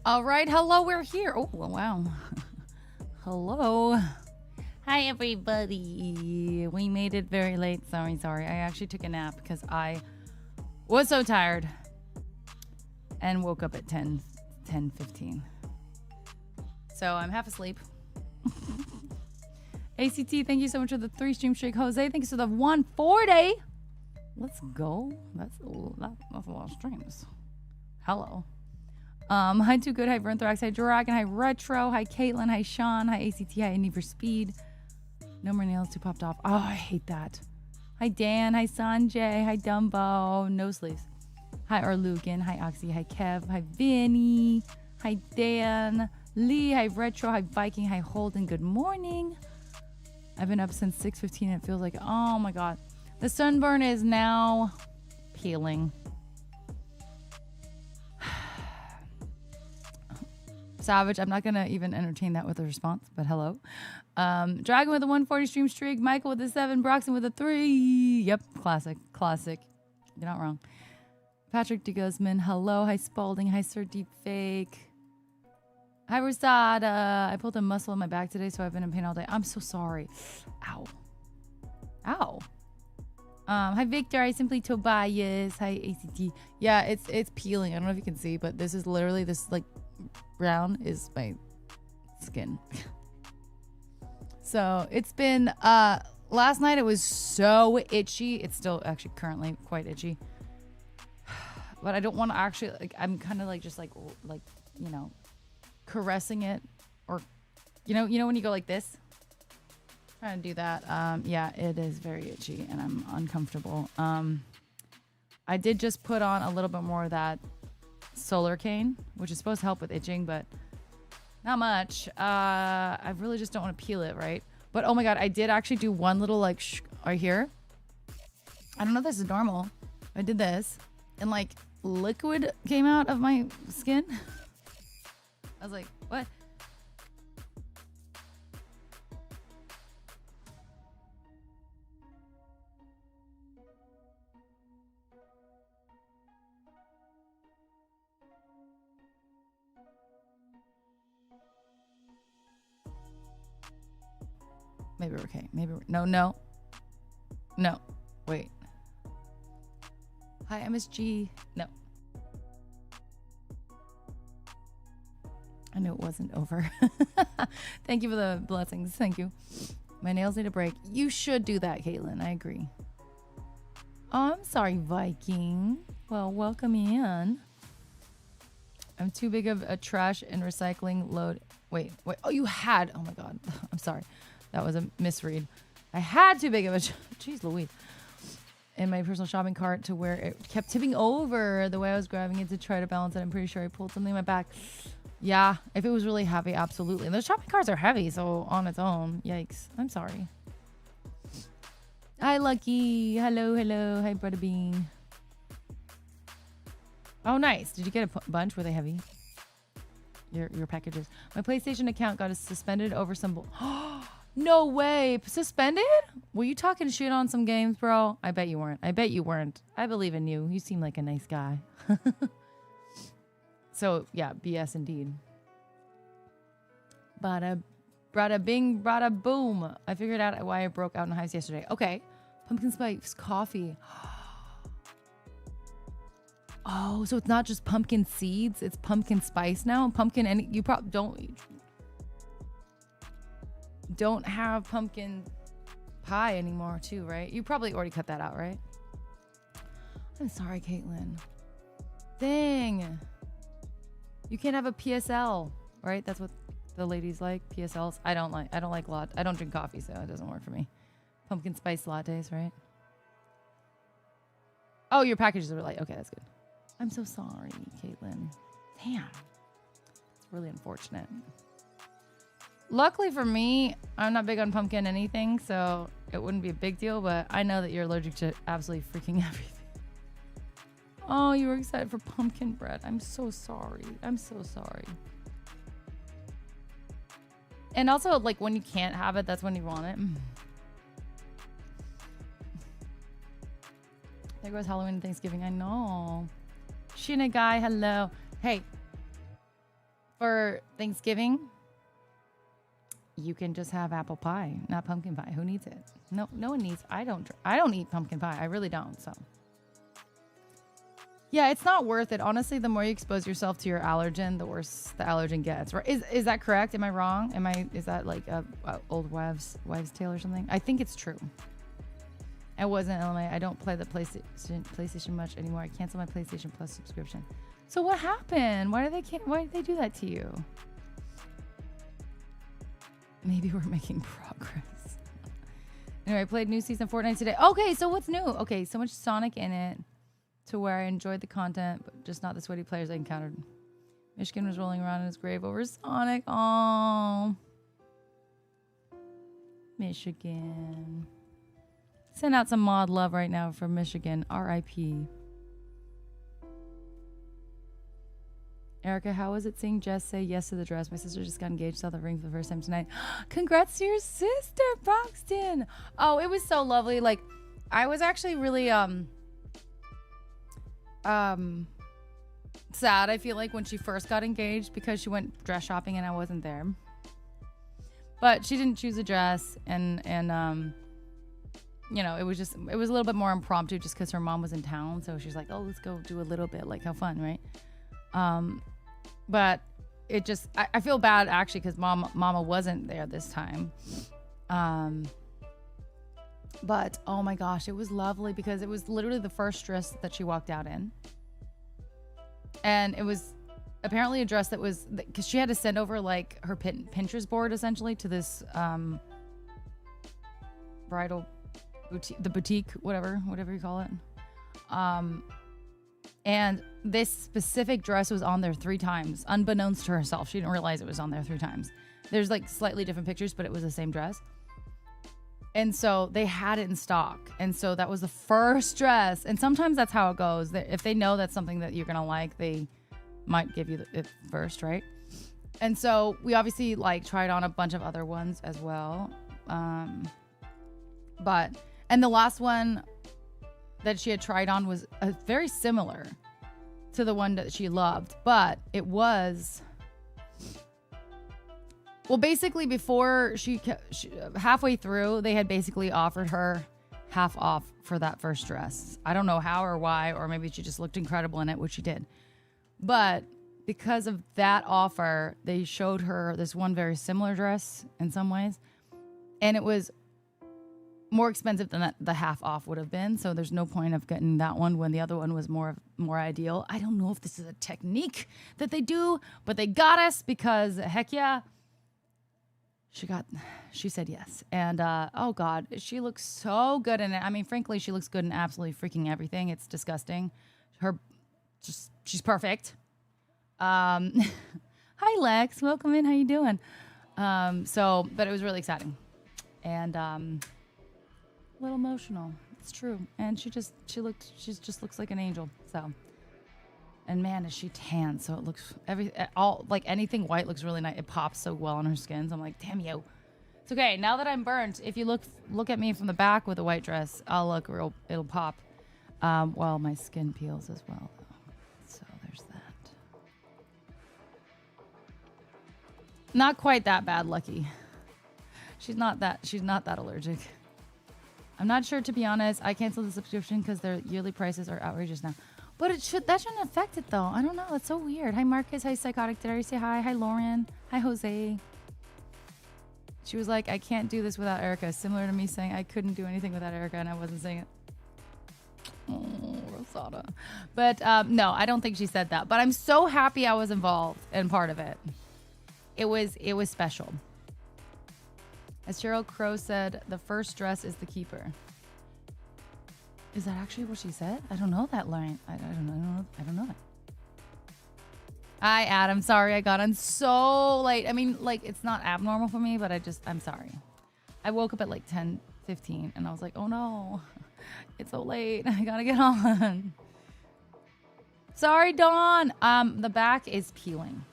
All right, hello, we're here. Oh, wow. Hello. Hi, everybody. We made it very late. Sorry. I actually took a nap because I was so tired and woke up at 10:15. So I'm half asleep. ACT, thank you so much for the 3 stream streak. Jose, thanks for the 140. Let's go. That's a lot of streams. Hello. Hi Too Good, hi Vernthrax, hi Dragon, hi Retro, hi Caitlin, hi Sean, hi ACT, hi Need for Speed. No more nails too popped off. Oh, I hate that. Hi Dan, hi Sanjay, hi Dumbo, no sleeves. Hi Arlugan, hi Oxy, hi Kev, hi Vinny, hi Dan, Lee, hi Retro, hi Viking, hi Holden, good morning. I've been up since 6:15 and it feels like, oh my god. The sunburn is now peeling. Savage, I'm not gonna even entertain that with a response, but hello. Dragon with a 140 stream streak, Michael with a 7, Broxton with a 3. Yep, classic. You're not wrong. Patrick De Guzman, hello. Hi Spalding, hi Sir Deepfake. Hi Rosada. I pulled a muscle in my back today, so I've been in pain all day. I'm so sorry. Ow. Hi Victor, hi Simply Tobias, hi ACT. Yeah, it's peeling. I don't know if you can see, but this is literally this like brown is my skin. So it's been last night it was so itchy. It's still actually currently quite itchy. But I don't want to actually like I'm kind of like just like you know caressing it or you know when you go like this. Trying to do that. Yeah, it is very itchy and I'm uncomfortable. I did just put on a little bit more of that Solar Cane, which is supposed to help with itching, but not much. I really just don't want to peel it, right? But oh my god, I did actually do one little like right here. I don't know if this is normal. I did this and like liquid came out of my skin. I was like, what? Maybe we're okay. Maybe we're... No. Wait. Hi, MSG. No. I knew it wasn't over. Thank you for the blessings. Thank you. My nails need a break. You should do that, Caitlin. I agree. Oh, I'm sorry, Viking. Well, welcome in. I'm too big of a trash and recycling load. Wait. Oh, you had. Oh my God. I'm sorry. That was a misread. I had too big of a... Jeez Louise. In my personal shopping cart to where it kept tipping over the way I was grabbing it to try to balance it. I'm pretty sure I pulled something in my back. Yeah, if it was really heavy, absolutely. And those shopping carts are heavy, so on its own. Yikes. I'm sorry. Hi, Lucky. Hello. Hi, Brother Bean. Oh, nice. Did you get a bunch? Were they heavy? Your packages. My PlayStation account got suspended over some... No way. Suspended? Were you talking shit on some games, bro? I bet you weren't. I believe in you. You seem like a nice guy. So, yeah, BS indeed. Bada bing, bada boom. I figured out why I broke out in hives yesterday. Okay. Pumpkin spice coffee. Oh, so it's not just pumpkin seeds. It's pumpkin spice now. Pumpkin, and you probably don't have pumpkin pie anymore too, right? You probably already cut that out, right? I'm sorry, Caitlin. Dang. You can't have a PSL, right? That's what the ladies like, PSLs. I don't like I don't drink coffee, so it doesn't work for me. Pumpkin spice lattes, right? Oh, your packages are light. Okay, that's good. I'm so sorry, Caitlin. Damn. It's really unfortunate. Luckily for me, I'm not big on pumpkin anything, so it wouldn't be a big deal, but I know that you're allergic to absolutely freaking everything. Oh, you were excited for pumpkin bread. I'm so sorry. And also, like, when you can't have it, that's when you want it. There goes Halloween and Thanksgiving. I know. Shinagai, hello. Hey, For Thanksgiving, you can just have apple pie, not pumpkin pie. Who needs it? No one needs. I don't eat pumpkin pie. I really don't. So, yeah, it's not worth it. Honestly, the more you expose yourself to your allergen, the worse the allergen gets. Right? Is that correct? Am I wrong? Is that like a old wives' tale or something? I think it's true. I wasn't LMA. I don't play the PlayStation much anymore. I canceled my PlayStation Plus subscription. So what happened? Why did they do that to you? Maybe we're making progress. Anyway, I played new season Fortnite today. Okay, so what's new? Okay, so much Sonic in it to where I enjoyed the content, but just not the sweaty players I encountered. Michigan was rolling around in his grave over Sonic. Oh, Michigan. Send out some mod love right now for Michigan. R.I.P. Erica, how was it seeing Jess say yes to the dress? My sister just got engaged, saw the ring for the first time tonight. Congrats to your sister, Broxton. Oh, it was so lovely. Like, I was actually really sad, I feel like, when she first got engaged because she went dress shopping and I wasn't there. But she didn't choose a dress and you know, it was a little bit more impromptu just because her mom was in town. So she's like, oh, let's go do a little bit, like, how fun, right? But it just, I feel bad actually because mama wasn't there this time. But oh my gosh, it was lovely because it was literally the first dress that she walked out in. And it was apparently a dress that was, because she had to send over like her Pinterest board essentially to this bridal boutique, whatever you call it. And this specific dress was on there 3 times, unbeknownst to herself. She didn't realize it was on there 3 times. There's like slightly different pictures, but it was the same dress. And so they had it in stock. And so that was the first dress. And sometimes that's how it goes. If they know that's something that you're going to like, they might give you it first, right? And so we obviously like tried on a bunch of other ones as well. And the last one that she had tried on was very similar to the one that she loved, but it was, well, basically before she halfway through, they had basically offered her half off for that first dress. I don't know how or why, or maybe she just looked incredible in it, which she did. But because of that offer, they showed her this one very similar dress in some ways, and it was more expensive than the half off would have been. So there's no point of getting that one when the other one was more ideal. I don't know if this is a technique that they do, but they got us because heck yeah, she said yes. And oh God, she looks so good in it. I mean, frankly, she looks good in absolutely freaking everything. It's disgusting. She's perfect. Hi Lex, welcome in. How you doing? But it was really exciting. And a little emotional. It's true. And she just looks like an angel. So, and man, is she tan. So it looks like anything white looks really nice. It pops so well on her skin. So I'm like, damn you. It's okay. Now that I'm burnt, if you look at me from the back with a white dress, it'll pop. Well, my skin peels as well, though. So there's that. Not quite that bad, Lucky. She's not that allergic. I'm not sure, to be honest. I canceled the subscription because their yearly prices are outrageous now. But that shouldn't affect it, though. I don't know. It's so weird. Hi, Marcus. Hi, Psychotic. Did I say hi? Hi, Lauren. Hi, Jose. She was like, I can't do this without Erica. Similar to me saying I couldn't do anything without Erica, and I wasn't saying it. Oh, Rosada. But no, I don't think she said that. But I'm so happy I was involved and part of it. It was special. As Cheryl Crow said, the first dress is the keeper. Is that actually what she said? I don't know that line. I don't know it. Hi, Adam. Sorry I got on so late. I mean, like, it's not abnormal for me, but I'm sorry. I woke up at like 10:15 and I was like, oh no, it's so late. I gotta get on. Sorry, Dawn. The back is peeling.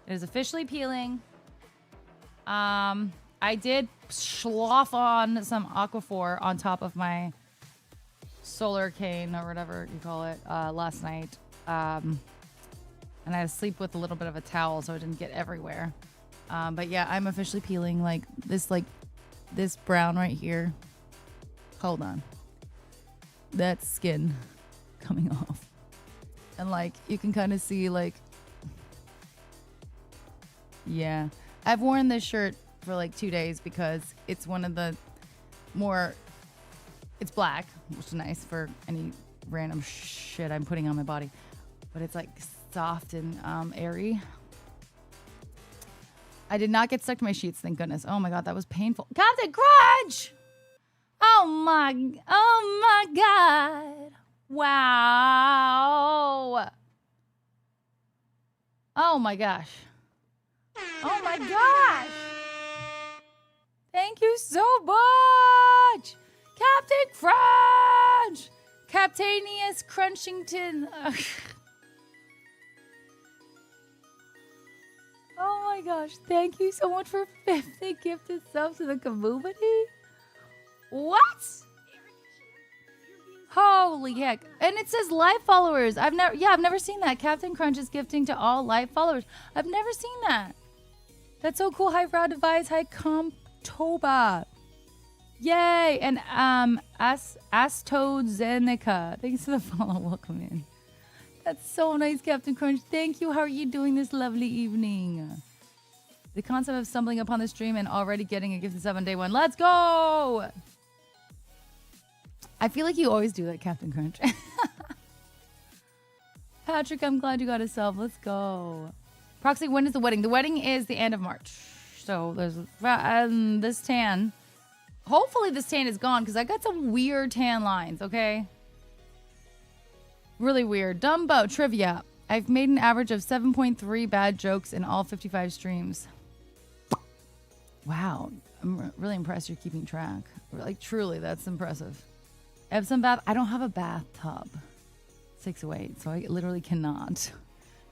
It is officially peeling. I did slough on some Aquaphor on top of my solar cane or whatever you call it last night. And I had to sleep with a little bit of a towel so it didn't get everywhere. But yeah, I'm officially peeling like this brown right here. Hold on. That's skin coming off. And like you can kind of see like, yeah. I've worn this shirt for like 2 days because it's one of the more, it's black, which is nice for any random shit I'm putting on my body. But it's like soft and airy. I did not get stuck to my sheets, thank goodness. Oh my God, that was painful. Captain Crunch! Oh my God. Wow. Oh my gosh. Oh my gosh. Thank you so much. Captain Crunch. Captainius Crunchington. Oh my gosh. Thank you so much for 50 gifted subs to the community. What? Holy heck. And it says live followers. I've never seen that. Captain Crunch is gifting to all live followers. I've never seen that. That's so cool. Hi, Rod Device. Hi, Comptoba. Yay. And AstroZeneca. Thanks for the follow. Welcome in. That's so nice, Captain Crunch. Thank you. How are you doing this lovely evening? The concept of stumbling upon the stream and already getting a gifted sub on day one. Let's go. I feel like you always do that, Captain Crunch. Patrick, I'm glad you got a sub. Let's go. Proxy, when is the wedding? The wedding is the end of March. So there's this tan. Hopefully this tan is gone because I got some weird tan lines, okay? Really weird. Dumbo trivia. I've made an average of 7.3 bad jokes in all 55 streams. Wow. I'm really impressed you're keeping track. Like, truly, that's impressive. Epsom bath. I don't have a bathtub. 608, so I literally cannot.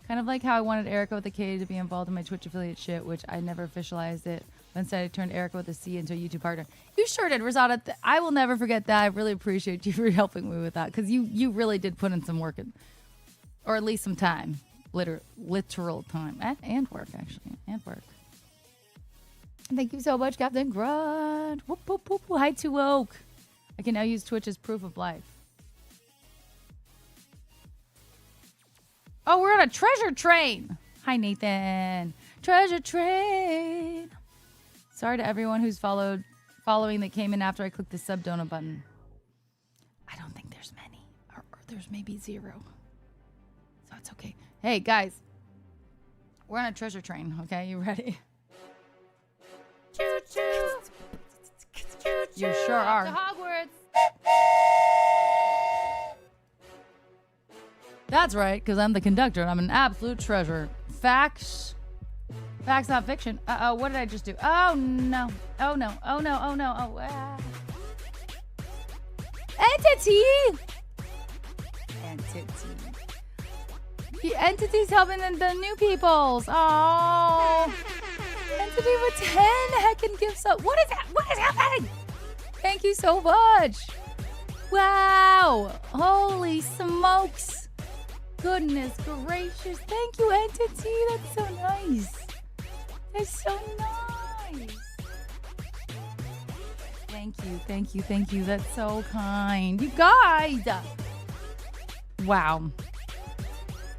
Kind of like how I wanted Erica with a K to be involved in my Twitch affiliate shit, which I never officialized it. But instead, I turned Erica with a C into a YouTube partner. You sure did, Rosada. I will never forget that. I really appreciate you for helping me with that because you really did put in some work, or at least some time, literal time, and work actually, and work. Thank you so much, Captain Grunt. Whoop, whoop, whoop. Hi to Oak. I can now use Twitch as proof of life. Oh, we're on a treasure train. Hi, Nathan. Treasure train. Sorry to everyone who's following that came in after I clicked the sub donut button. I don't think there's many. Or there's maybe 0. So it's okay. Hey, guys. We're on a treasure train, okay? You ready? Choo-choo. You sure are. To Hogwarts. That's right, because I'm the conductor and I'm an absolute treasure. Facts. Facts, not fiction. Uh-oh, what did I just do? Oh, no. Oh, no. Oh, no. Oh, no. Oh, Entity! The entity's helping the new peoples. Oh. Entity with 10 heckin' gifts up. What is that? What is happening? Thank you so much. Wow. Holy smokes. Goodness gracious. Thank you, Entity. That's so nice. That's so nice. Thank you. Thank you. Thank you. That's so kind. You guys. Wow.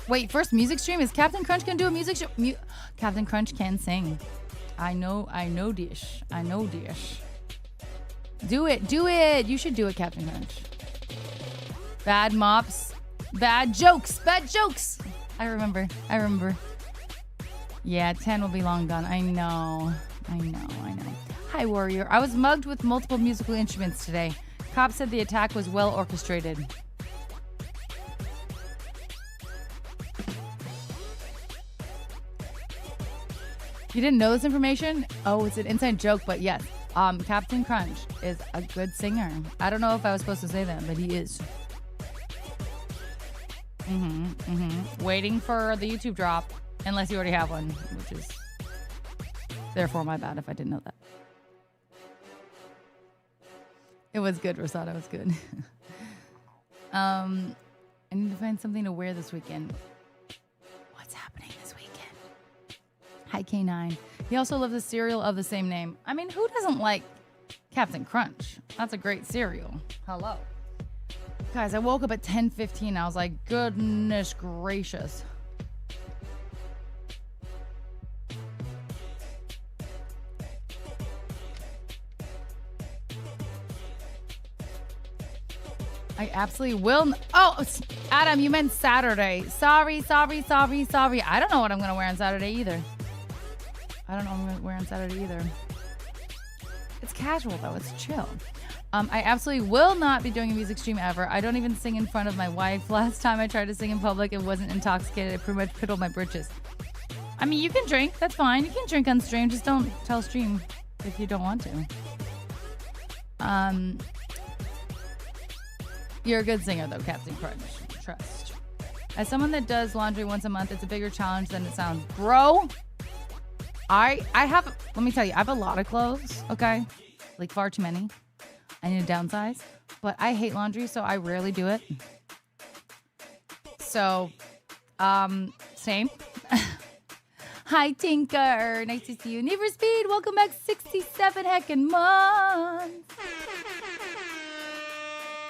Wait, first music stream? Is Captain Crunch gonna do a music stream? Captain Crunch can sing. I know dish. I know dish. Do it. Do it. You should do it, Captain Crunch. Bad mops. Bad jokes. Bad jokes. I remember. Yeah, 10 will be long gone. I know. Hi, Warrior. I was mugged with multiple musical instruments today. Cops said the attack was well orchestrated. You didn't know this information? Oh, it's an inside joke, but yes. Captain Crunch is a good singer. I don't know if I was supposed to say that, but he is. Waiting for the YouTube drop, unless you already have one, which is therefore my bad if I didn't know that. It was good, Rosada. It was good. I need to find something to wear this weekend. What's happening? Hi, K9. He also loves a cereal of the same name. I mean, who doesn't like Captain Crunch? That's a great cereal. Hello. Guys, I woke up at 10:15. I was like, goodness gracious. I absolutely will. Oh, Adam, you meant Saturday. Sorry. I don't know what I'm going to wear on Saturday either. It's casual, though. It's chill. I absolutely will not be doing a music stream ever. I don't even sing in front of my wife. Last time I tried to sing in public and wasn't intoxicated, I pretty much piddled my britches. I mean, you can drink. That's fine. You can drink on stream. Just don't tell stream if you don't want to. You're a good singer, though, Captain Crunch. Trust. As someone that does laundry once a month, it's a bigger challenge than it sounds. Bro, I have, let me tell you, I have a lot of clothes, okay? Like, far too many. I need to downsize. But I hate laundry, so I rarely do it. So, same. Hi, Tinker. Nice to see you. Need for Speed, welcome back. 67 heckin' months.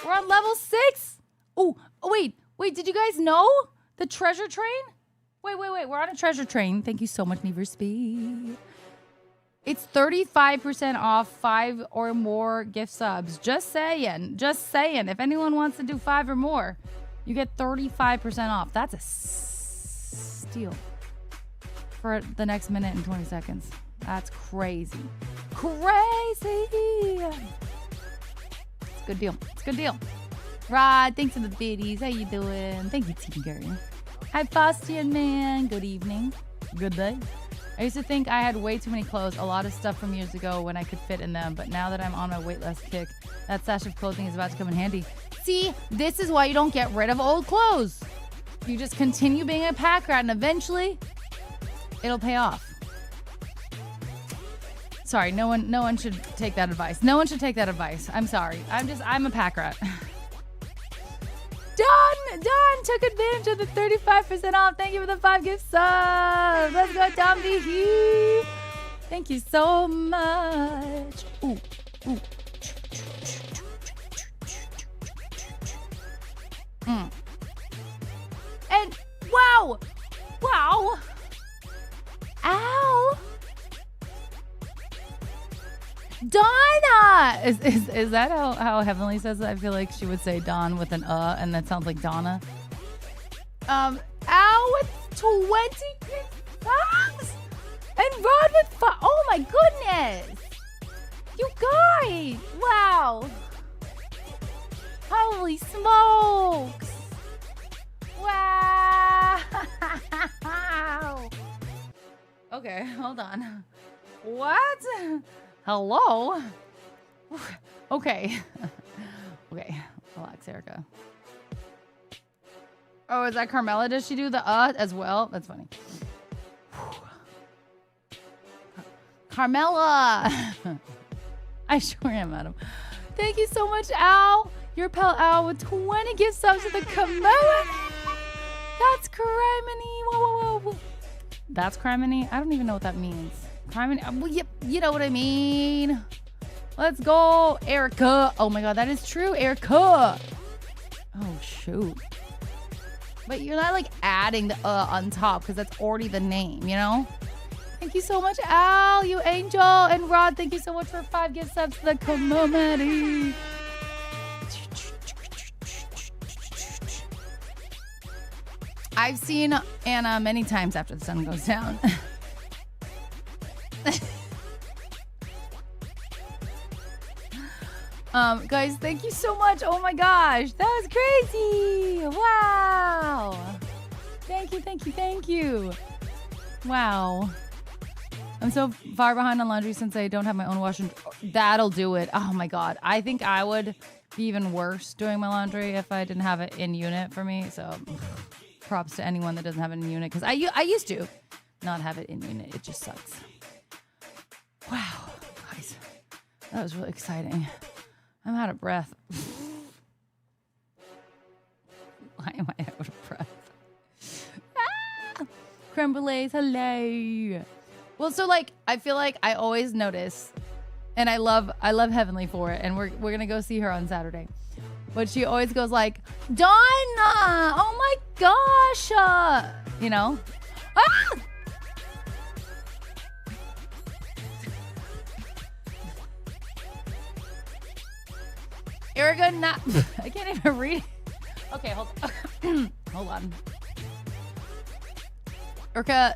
We're on level 6. Oh, wait. Did you guys know the treasure train? Wait. We're on a treasure train. Thank you so much, Need for Speed. It's 35% off 5 or more gift subs. Just saying. If anyone wants to do 5 or more, you get 35% off. That's a steal for the next minute and 20 seconds. That's crazy. It's a good deal. Rod, thanks for the biddies. How you doing? Thank you, Tinker. Hi, Faustian man. Good evening. Good day. I used to think I had way too many clothes, a lot of stuff from years ago when I could fit in them, but now that I'm on my weight loss kick, that stash of clothing is about to come in handy. See, this is why you don't get rid of old clothes. You just continue being a pack rat, and eventually, it'll pay off. Sorry, no one should take that advice. I'm sorry. I'm a pack rat. Don took advantage of the 35% off. Thank you for the 5 gift subs. Let's go, Don V. Thank you so much. Ooh. And wow. Ow. Donna! Is that how Heavenly says it? I feel like she would say Dawn with an and that sounds like Donna. Ow with 20 subs? And Rod with 5. Oh my goodness! You guys! Wow! Holy smokes! Wow! Okay, hold on. What? Hello? Okay. Relax, Erica. Oh, is that Carmela? Does she do the as well? That's funny. Carmela! I sure am, Adam. Thank you so much, Al. Your pal Al with 20 gift subs to the community. That's Criminy. Whoa. That's Criminy? I don't even know what that means. Criminy? Well, you know what I mean. Let's go, Erica. Oh my God, that is true, Erica. Oh, shoot. But you're not like adding the on top because that's already the name, you know? Thank you so much, Al, you angel. And Rod, thank you so much for 5 gift subs to the community. I've seen Anna many times after the sun goes down. Guys, thank you so much. Oh my gosh, that was crazy. Wow. Thank you. Wow. I'm so far behind on laundry since I don't have my own washer. That'll do it. Oh my God. I think I would be even worse doing my laundry if I didn't have it in unit for me. So props to anyone that doesn't have it in unit because I used to not have it in unit. It just sucks. Wow. Guys, that was really exciting. I'm out of breath. Why am I out of breath? Creme brulees, hello. Well, so like I feel like I always notice, and I love Heavenly for it, and we're gonna go see her on Saturday. But she always goes like, Donna, oh my gosh, you know? Ah! Erica, I can't even read. Okay, hold on. Hold on. Erica,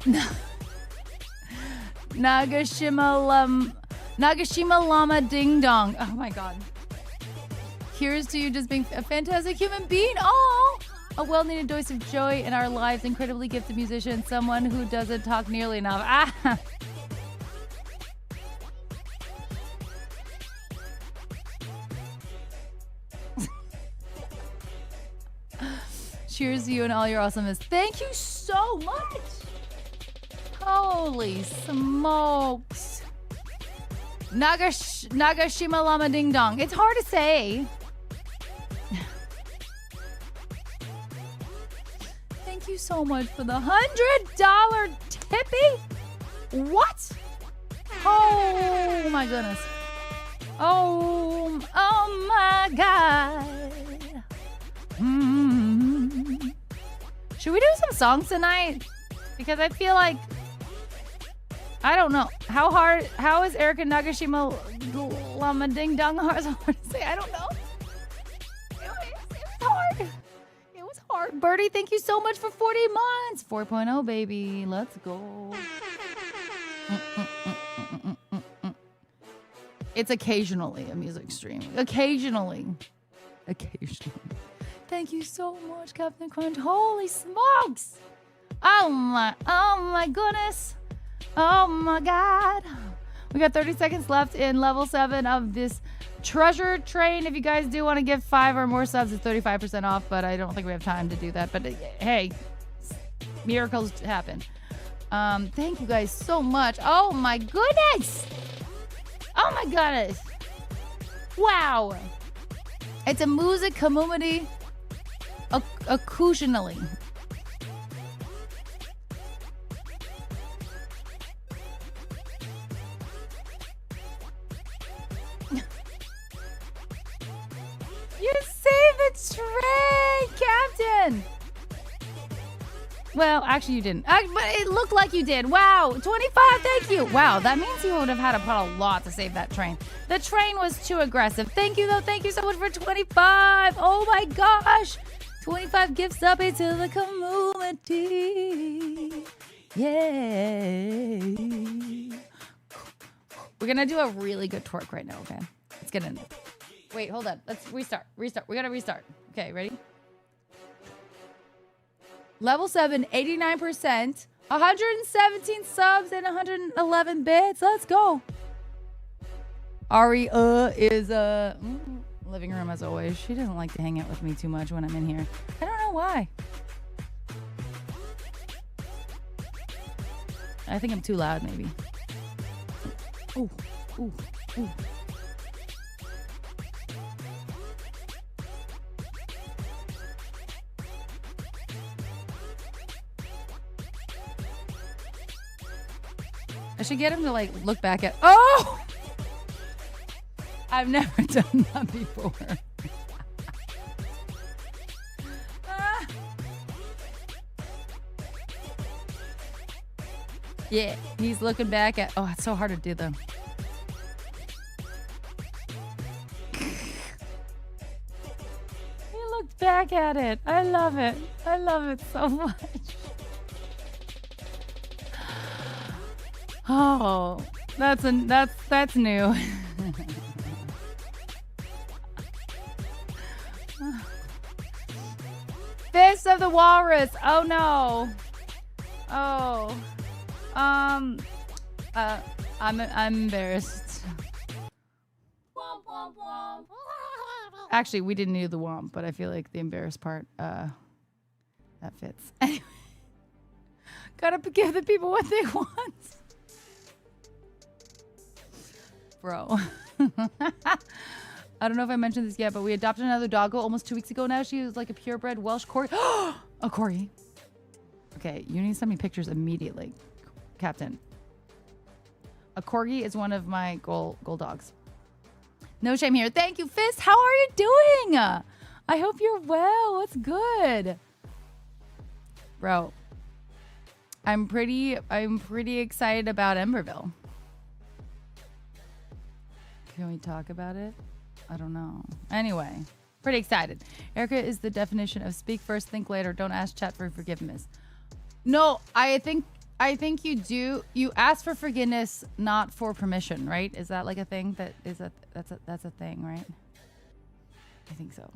Nagashima Llama Ding Dong. Oh my God. Here's to you just being a fantastic human being. Oh, a well-needed dose of joy in our lives. Incredibly gifted musician. Someone who doesn't talk nearly enough. Ah. Cheers to you and all your awesomeness. Thank you so much. Holy smokes. Nagashima Llama Ding Dong. It's hard to say. Thank you so much for the $100 tippy. What? Oh my goodness. Oh my God. Should we do some songs tonight? Because I feel like, I don't know. How is Erica Nagashima Llama Ding Dong hard to say? I don't know. It was hard. It was hard. Birdie, thank you so much for 40 months. 4.0, baby. Let's go. It's occasionally a music stream. Occasionally. Thank you so much, Captain Crunch. Holy smokes. Oh my goodness. Oh my God. We got 30 seconds left in level 7 of this treasure train. If you guys do want to give 5 or more subs, it's 35% off, but I don't think we have time to do that. But hey, miracles happen. Thank you guys so much. Oh my goodness. Oh my goodness. Wow. It's a music community occasionally. You saved the train, Captain! Well, actually you didn't. But it looked like you did. Wow, 25, thank you. Wow, that means you would have had to put a lot to save that train. The train was too aggressive. Thank you, though. Thank you so much for 25. Oh, my gosh. 25 gifts up into the community. Yay. We're going to do a really good twerk right now, okay? Let's get in there. Wait, hold on. Let's restart. We got to restart. Okay, ready? Level 7, 89%. 117 subs and 111 bits. Let's go. Ari is living room as always. She doesn't like to hang out with me too much when I'm in here. I don't know why. I think I'm too loud, maybe. Ooh, ooh, ooh. I should get him to like look back at. Oh! I've never done that before. Yeah, he's looking back at. Oh, it's so hard to do though. He looked back at it. I love it. I love it so much. Oh, that's new. Fist of the Walrus. Oh no. Oh. I'm embarrassed. Actually, we didn't do the womp, but I feel like the embarrassed part that fits. Anyway. Gotta give the people what they want. Bro. I don't know if I mentioned this yet, but we adopted another doggo almost 2 weeks ago now. She was like a purebred Welsh Corgi. A Corgi. Okay, you need to send me pictures immediately, Captain. A corgi is one of my goal dogs. No shame here. Thank you, Fist. How are you doing? I hope you're well. What's good? Bro, I'm pretty excited about Emberville. Can we talk about it? I don't know. Anyway, pretty excited. Erica is the definition of speak first, think later. Don't ask chat for forgiveness. No, I think you do. You ask for forgiveness, not for permission, right? Is that like a thing? That's a thing, right? I think so.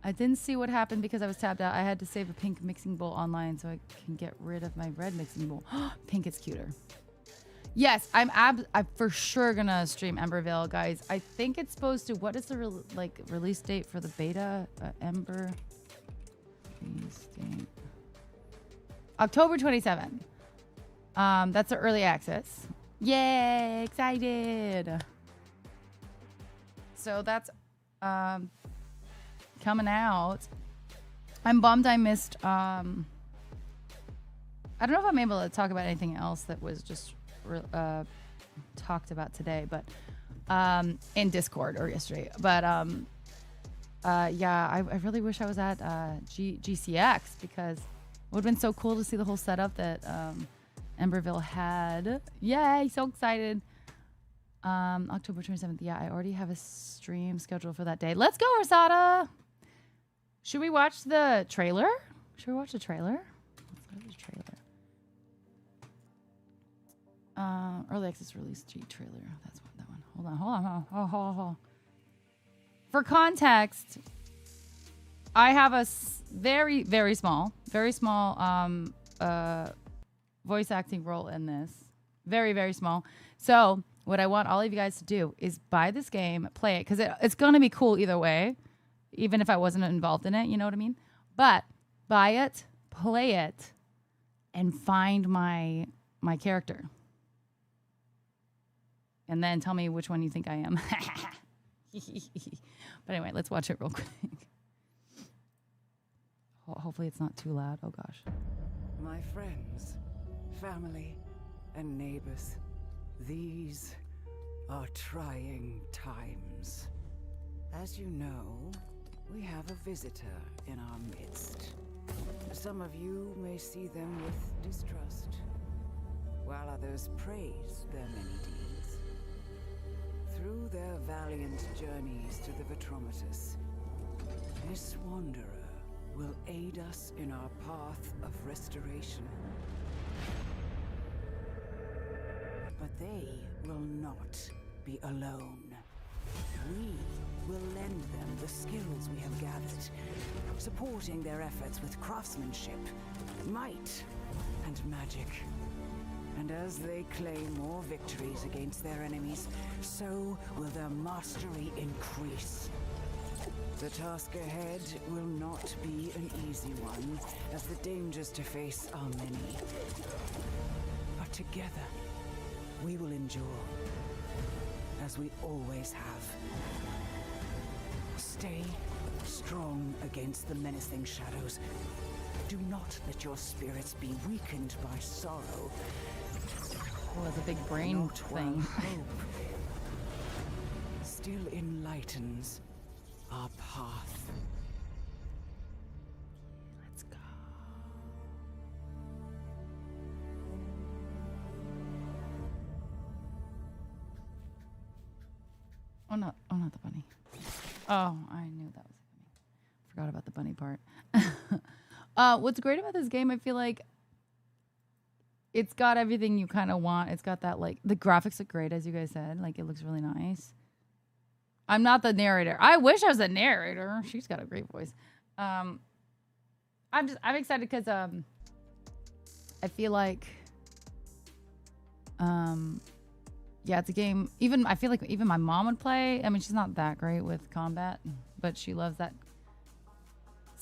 I didn't see what happened because I was tapped out. I had to save a pink mixing bowl online so I can get rid of my red mixing bowl. Pink is cuter. Yes, I'm for sure gonna stream Emberville, guys. I think it's supposed to. What is the release date for the beta? Ember release date. October 27. That's the early access. Yay, excited. So that's coming out. I'm bummed I missed I don't know if I'm able to talk about anything else that was just talked about today, but in Discord or yesterday. But yeah, I really wish I was at GCX because it would have been so cool to see the whole setup that Emberville had. Yay, so excited. October 27th. Yeah, I already have a stream scheduled for that day. Let's go, Rosada. Should we watch the trailer? Should we watch the trailer? Let's go to the trailer. Early access release G trailer. That's what that one. Hold on. For context, I have a very, very small voice acting role in this. Very, very small. So what I want all of you guys to do is buy this game, play it, because it's going to be cool either way, even if I wasn't involved in it, you know what I mean? But buy it, play it, and find my character. And then tell me which one you think I am. But anyway, let's watch it real quick. Hopefully it's not too loud. Oh, gosh. My friends, family, and neighbors, these are trying times. As you know, we have a visitor in our midst. Some of you may see them with distrust, while others praise their many deeds. Through their valiant journeys to the Vitrometus, this wanderer will aid us in our path of restoration. But they will not be alone. We will lend them the skills we have gathered, supporting their efforts with craftsmanship, might, and magic. And as they claim more victories against their enemies, so will their mastery increase. The task ahead will not be an easy one, as the dangers to face are many. But together, we will endure, as we always have. Stay strong against the menacing shadows. Do not let your spirits be weakened by sorrow. Oh, that's a big brain Not thing. while hope still enlightens our path. Let's go. Oh, not the bunny. Oh, I knew that was coming. Forgot about the bunny part. What's great about this game, I feel like it's got everything you kind of want. It's got that, like, the graphics look great, as you guys said. Like, it looks really nice. I'm not the narrator. I wish I was the narrator. She's got a great voice. I'm excited because I feel like yeah, it's a game. I feel like even my mom would play. I mean, she's not that great with combat, but she loves that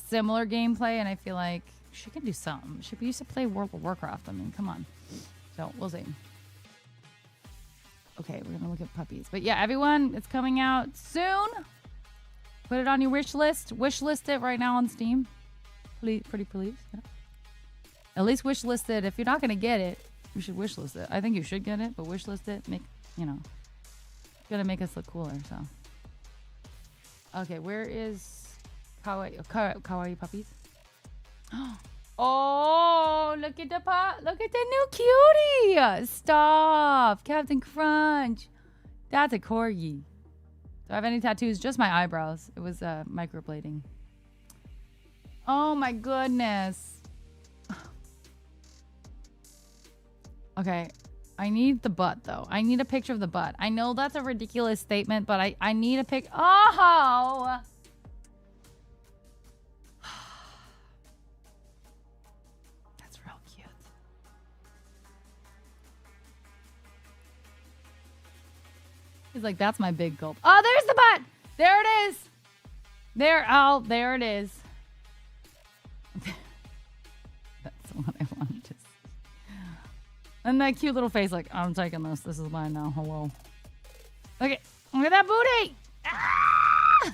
similar gameplay, and I feel like she can do something. She used to play World of Warcraft. I mean, come on. So we'll see. Okay, we're gonna look at puppies. But yeah, everyone, it's coming out soon. Put it on your wish list. Wish list it right now on Steam. Please, pretty please. Yeah. At least wish list it. If you're not gonna get it, We should wish list it. I think you should get it, but wish list it. Make, gotta make us look cooler, so. Okay, where is Kawaii Puppies? Oh, look at look at the new cutie. Stop, Captain Crunch. That's a corgi. Do I have any tattoos? Just my eyebrows. It was microblading. Oh my goodness. Okay, I need the butt though. I need a picture of the butt. I know that's a ridiculous statement, but I need a pic. Oh! That's real cute. He's like, that's my big gulp. Oh, there's the butt! There it is! There it is. That's what I wanted to see. And that cute little face, like, I'm taking this. This is mine now. Hello. Okay, look at that booty! Ah!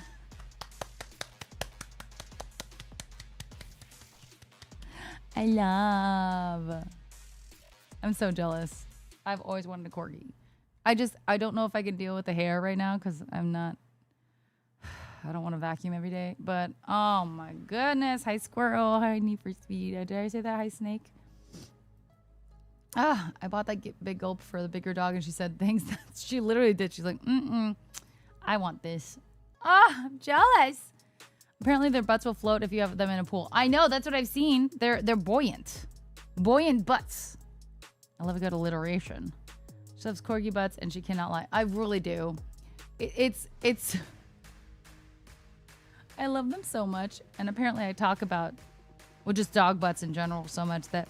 I love. I'm so jealous. I've always wanted a corgi. I don't know if I can deal with the hair right now because I don't want to vacuum every day. But, oh my goodness. Hi, squirrel. Hi, Need for Speed. Did I say that? Hi, snake. I bought that big gulp for the bigger dog, and she said, thanks. She literally did. She's like, I want this. I'm jealous. Apparently, their butts will float if you have them in a pool. I know. That's what I've seen. They're buoyant. Buoyant butts. I love a good alliteration. She loves corgi butts, and she cannot lie. I really do. It's I love them so much. And apparently I talk about, just dog butts in general so much that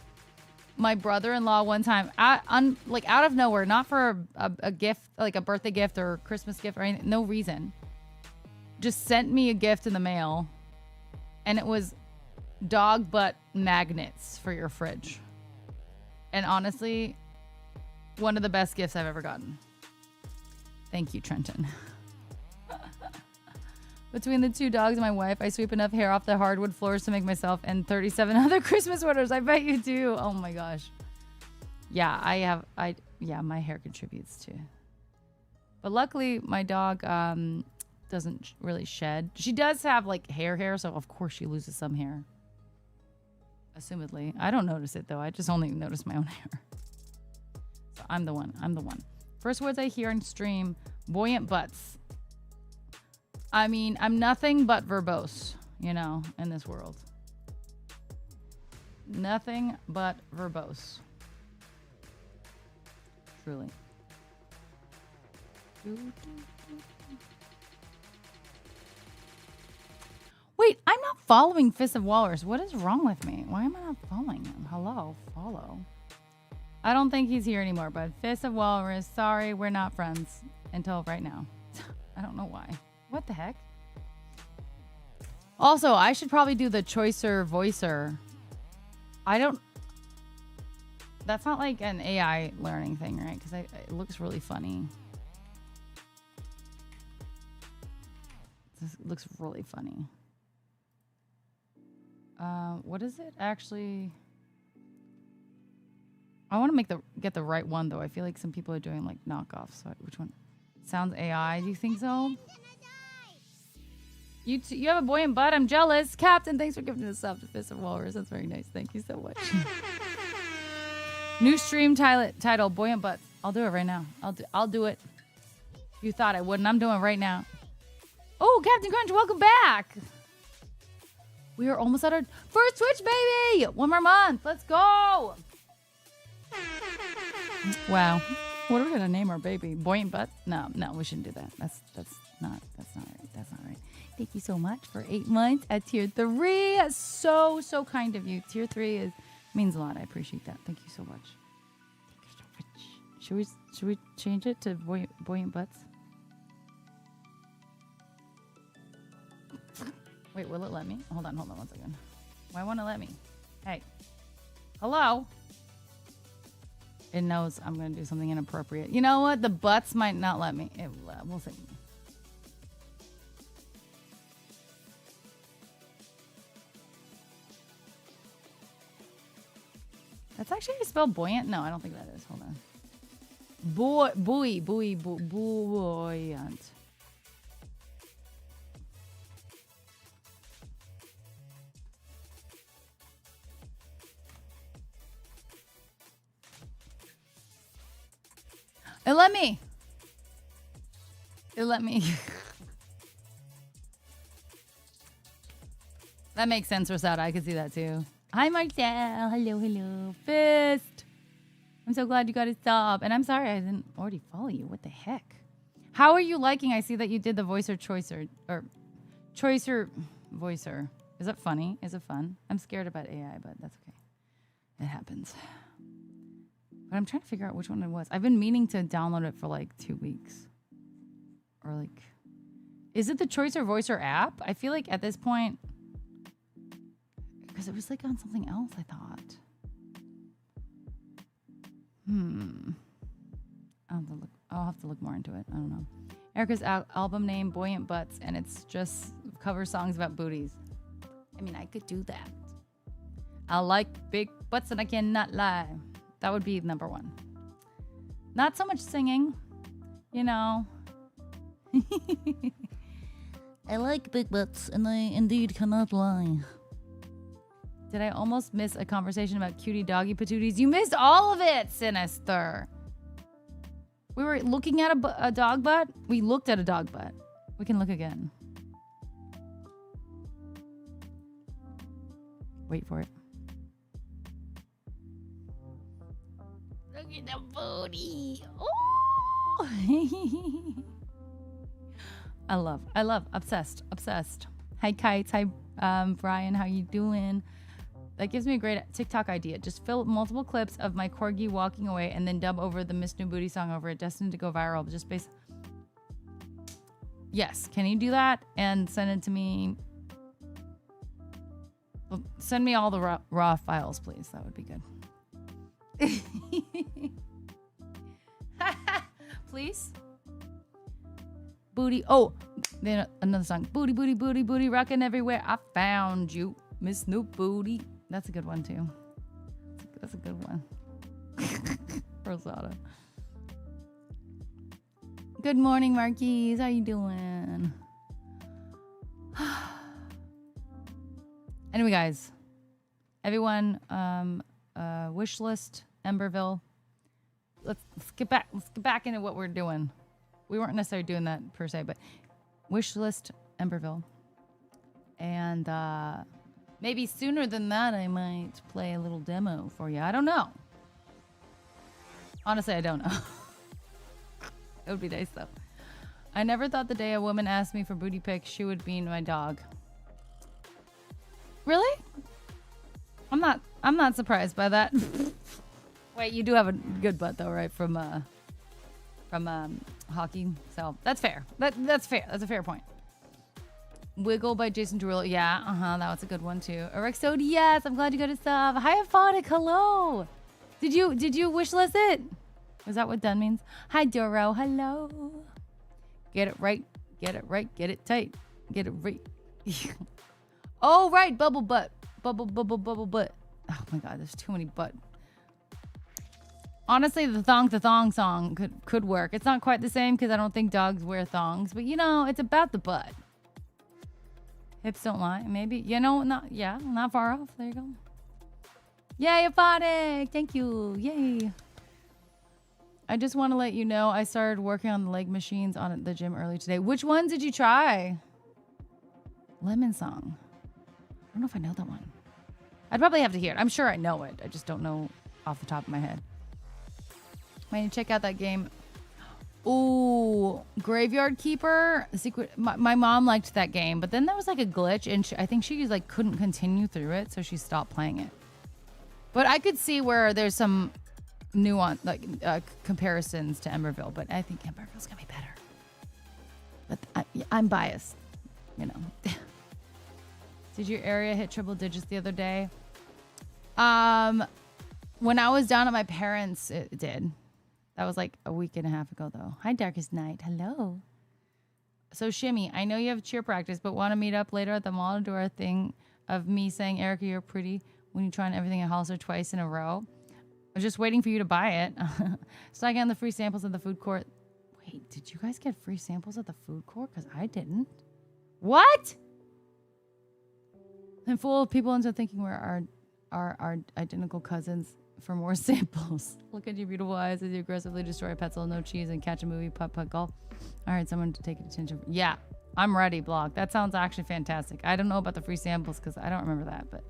my brother-in-law one time, out of nowhere, not for a gift, like a birthday gift or Christmas gift or anything, no reason, just sent me a gift in the mail. And it was dog butt magnets for your fridge. And honestly, one of the best gifts I've ever gotten. Thank you, Trenton. Between the two dogs and my wife, I sweep enough hair off the hardwood floors to make myself and 37 other Christmas orders. I bet you do. Oh my gosh. Yeah, my hair contributes too. But luckily, my dog doesn't really shed. She does have like hair, so of course she loses some hair. Assumedly. I don't notice it though. I just only notice my own hair. So I'm the one. First words I hear on stream, buoyant butts. I mean, I'm nothing but verbose, in this world. Nothing but verbose. Truly. Wait, I'm not following Fist of Walrus. What is wrong with me? Why am I not following him? Hello, follow. I don't think he's here anymore, but Fist of Walrus, sorry, we're not friends until right now. I don't know why. What the heck? Also, I should probably do the Choicer Voicer. That's not like an AI learning thing, right? Because it looks really funny. This looks really funny. What is it actually? I want to get the right one though. I feel like some people are doing like knockoffs. So which one? Sounds AI. Do you think so? You have a buoyant butt. I'm jealous. Captain, thanks for giving us up to Fist of Walrus. That's very nice. Thank you so much. New stream title, Buoyant Butts. I'll do it right now. I'll do it. You thought I wouldn't. I'm doing it right now. Oh, Captain Crunch, welcome back. We are almost at our first Twitch, baby. One more month. Let's go. Wow. What are we gonna name our baby? Buoyant Butt? No, we shouldn't do that. That's not right. That's not right. Thank you so much for 8 months at tier 3. So kind of you. Tier 3 means a lot. I appreciate that. Thank you so much. Should we change it to buoyant butts? Wait, will it let me? Hold on 1 second. Why won't it let me? Hey. Hello? It knows I'm going to do something inappropriate. You know what? The butts might not let me. We'll see. That's actually how you spell buoyant? No, I don't think that is. Hold on. Buoyant. It let me. It let me. That makes sense, Rosada. I could see that too. Hi, Marcel. Hello, hello. Fist. I'm so glad you got a sub. And I'm sorry I didn't already follow you. What the heck? How are you liking? I see that you did the voicer choicer. Or choicer voicer. Is that funny? Is it fun? I'm scared about AI, but that's okay. It happens. But I'm trying to figure out which one it was. I've been meaning to download it for like 2 weeks. Or like... Is it the choicer voicer app? I feel like at this point... Because it was like on something else, I thought. I'll have to look more into it. I don't know. Erica's album name, Buoyant Butts, and it's just cover songs about booties. I mean, I could do that. I like big butts and I cannot lie. That would be number one. Not so much singing, you know. I like big butts and I indeed cannot lie. Did I almost miss a conversation about cutie doggy patooties? You missed all of it, Sinister. We were looking at a dog butt. We looked at a dog butt. We can look again. Wait for it. Look at the booty. Oh! I love, obsessed. Hi, Kites. Hi, Brian. How you doing? That gives me a great TikTok idea. Just fill multiple clips of my corgi walking away and then dub over the Miss New Booty song over it, destined to go viral. Just based. Yes, can you do that and send it to me? Well, send me all the raw files, please. That would be good. Please. Booty. Oh, then another song. Booty, booty, booty, booty, rocking everywhere. I found you, Miss New Booty. That's a good one too. That's a good one. Rosada. Good morning, Marquise. How you doing? Anyway, guys. Everyone, wish list, Emberville. Let's get back into what we're doing. We weren't necessarily doing that per se, but wish list, Emberville. And maybe sooner than that, I might play a little demo for you. I don't know. Honestly, I don't know. It would be nice, though. I never thought the day a woman asked me for booty pics, she would be my dog. Really? I'm not surprised by that. Wait, you do have a good butt, though, right? From hockey. So that's fair. That's fair. That's a fair point. Wiggle by Jason Derulo. Yeah, that was a good one too. Erexode, yes, I'm glad you got a sub. Hi, Aphonic, hello. Did you wish list it? Is that what done means? Hi, Doro, hello. Get it right, get it tight, get it right. Oh, right, bubble butt. Bubble butt. Oh my god, there's too many butt. Honestly, the thong song could work. It's not quite the same because I don't think dogs wear thongs, but you know, it's about the butt. Hips don't lie. Maybe. You know, not far off. There you go. Yay, Aphotic! Thank you. Yay. I just want to let you know I started working on the leg machines on the gym early today. Which ones did you try? Lemon Song. I don't know if I know that one. I'd probably have to hear it. I'm sure I know it. I just don't know off the top of my head. Might check out that game. Ooh, Graveyard Keeper. The secret. My mom liked that game, but then there was like a glitch, and I think she like couldn't continue through it, so she stopped playing it. But I could see where there's some nuance, like comparisons to Emberville, but I think Emberville's gonna be better. But I'm biased, you know. Did your area hit triple digits the other day? When I was down at my parents', it did. That was like a week and a half ago, though. Hi, Darkest Night. Hello. So, Shimmy, I know you have cheer practice, but want to meet up later at the mall to do our thing of me saying, Erica, you're pretty when you try on everything at Hollister twice in a row? I'm just waiting for you to buy it. So I get the free samples at the food court. Wait, did you guys get free samples at the food court? Because I didn't. What? And fool people into thinking we're our identical cousins for more samples. Look at your beautiful eyes as you aggressively destroy a pretzel, no cheese, and catch a movie, putt golf. All right, someone to take attention. Yeah, I'm ready, blog. That sounds actually fantastic. I don't know about the free samples because I don't remember that, but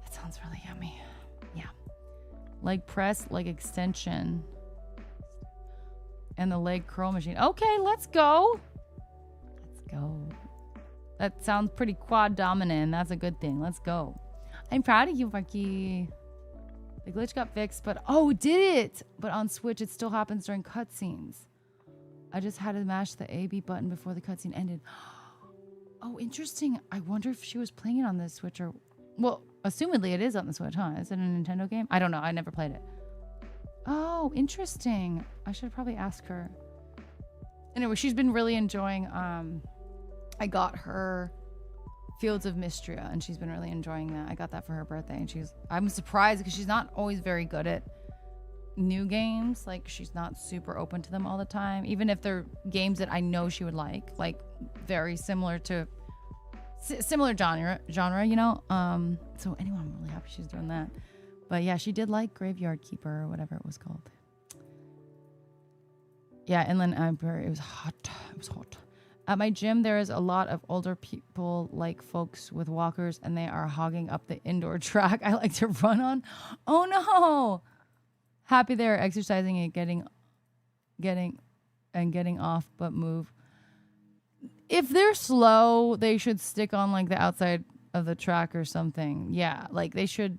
that sounds really yummy. Yeah. Leg press, leg extension, and the leg curl machine. Okay, let's go. Let's go. That sounds pretty quad dominant. That's a good thing. Let's go. I'm proud of you, Marky. The glitch got fixed, but oh, did it? But on Switch, it still happens during cutscenes. I just had to mash the A/B button before the cutscene ended. Oh, interesting. I wonder if she was playing it on the Switch or... Well, assumedly it is on the Switch, huh? Is it a Nintendo game? I don't know. I never played it. Oh, interesting. I should probably ask her. Anyway, she's been really enjoying... I got her Fields of Mystria, and she's been really enjoying that. I got that for her birthday, and I'm surprised because she's not always very good at new games. Like, she's not super open to them all the time, even if they're games that I know she would like very similar to similar genre, you know. So anyway, I'm really happy she's doing that. But yeah, she did like Graveyard Keeper or whatever it was called. Yeah, Inland Empire. It was hot. It was hot. At my gym, there is a lot of older people, like folks with walkers, and they are hogging up the indoor track I like to run on. Oh no! Happy they're exercising and getting off, but move. If they're slow, they should stick on like the outside of the track or something. Yeah, like they should.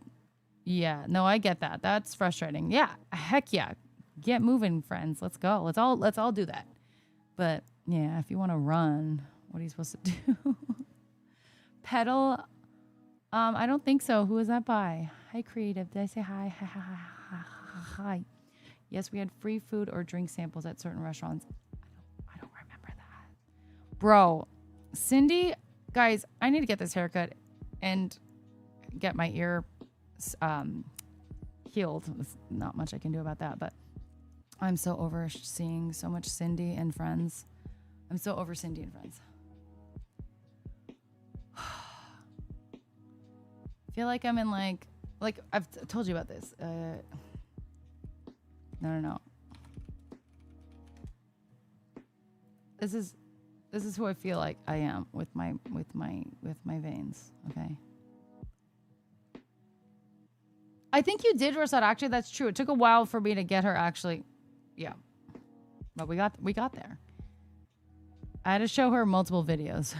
Yeah, no, I get that. That's frustrating. Yeah, heck yeah, get moving, friends. Let's go. Let's all do that. But yeah, if you want to run, what are you supposed to do? Pedal? I don't think so. Who is that by? Hi, Creative. Did I say hi? Hi. Yes, we had free food or drink samples at certain restaurants. I don't remember that. Bro, Cindy, guys, I need to get this haircut and get my ear healed. There's not much I can do about that, but I'm so over seeing so much Cindy and Friends. I'm so over Cindy and Friends. I feel like I'm in like I've told you about this. No. This is who I feel like I am with my veins. Okay. I think you did, Rosette. Actually, that's true. It took a while for me to get her. Actually, yeah, but we got there. I had to show her multiple videos,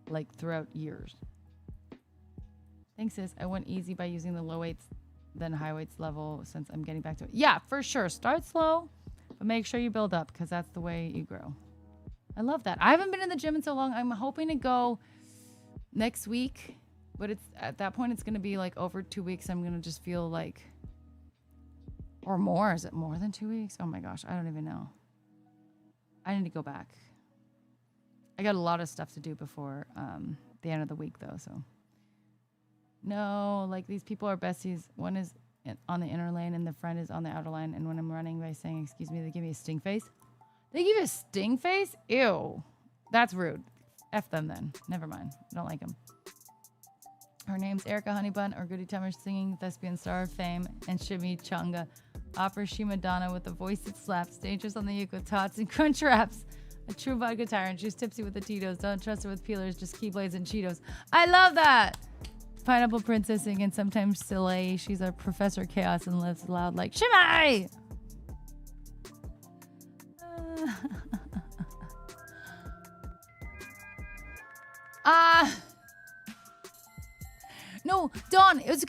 like throughout years. Thanks, sis. I went easy by using the low weights, then high weights level since I'm getting back to it. Yeah, for sure. Start slow, but make sure you build up because that's the way you grow. I love that. I haven't been in the gym in so long. I'm hoping to go next week, but it's at that point it's going to be like over 2 weeks. I'm going to just feel like, or more. Is it more than 2 weeks? Oh my gosh, I don't even know. I need to go back. I got a lot of stuff to do before the end of the week, though. So, no, like these people are besties. One is on the inner lane and the friend is on the outer line. And when I'm running by saying, excuse me, they give me a sting face. They give you a sting face? Ew. That's rude. F them then. Never mind. I don't like them. Her name's Erica Honeybun or Goody Tummer singing Thespian Star of Fame and Shimmy Chunga. Opera she Madonna with a voice that slaps. Dangerous on the uke with tots and crunch wraps. A true vodka tyrant. She's tipsy with the Tito's. Don't trust her with peelers. Just Keyblades and Cheetos. I love that. Pineapple princessing and sometimes Soleil. She's a Professor Chaos and lives loud like Shimmy! No, Dawn, it was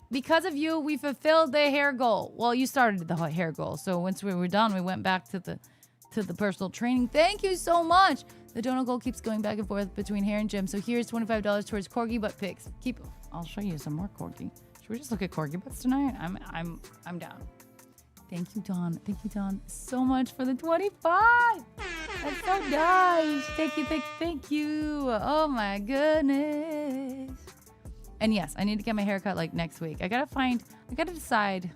because of you, we fulfilled the hair goal. Well, you started the hair goal. So once we were done, we went back to the personal training. Thank you so much. The donut goal keeps going back and forth between hair and gym. So here's $25 towards corgi butt pics. I'll show you some more corgi. Should we just look at corgi butts tonight? I'm down. Thank you, Dawn. Thank you, Dawn, so much for the 25. That's so nice. Thank you. Oh my goodness. And yes, I need to get my hair cut like next week. I gotta decide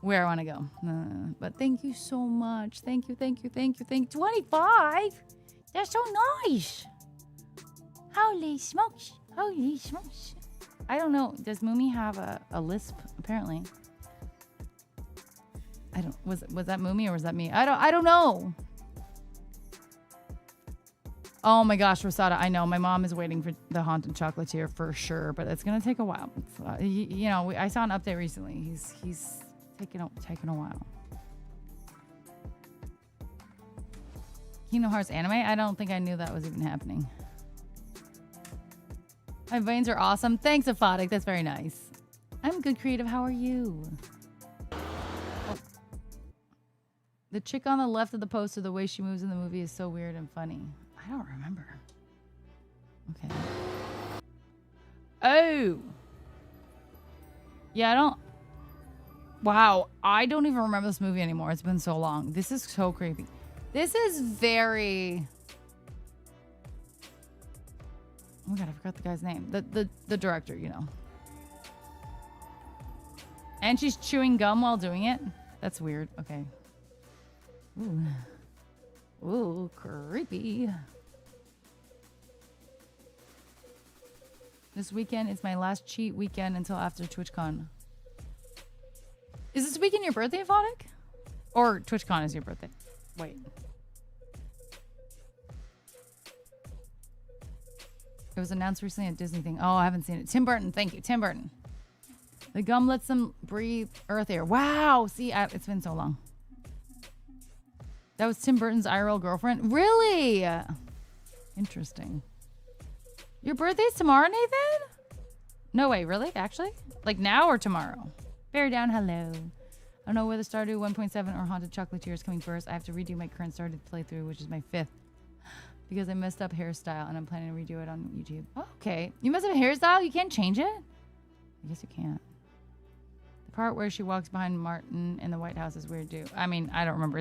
where I want to go. But thank you so much. Thank you. 25? That's so nice. Holy smokes. I don't know. Does Moomy have a lisp? Apparently. Was that Moomy or was that me? I don't know. Oh my gosh, Rosada, I know my mom is waiting for the Haunted Chocolatier for sure, but it's gonna take a while. I saw an update recently. He's taking a while. Kingdom Hearts anime? I don't think I knew that was even happening. My veins are awesome. Thanks, Aphotic. That's very nice. I'm good, creative. How are you? Oh. The chick on the left of the poster, the way she moves in the movie is so weird and funny. I don't remember. Okay. Oh. Yeah, I don't. Wow. I don't even remember this movie anymore. It's been so long. This is so creepy. This is very. Oh my god, I forgot the guy's name. The director, you know. And she's chewing gum while doing it. That's weird. Okay. Ooh, creepy. This weekend is my last cheat weekend until after TwitchCon. Is this weekend your birthday, Aphotic? Or TwitchCon is your birthday? Wait. It was announced recently at Disney thing. Oh, I haven't seen it. Tim Burton. Thank you. Tim Burton. The gum lets them breathe earth air. Wow. See, it's been so long. That was Tim Burton's IRL girlfriend? Really? Interesting. Your birthday's tomorrow, Nathan? No way. Really? Actually? Like now or tomorrow? Bear down. Hello. I don't know whether Stardew 1.7 or Haunted Chocolatier is coming first. I have to redo my current Stardew playthrough, which is my 5th. Because I messed up hairstyle and I'm planning to redo it on YouTube. Oh, okay. You messed up a hairstyle? You can't change it? I guess you can't. The part where she walks behind Martin in the White House is weird too. I mean, I don't remember.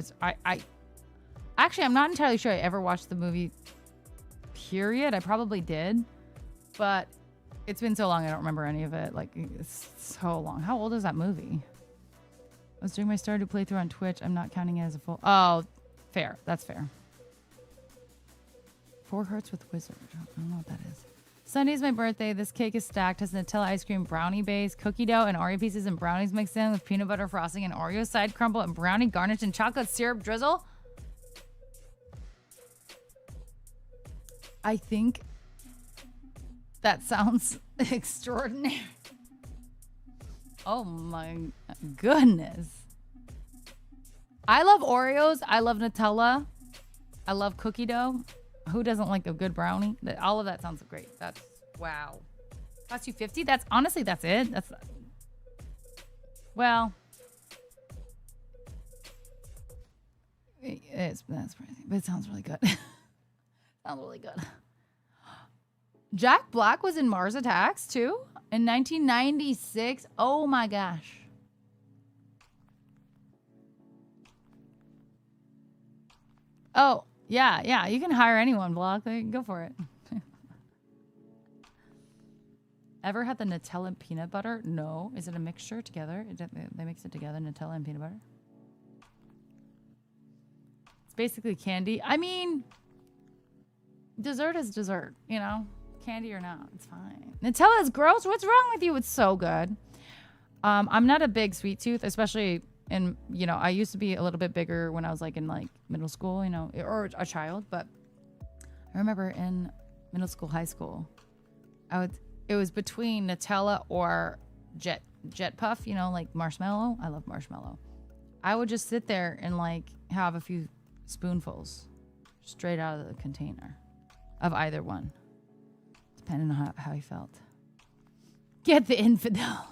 Actually, I'm not entirely sure I ever watched the movie, period. I probably did. But it's been so long I don't remember any of it. Like, it's so long. How old is that movie? I was doing my Stardew playthrough on Twitch. I'm not counting it as a full... Oh, fair. That's fair. 4 Hearts with Wizard. I don't know what that is. Sunday's my birthday. This cake is stacked. Has Nutella ice cream, brownie base, cookie dough, and Oreo pieces and brownies mixed in with peanut butter frosting and Oreo side crumble and brownie garnished in chocolate syrup drizzle. I think that sounds extraordinary. Oh my goodness. I love Oreos. I love Nutella. I love cookie dough. Who doesn't like a good brownie? All of that sounds great. That's wow. Cost you $50? That's honestly, that's it. That's well. That's crazy, but it sounds really good. Sounds really good. Jack Black was in Mars Attacks too in 1996. Oh my gosh. Oh. Yeah, you can hire anyone, Block. Go for it. Ever had the Nutella and peanut butter? No. Is it a mixture together? They mix it together, Nutella and peanut butter? It's basically candy. I mean, dessert is dessert, you know? Candy or not, it's fine. Nutella is gross. What's wrong with you? It's so good. I'm not a big sweet tooth, especially... And, you know, I used to be a little bit bigger when I was like in like middle school, you know, or a child. But I remember in middle school, high school, it was between Nutella or Jet Puff, you know, like marshmallow. I love marshmallow. I would just sit there and like have a few spoonfuls straight out of the container of either one, depending on how you felt. Get the infidel.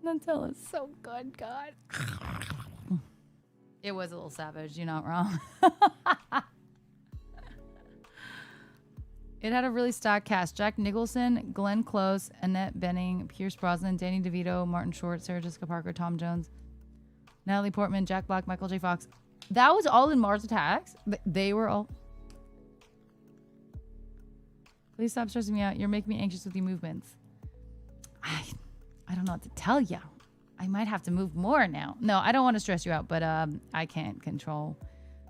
Nutella is so good, God. It was a little savage, you're not wrong. It had a really stacked cast. Jack Nicholson, Glenn Close, Annette Bening, Pierce Brosnan, Danny DeVito, Martin Short, Sarah Jessica Parker, Tom Jones, Natalie Portman, Jack Black, Michael J. Fox. That was all in Mars Attacks? They were all... Please stop stressing me out. You're making me anxious with your movements. I don't know what to tell you. I might have to move more now. No, I don't want to stress you out, but I can't control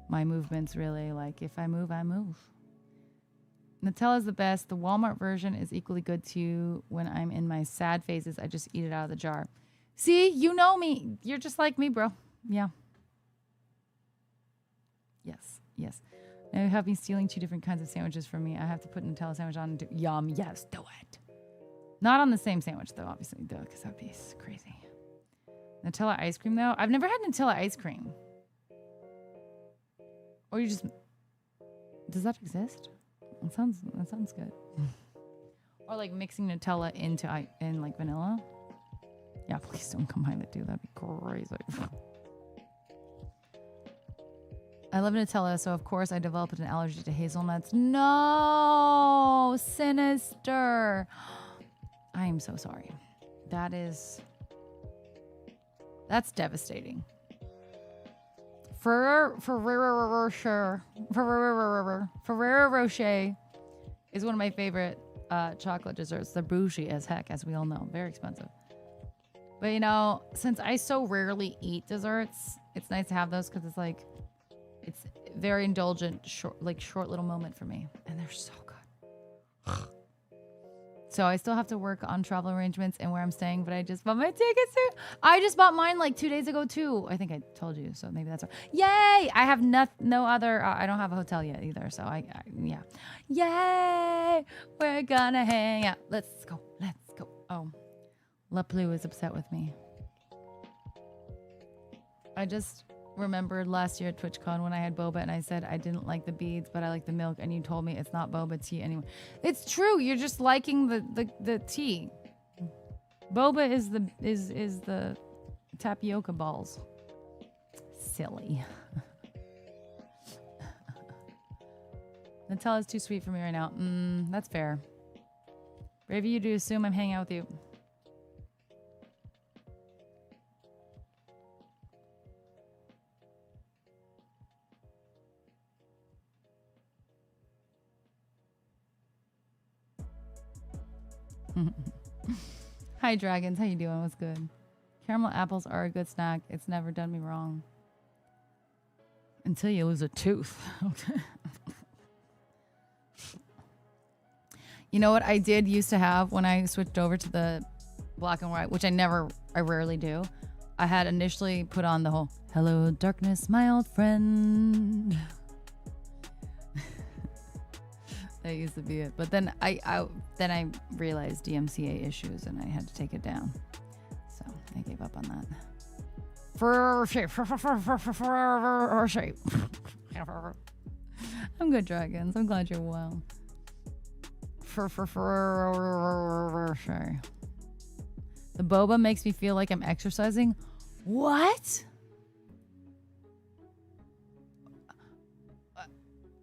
my movements really. Like if I move, I move. Nutella's the best. The Walmart version is equally good too. When I'm in my sad phases, I just eat it out of the jar. See, you know me. You're just like me, bro. Yeah. Yes. Yes. Now you have me stealing 2 different kinds of sandwiches from me. I have to put Nutella sandwich on. Yum. Yes, do it. Not on the same sandwich, though, obviously, because that'd be crazy. Nutella ice cream, though? I've never had Nutella ice cream. Or you just... Does that exist? That sounds good. Or like mixing Nutella in like vanilla. Yeah, please don't combine the two. That'd be crazy. I love Nutella, so of course I developed an allergy to hazelnuts. No! Sinister! I am so sorry. That's devastating. Ferrero Rocher is one of my favorite chocolate desserts. They're bougie as heck, as we all know. Very expensive. But you know, since I so rarely eat desserts, it's nice to have those because it's very indulgent, short little moment for me. And they're so good. So I still have to work on travel arrangements and where I'm staying, but I just bought my tickets too. I just bought mine like 2 days ago too. I think I told you, so maybe that's right. Yay! I have no other. I don't have a hotel yet either, so yeah. Yay! We're gonna hang out. Let's go. Oh, La Plu is upset with me. I just remembered last year at TwitchCon when I had boba and I said I didn't like the beads, but I like the milk, and you told me it's not boba tea anyway. It's true. You're just liking the tea. Boba is the tapioca balls. Silly. Nutella is too sweet for me right now. That's fair. Brave of you to assume I'm hanging out with you. Hi dragons, how you doing? What's good? Caramel apples are a good snack. It's never done me wrong. Until you lose a tooth. You know what I did used to have when I switched over to the black and white, which I rarely do. I had initially put on the whole "Hello darkness, my old friend." That used to be it. But then I realized DMCA issues and I had to take it down. So I gave up on that. For shape. I'm good, dragons. I'm glad you're well. The boba makes me feel like I'm exercising. What?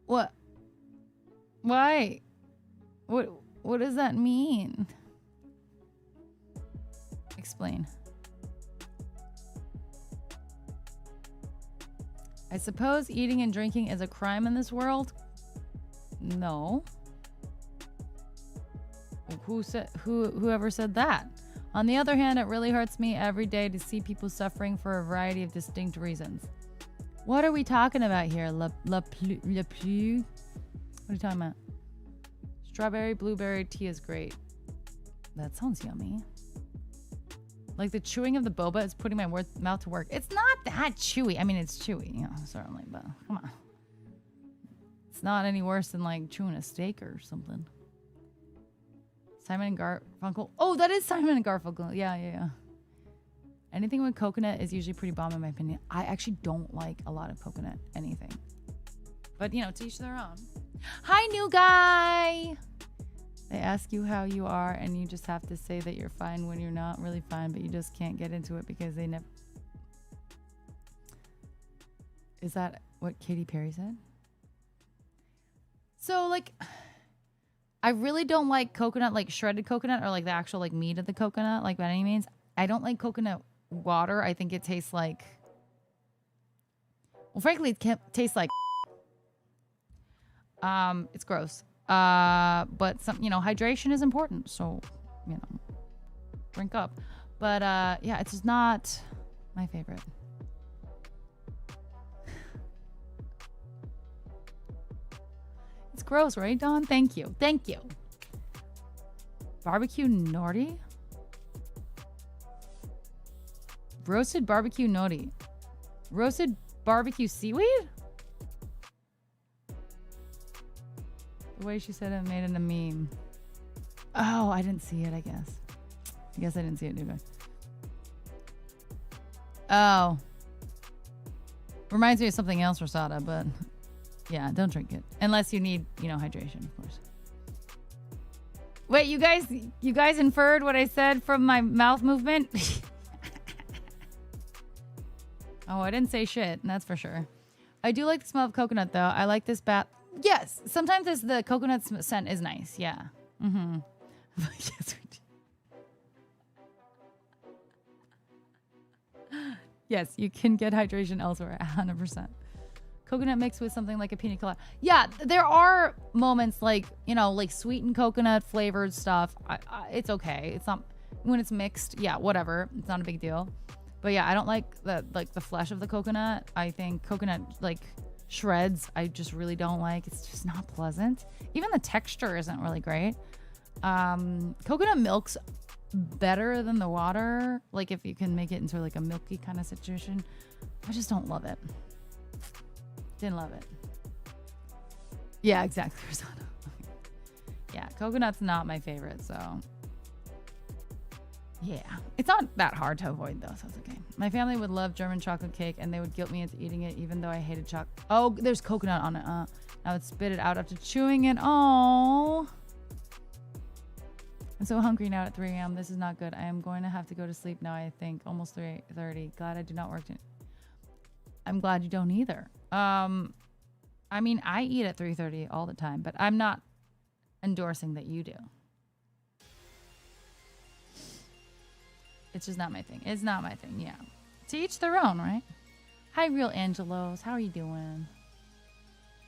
What? Why? What does that mean? Explain. I suppose eating and drinking is a crime in this world? No. Whoever said that? On the other hand, it really hurts me every day to see people suffering for a variety of distinct reasons. What are we talking about here? La Plu? What are you talking about? Strawberry, blueberry tea is great. That sounds yummy. Like the chewing of the boba is putting my mouth to work. It's not that chewy. I mean, it's chewy, certainly, but come on. It's not any worse than like chewing a steak or something. Simon and Garfunkel. Oh, that is Simon and Garfunkel. Yeah. Anything with coconut is usually pretty bomb in my opinion. I actually don't like a lot of coconut anything. But, to each their own. Hi, new guy. They ask you how you are, and you just have to say that you're fine when you're not really fine, but you just can't get into it because they never... Is that what Katy Perry said? So, I really don't like coconut, like shredded coconut or like the actual like meat of the coconut, like by any means. I don't like coconut water. I think it tastes like... Well, frankly, it tastes like... It's gross. But some, hydration is important. So, drink up. But yeah, it's just not my favorite. It's gross, right, Dawn? Thank you. Thank you. Barbecue nori? Roasted barbecue nori. Roasted barbecue seaweed? The way she said it made it a meme. Oh, I didn't see it, I guess. I guess I didn't see it, did I? Oh. Reminds me of something else, Rosada, but yeah, don't drink it. Unless you need, hydration, of course. Wait, you guys inferred what I said from my mouth movement? Oh, I didn't say shit, that's for sure. I do like the smell of coconut, though. I like this bath. Yes, sometimes the coconut scent is nice. Yeah. Mm-hmm. Yes, we do. Yes, you can get hydration elsewhere, 100%. Coconut mixed with something like a pina colada. Yeah, there are moments like, like sweetened coconut flavored stuff. It's okay. It's not, when it's mixed, yeah, whatever. It's not a big deal. But yeah, I don't like the flesh of the coconut. I think coconut shreds, I just really don't like. It's just not pleasant. Even the texture isn't really great. Coconut milk's better than the water. Like if you can make it into like a milky kind of situation. I just don't love it. Didn't love it. Yeah, exactly. Yeah, coconut's not my favorite, so yeah. It's not that hard to avoid though, so it's okay. My family would love German chocolate cake and they would guilt me into eating it even though I hated chocolate. Oh, there's coconut on it. I would spit it out after chewing it. Oh. I'm so hungry now at 3 a.m. This is not good. I am going to have to go to sleep now, I think. Almost 3:30. Glad I do not work. I'm glad you don't either. I mean, I eat at 3:30 all the time, but I'm not endorsing that you do. It's just not my thing. It's not my thing, yeah. To each their own, right? Hi, Real Angelos. How are you doing?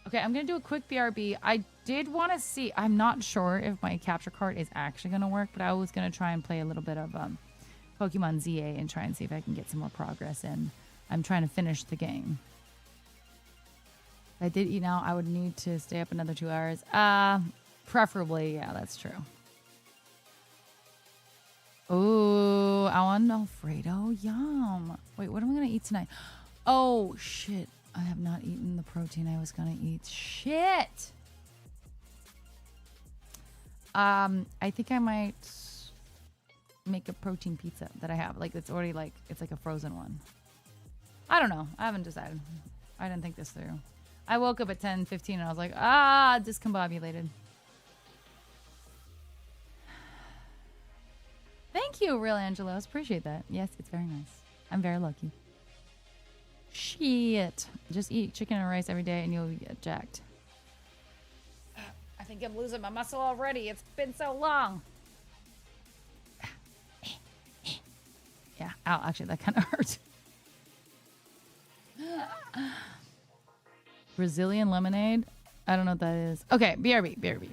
Okay, I'm going to do a quick BRB. I did want to see... I'm not sure if my capture card is actually going to work, but I was going to try and play a little bit of Pokemon ZA and try and see if I can get some more progress in. I'm trying to finish the game. If I did eat now, I would need to stay up another 2 hours. Preferably, yeah, that's true. Oh, I want Alfredo. Yum. Wait, what am I going to eat tonight? Oh, shit. I have not eaten the protein I was going to eat. Shit. I think I might make a protein pizza that I have. Like, it's already like, it's like a frozen one. I don't know. I haven't decided. I didn't think this through. I woke up at 10:15 and I was like, discombobulated. Thank you, Real Angelos. Appreciate that. Yes, it's very nice. I'm very lucky. Shit. Just eat chicken and rice every day and you'll get jacked. I think I'm losing my muscle already. It's been so long. Yeah. Ow, actually, that kind of hurt. Brazilian lemonade? I don't know what that is. Okay, BRB.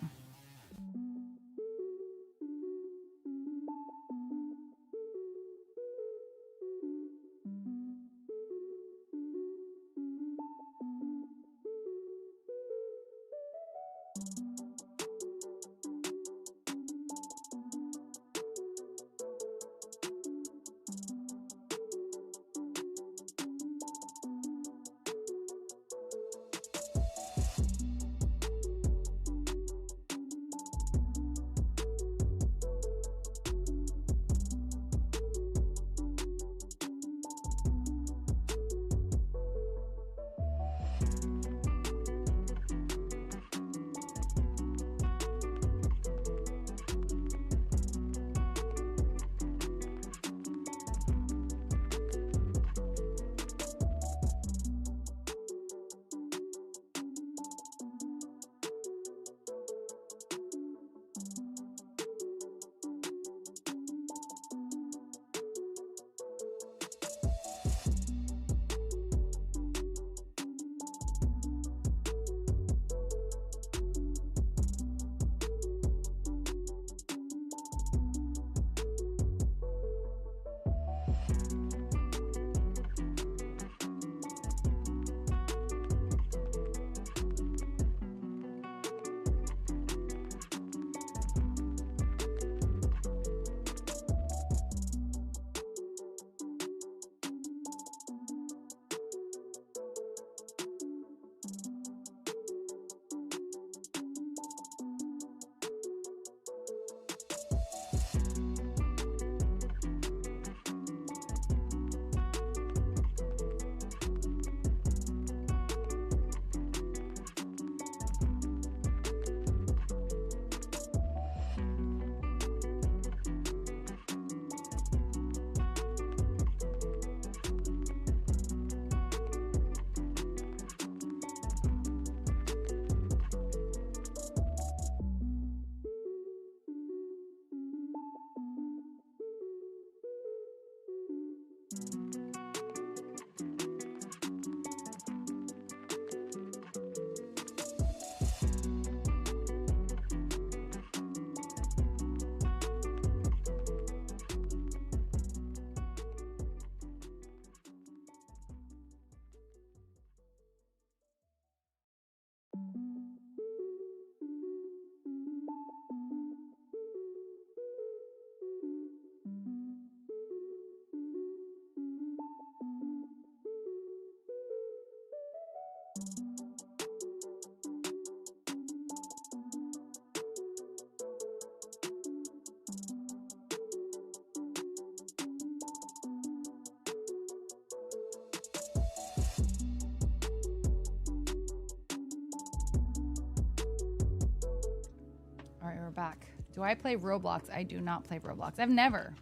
back. Do I play Roblox? I do not play Roblox. I've never.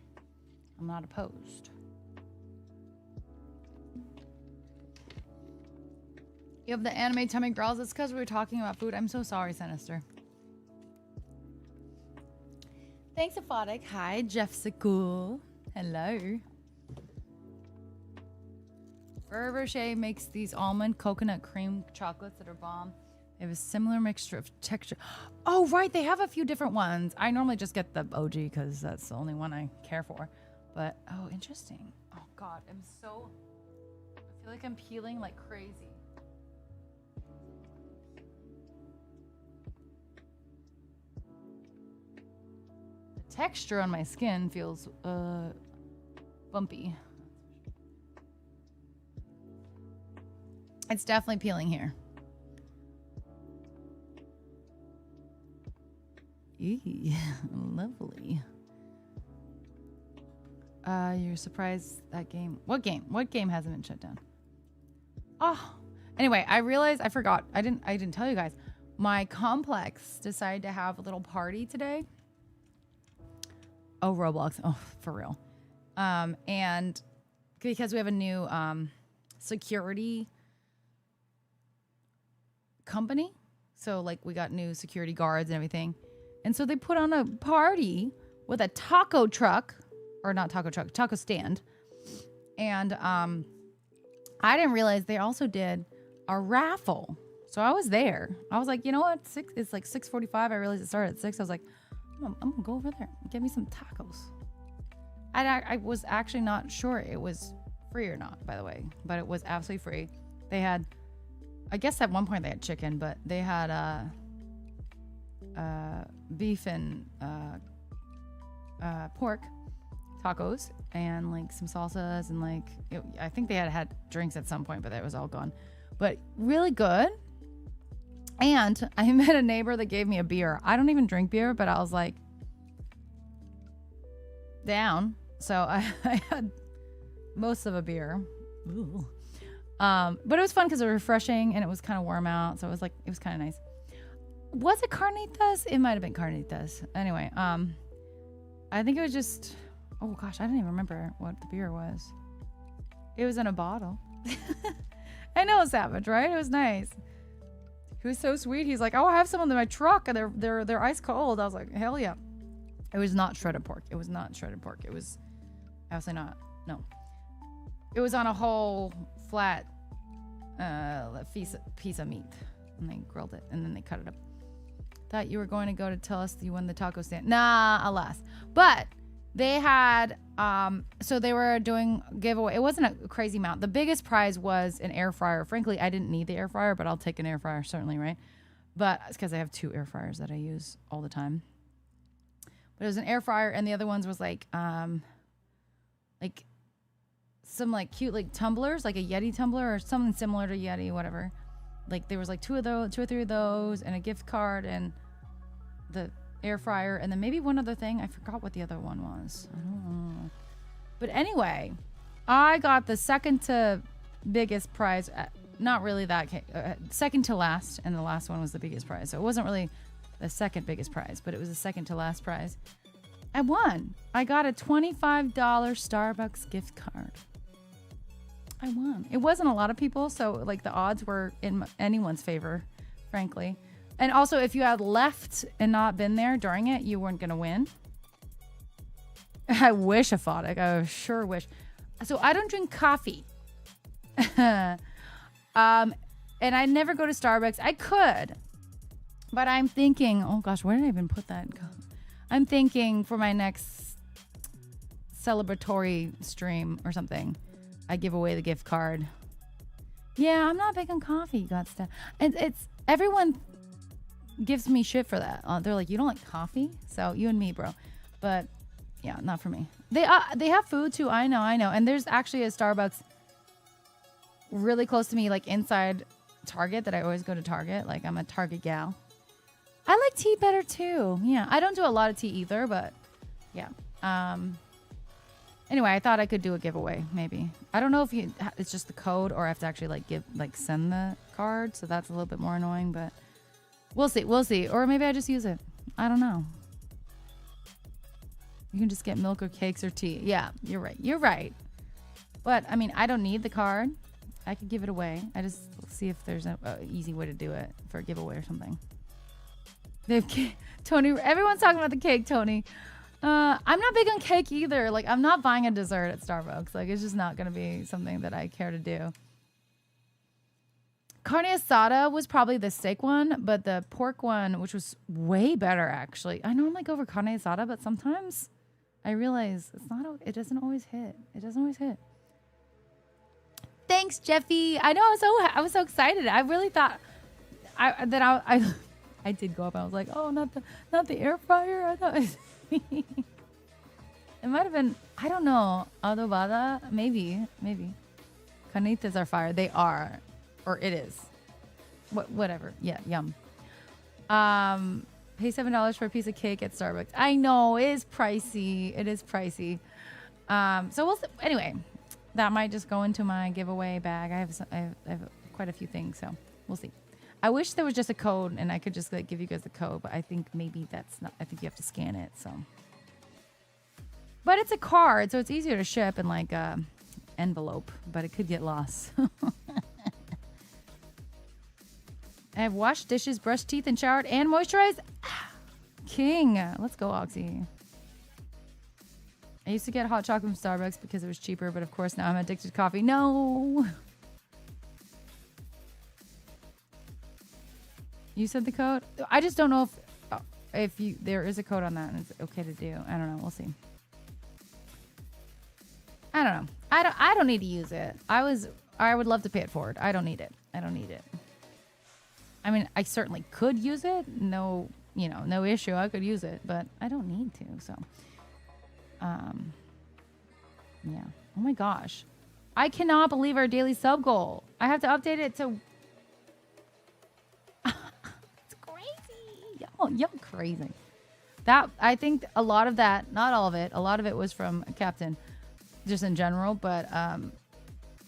I'm not opposed. You have the anime tummy growls. It's because we were talking about food. I'm so sorry, Sinister. Thanks, Aphotic. Hi, Jeffsicle. Hello. Fabergé makes these almond coconut cream chocolates that are bomb. They have a similar mixture of texture. Oh, right. They have a few different ones. I normally just get the OG because that's the only one I care for. But, oh, interesting. Oh, God. I feel like I'm peeling like crazy. The texture on my skin feels bumpy. It's definitely peeling here. Eee, lovely. You're surprised that game. What game? What game hasn't been shut down? Oh, anyway, I realized I forgot. I didn't tell you guys. My complex decided to have a little party today. Oh, Roblox. Oh, for real. And because we have a new security company, so like we got new security guards and everything. And so they put on a party with a taco truck, or not taco truck, taco stand. And I didn't realize they also did a raffle. So I was there. I was like, you know what? It's like 6:45. I realized it started at 6. I was like, I'm gonna go over there and get me some tacos. I was actually not sure it was free or not, by the way, but it was absolutely free. They had, I guess at one point they had chicken, but they had beef and pork tacos and like some salsas and like I think they had drinks at some point, but that was all gone. But really good. And I met a neighbor that gave me a beer. I don't even drink beer, but I was like down. So I had most of a beer. Ooh. But it was fun because it was refreshing and it was kind of warm out. So it was kind of nice. Was it carnitas? It might have been carnitas. Anyway, I think it was just, oh gosh, I don't even remember what the beer was. It was in a bottle. I know, Savage, right? It was nice. He was so sweet. He's like, oh, I have some in my truck and they're ice cold. I was like, hell yeah. It was not shredded pork. It was not shredded pork. It was absolutely not. No. It was on a whole flat piece of meat. And they grilled it and then they cut it up. Thought you were going to go to tell us you won the taco stand. Nah, alas. But they had, so they were doing giveaway. It wasn't a crazy amount. The biggest prize was an air fryer. Frankly, I didn't need the air fryer, but I'll take an air fryer certainly, right? But it's because I have 2 air fryers that I use all the time. But it was an air fryer, and the other ones was like some like cute like tumblers, like a Yeti tumbler or something similar to Yeti, whatever. Like there was like 2 or 3 of those, and a gift card, and the air fryer, and then maybe one other thing. I forgot what the other one was. I don't know. But anyway, I got the second to biggest prize. Not really that. Second to last, and the last one was the biggest prize. So it wasn't really the second biggest prize, but it was the second to last prize. I won. I got a $25 Starbucks gift card. I won. It wasn't a lot of people, so like the odds were in anyone's favor, frankly. And also, if you had left and not been there during it, you weren't going to win. I wish, Aphotic. I sure wish. So I don't drink coffee. And I never go to Starbucks. I could. But I'm thinking, oh gosh, where did I even put that? I'm thinking for my next celebratory stream or something, I give away the gift card. Yeah, I'm not big on coffee. You got stuff. It's everyone gives me shit for that. They're like, you don't like coffee? So you and me, bro. But yeah, not for me. They have food too. I know. And there's actually a Starbucks really close to me, like inside Target, that I always go to Target. Like I'm a Target gal. I like tea better too. Yeah, I don't do a lot of tea either, but yeah. Anyway, I thought I could do a giveaway, maybe. I don't know if it's just the code or I have to actually send the card, so that's a little bit more annoying, but we'll see. Or maybe I just use it. I don't know. You can just get milk or cakes or tea. Yeah, you're right. You're right. But, I mean, I don't need the card. I could give it away. I just see if there's an easy way to do it for a giveaway or something. They have Tony, everyone's talking about the cake, Tony. I'm not big on cake either. Like, I'm not buying a dessert at Starbucks. Like, it's just not going to be something that I care to do. Carne asada was probably the steak one, but the pork one, which was way better, actually. I normally go for carne asada, but sometimes I realize it doesn't always hit. It doesn't always hit. Thanks, Jeffy. I know, I was so excited. I really thought I did go up. I was like, oh, not the air fryer. I thought it might have been, I don't know, adobada. Maybe. Carnitas are fire. They are. Or it is. Whatever. Yeah, yum. Pay $7 for a piece of cake at Starbucks. I know, it is pricey. So we'll see. Anyway, that might just go into my giveaway bag. I have quite a few things, so we'll see. I wish there was just a code and I could just like give you guys the code, but I think maybe that's not. I think you have to scan it. So, but it's a card, so it's easier to ship in like a envelope, but it could get lost. I have washed dishes, brushed teeth, and showered and moisturized. King. Let's go, Oxy. I used to get hot chocolate from Starbucks because it was cheaper, but of course now I'm addicted to coffee. No. You said the code? I just don't know if there is a code on that and it's okay to do. I don't know. We'll see. I don't know. I don't need to use it. I would love to pay it forward. I don't need it. I mean, I certainly could use it. No issue. I could use it, but I don't need to. So, yeah. Oh my gosh. I cannot believe our daily sub goal. I have to update it to. It's crazy. Y'all crazy. I think a lot of that, not all of it, a lot of it was from Captain, just in general, but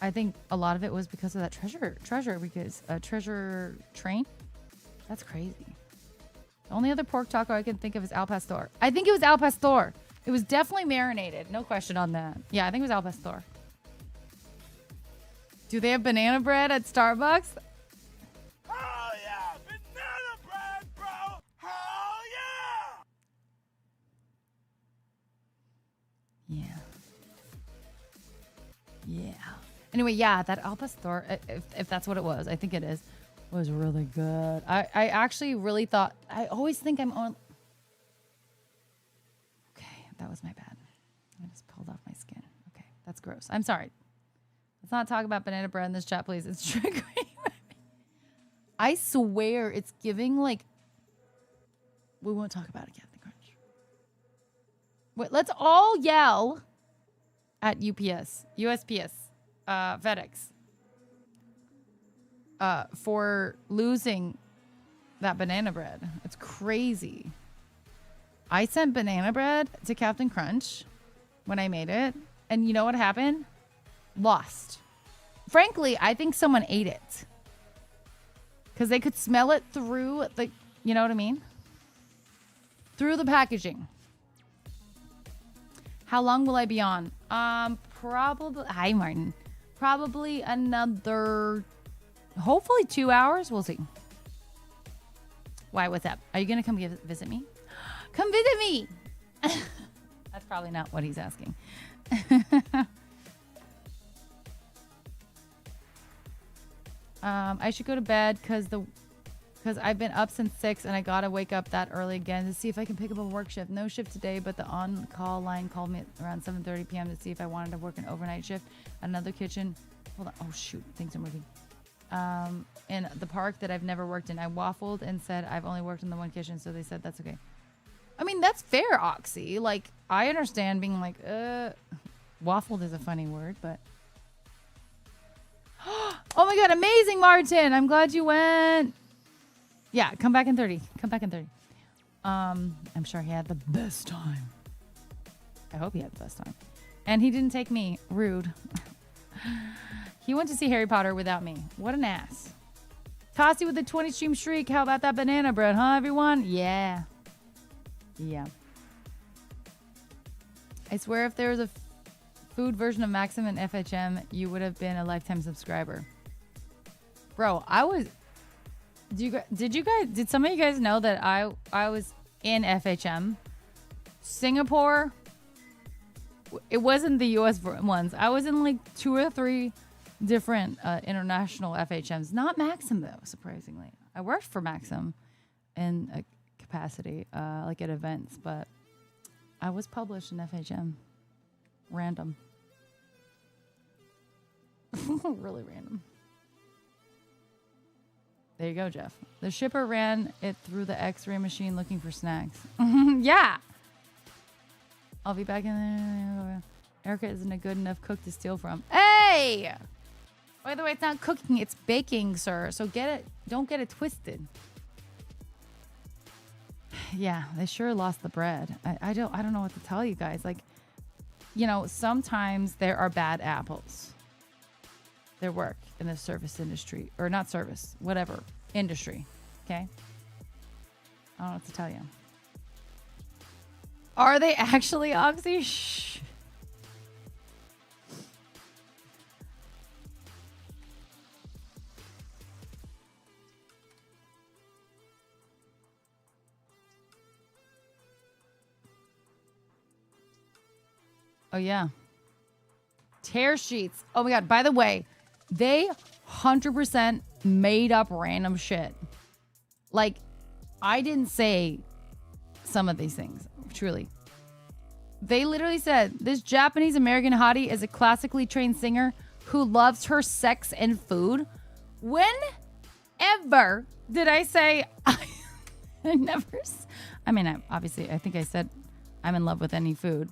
I think a lot of it was because of that treasure because a treasure train. That's crazy. The only other pork taco I can think of is Al Pastor. I think it was Al Pastor. It was definitely marinated. No question on that. Yeah, I think it was Al Pastor. Do they have banana bread at Starbucks? Hell yeah! Banana bread, bro! Hell yeah! Yeah. Anyway, yeah, that Al Pastor, if that's what it was, I think it is, was really good. I actually really thought, I always think I'm on. Okay, that was my bad. I just pulled off my skin. Okay, that's gross. I'm sorry. Let's not talk about banana bread in this chat, please. It's triggering. I swear it's giving like, we won't talk about it, Captain Crunch. Wait, let's all yell at UPS, USPS. FedEx for losing that banana bread. It's crazy. I sent banana bread to Captain Crunch when I made it, and you know what happened? Lost. Frankly, I think someone ate it because they could smell it through the, you know what I mean? Through the packaging. How long will I be on? Probably. Hi, Martin. Probably another, hopefully 2 hours. We'll see. Why? What's up? Are you going to come visit me? Come visit me. That's probably not what he's asking. I should go to bed because I've been up since 6 and I got to wake up that early again to see if I can pick up a work shift. No shift today, but the on-call line called me around 7:30 p.m. to see if I wanted to work an overnight shift at another kitchen. Hold on. Oh, shoot. Things are moving. In the park that I've never worked in. I waffled and said I've only worked in the one kitchen, so they said that's okay. I mean, that's fair, Oxy. Like, I understand being like, waffled is a funny word, but... Oh my God, amazing, Martin. I'm glad you went. Yeah, come back in 30. I'm sure he had the best time. I hope he had the best time. And he didn't take me. Rude. He went to see Harry Potter without me. What an ass. Tossy with the 20 stream shriek. How about that banana bread, huh, everyone? Yeah. I swear if there was a food version of Maxim and FHM, you would have been a lifetime subscriber. Bro, I was... Did some of you guys know that I was in FHM? Singapore... It wasn't the US ones. I was in like 2 or 3 different international FHMs. Not Maxim, though, surprisingly. I worked for Maxim in a capacity, like at events, but I was published in FHM. Random. Really random. There you go, Jeff. The shipper ran it through the X-ray machine looking for snacks. Yeah! I'll be back in there. Erica isn't a good enough cook to steal from. Hey! By the way, it's not cooking, it's baking, sir. So don't get it twisted. Yeah, they sure lost the bread. I don't know what to tell you guys. Like, you know, sometimes there are bad apples. Their work in the service industry, or not service, whatever industry. Okay? I don't know what to tell you. Are they actually Oxy? Shh. Oh, yeah. Tear sheets. Oh, my God. By the way, they 100% made up random shit. Like, I didn't say some of these things. Truly. They literally said, this Japanese American hottie is a classically trained singer who loves her sex and food. Whenever did I say, I never, I mean, obviously, I think I said I'm in love with any food,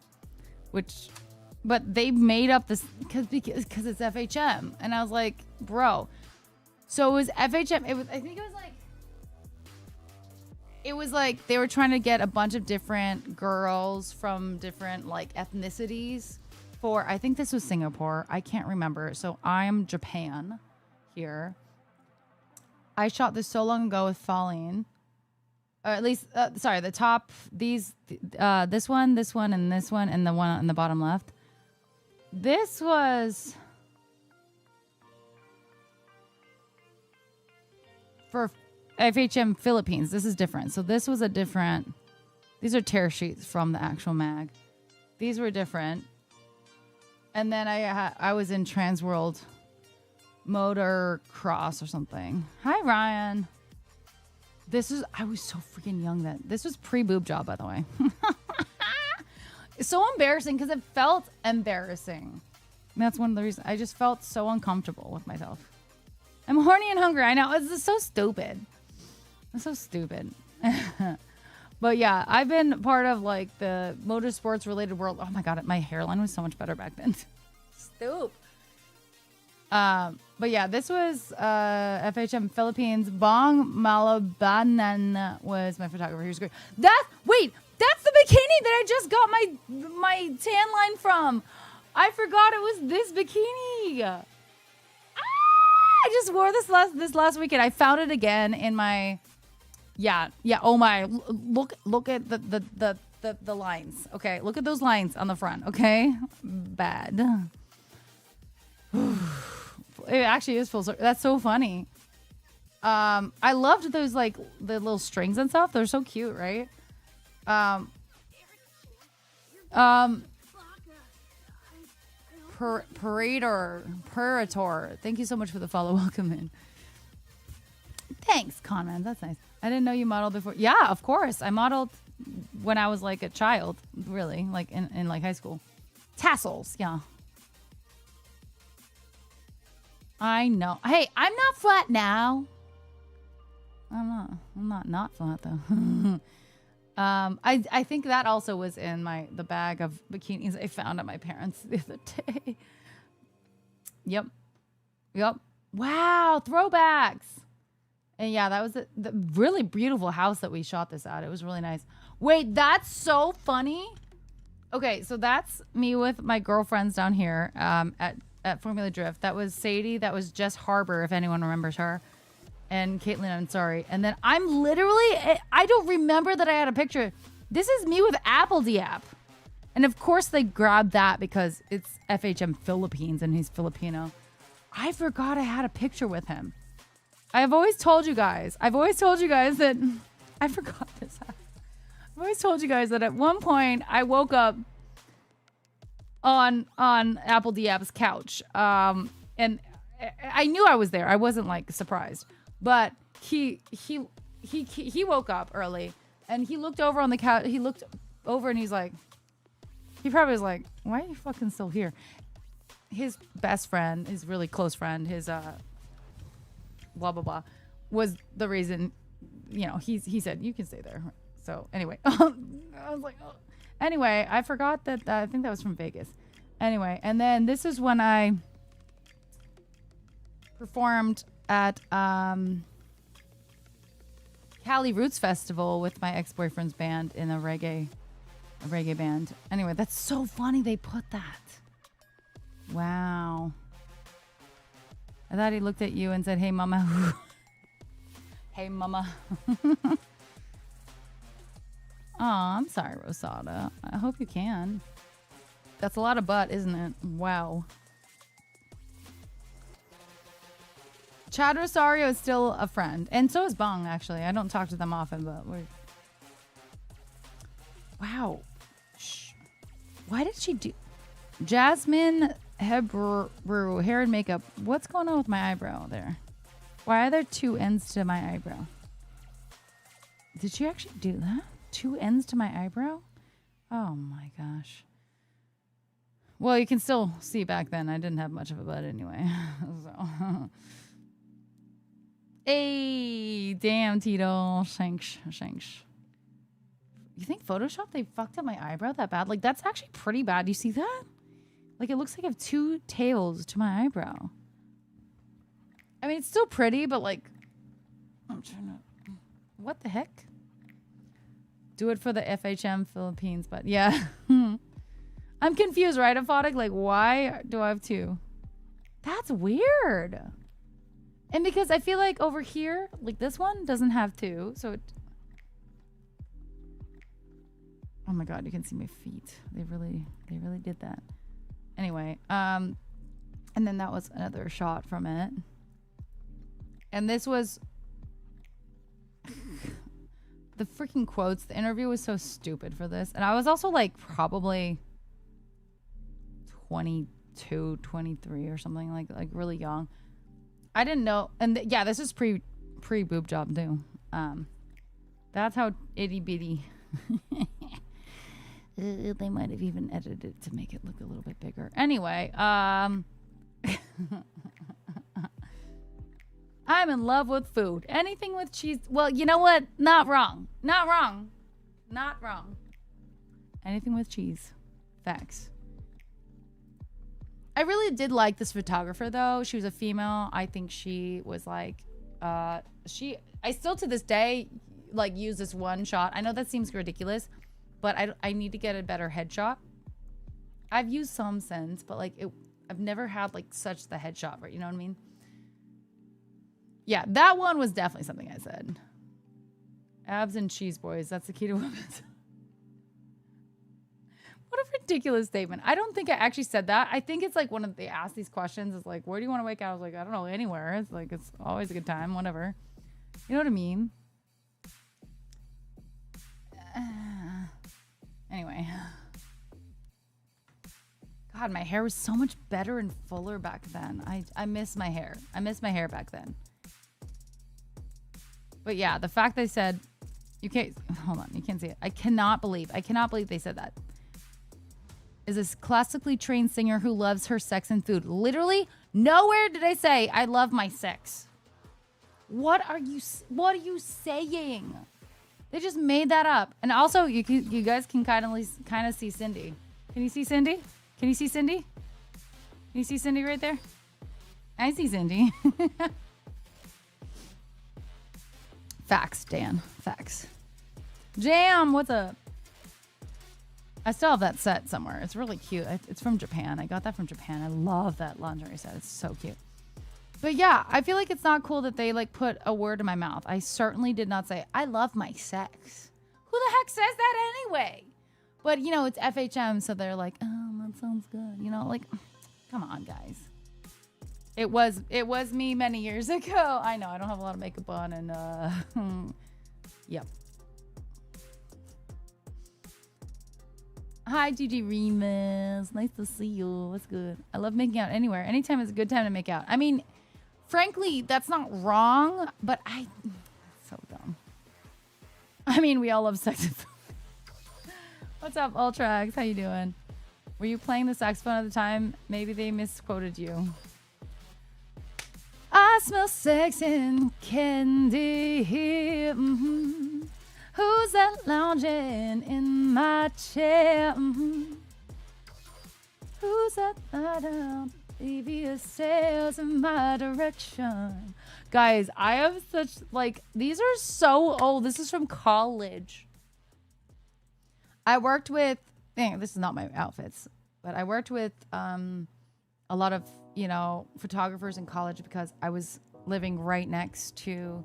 but they made up this because it's FHM. And I was like, bro. So it was FHM. It was like they were trying to get a bunch of different girls from different like ethnicities for, I think this was Singapore. I can't remember. So I'm Japan here. I shot this so long ago with Falling. Or at least, the top, this one, and this one, and the one on the bottom left. This was for FHM Philippines. This is different. So this was a different, these are tear sheets from the actual mag. These were different. And then I was in Transworld Motor Cross or something. Hi, Ryan. I was so freaking young then. This was pre-boob job, by the way. It's so embarrassing because it felt embarrassing. And that's one of the reasons. I just felt so uncomfortable with myself. I'm horny and hungry. I know. It's just so stupid. It's so stupid. But yeah, I've been part of like the motorsports related world. Oh my God, my hairline was so much better back then. Stoop. But yeah, this was FHM Philippines. Bong Malabanan was my photographer. He was great. That's the bikini that I just got my tan line from. I forgot it was this bikini. I just wore this last weekend. I found it again in my oh my, look at the lines. Okay, look at those lines on the front. Okay, bad. It actually is full circle. That's so funny. I loved those like the little strings and stuff. They're so cute, right? Perator. Thank you so much for the follow. Welcome in. Thanks, Conrad. That's nice. I didn't know you modeled before. Yeah, of course. I modeled when I was like a child, really, like in like high school. Tassels, yeah. I know. Hey, I'm not flat now. I'm not flat though. I think that also was in the bag of bikinis I found at my parents' the other day. Yep. Wow, throwbacks. And yeah, that was the really beautiful house that we shot this at. It was really nice. Wait, that's so funny. Okay, so that's me with my girlfriends down here at Formula Drift. That was Sadie. That was Jess Harbor, if anyone remembers her. And Caitlin Ansari. And then I don't remember that I had a picture. This is me with Apple Diap. And of course they grabbed that because it's FHM Philippines and he's Filipino. I forgot I had a picture with him. I've always told you guys that I forgot this. I've always told you guys that at one point I woke up on Apple Diab's couch. And I knew I was there. I wasn't like surprised. But he woke up early and he looked over on the couch. He looked over and he's like, he probably was like, why are you fucking still here? His best friend, his really close friend, his blah blah blah, was the reason. You know, he said you can stay there. So anyway, I was like, oh. Anyway, I forgot that. I think that was from Vegas. Anyway, and then this is when I performed at Cali Roots Festival with my ex-boyfriend's band in a reggae band. Anyway, that's so funny they put that. Wow. I thought he looked at you and said, hey, mama. Hey, mama. Oh, I'm sorry, Rosada. I hope you can. That's a lot of butt, isn't it? Wow. Chad Rosario is still a friend. And so is Bong, actually. I don't talk to them often, but we're... Wow. Shh. Why did she do... Jasmine Hebrew, hair and makeup. What's going on with my eyebrow there? Why are there two ends to my eyebrow? Did she actually do that? Two ends to my eyebrow? Oh my gosh. Well, you can still see back then. I didn't have much of a butt anyway. So... Hey, damn, Tito. Shanks. You think Photoshop, they fucked up my eyebrow that bad? Like, that's actually pretty bad. You see that? Like, it looks like I have two tails to my eyebrow. I mean, it's still pretty, but like... I'm trying to... What the heck? Do it for the FHM Philippines, but yeah. I'm confused, right, Aphotic? Like, why do I have two? That's weird. And because I feel like over here, like this one doesn't have two, so it... Oh my god, you can see my feet. They really did that. Anyway, and then that was another shot from it. And this was... The freaking quotes. The interview was so stupid for this. And I was also like probably 22, 23 or something, like really young. I didn't know. And yeah, this is pre boob job too. That's how itty bitty. They might have even edited it to make it look a little bit bigger. Anyway, I'm in love with food. Anything with cheese. Well, you know what? Not wrong. Anything with cheese. Facts. I really did like this photographer though. She was a female. I think she was like, I still to this day like use this one shot. I know that seems ridiculous, but I need to get a better headshot. I've used some since, but like I've never had like such the headshot, right? You know what I mean? Yeah, that one was definitely something I said. Abs and cheese boys. That's the key to women. What a ridiculous statement. I don't think I actually said that. I think it's like they ask these questions. It's like, where do you want to wake up? I was like, I don't know, anywhere. It's like, it's always a good time, whatever. You know what I mean? Anyway. God, my hair was so much better and fuller back then. I miss my hair. I miss my hair back then. But yeah, the fact they said, you can't, hold on, you can't see it. I cannot believe they said that. Is this classically trained singer who loves her sex and food. Literally, nowhere did I say I love my sex. What are you saying? They just made that up. And also, you guys can kind of see Cindy. Can you see Cindy? Can you see Cindy? Can you see Cindy right there? I see Cindy. Facts, Dan. Facts. Jam, what's up? I still have that set somewhere. It's really cute. It's from Japan. I got that from Japan. I love that lingerie set. It's so cute. But yeah, I feel like it's not cool that they like put a word in my mouth. I certainly did not say, I love my sex. Who the heck says that anyway? But, you know, it's FHM, so they're like, oh, that sounds good. You know, like, come on, guys. It was me many years ago. I know, I don't have a lot of makeup on, and, yep. Hi, Gigi Remus. Nice to see you. What's good? I love making out anywhere. Anytime is a good time to make out. I mean, frankly, that's not wrong, but so dumb. I mean, we all love sex and food. What's up, Ultrax? How you doing? Were you playing the saxophone at the time? Maybe they misquoted you. I smell sex and candy here. Mm-hmm. Who's that lounging in my chair? Mm-hmm. Who's that lie down? Baby, it sails in my direction. Guys, I have such, like, these are so old. This is from college. I worked with, this is not my outfits, but I worked with a lot of, you know, photographers in college because I was living right next to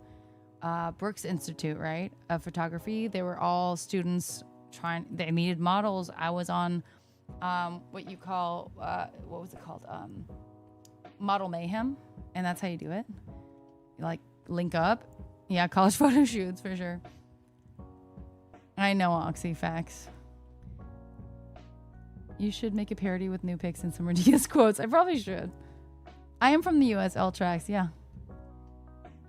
Brooks Institute, right, of photography. They were all students they needed models. I was on what you call, what was it called? Model Mayhem. And that's how you do it. You like link up. Yeah, college photo shoots for sure. I know, Oxy, facts. You should make a parody with new pics and some ridiculous quotes. I probably should. I am from the US, Ultrax, yeah.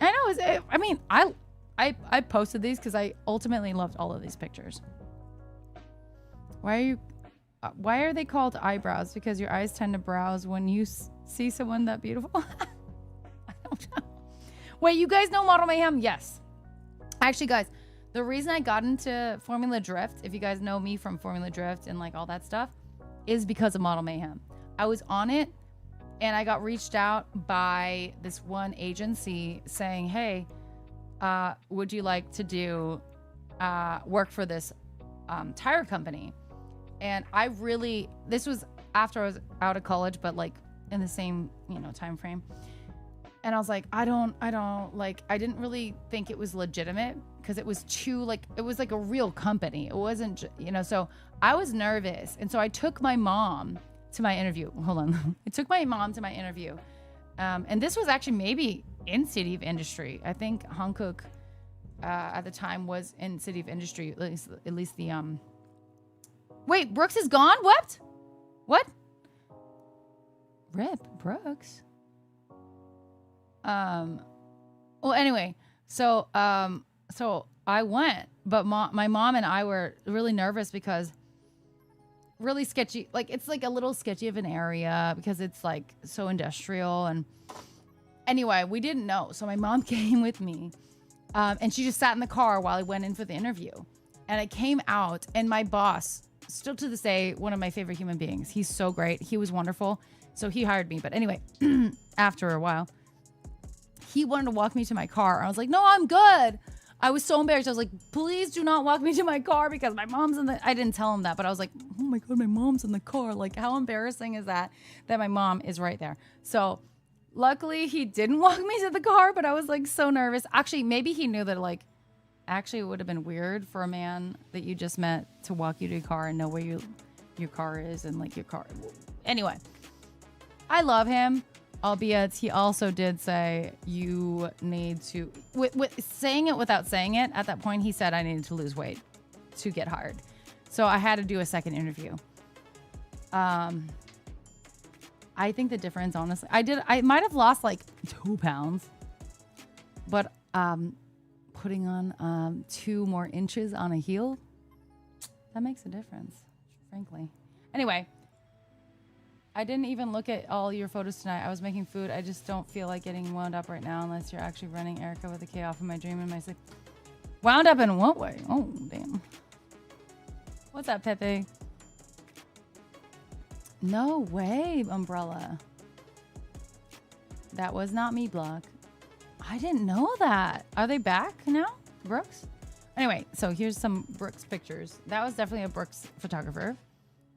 I know. I mean, I posted these because I ultimately loved all of these pictures. Why are they called eyebrows? Because your eyes tend to browse when you see someone that beautiful. I don't know. Wait, you guys know Model Mayhem? Yes. Actually, guys, the reason I got into Formula Drift, if you guys know me from Formula Drift and like all that stuff, is because of Model Mayhem. I was on it. And I got reached out by this one agency saying, hey, would you like to do work for this tire company? And I really, this was after I was out of college, but like in the same, you know, time frame. And I was like, I didn't really think it was legitimate because it was too like, it was like a real company. It wasn't, you know, so I was nervous. And so I took my mom to my interview. Hold on. I took my mom to my interview. And this was actually maybe in City of Industry. I think Hankook at the time was in City of Industry, at least the wait, Brooks is gone? What? Rip Brooks. Well, anyway, so I went, but my mom and I were really nervous because really sketchy, like it's like a little sketchy of an area because it's like so industrial. And anyway, we didn't know, so my mom came with me, and she just sat in the car while I went in for the interview. And I came out, and my boss, still to this day, one of my favorite human beings, he's so great, he was wonderful, so he hired me. But anyway, after a while, he wanted to walk me to my car. I was like, no, I'm good. I was so embarrassed. I was like, please do not walk me to my car because my mom's in the... I didn't tell him that, but I was like, oh my God, my mom's in the car. Like, how embarrassing is that my mom is right there? So luckily he didn't walk me to the car, but I was like so nervous. Actually, maybe he knew that like, actually it would have been weird for a man that you just met to walk you to your car and know where your car is and like your car. Anyway, I love him. Albeit he also did say you need to, with saying it without saying it, at that point he said I needed to lose weight to get hired. So I had to do a second interview. I think the difference, honestly, I might have lost like 2 pounds, but putting on 2 more inches on a heel, that makes a difference, frankly. Anyway, I didn't even look at all your photos tonight. I was making food. I just don't feel like getting wound up right now unless you're actually running Erica with a K off of my dream and my sleep. Wound up in what way? Oh, damn. What's up, Pepe? No way, Umbrella. That was not me, Block. I didn't know that. Are they back now, Brooks? Anyway, so here's some Brooks pictures. That was definitely a Brooks photographer.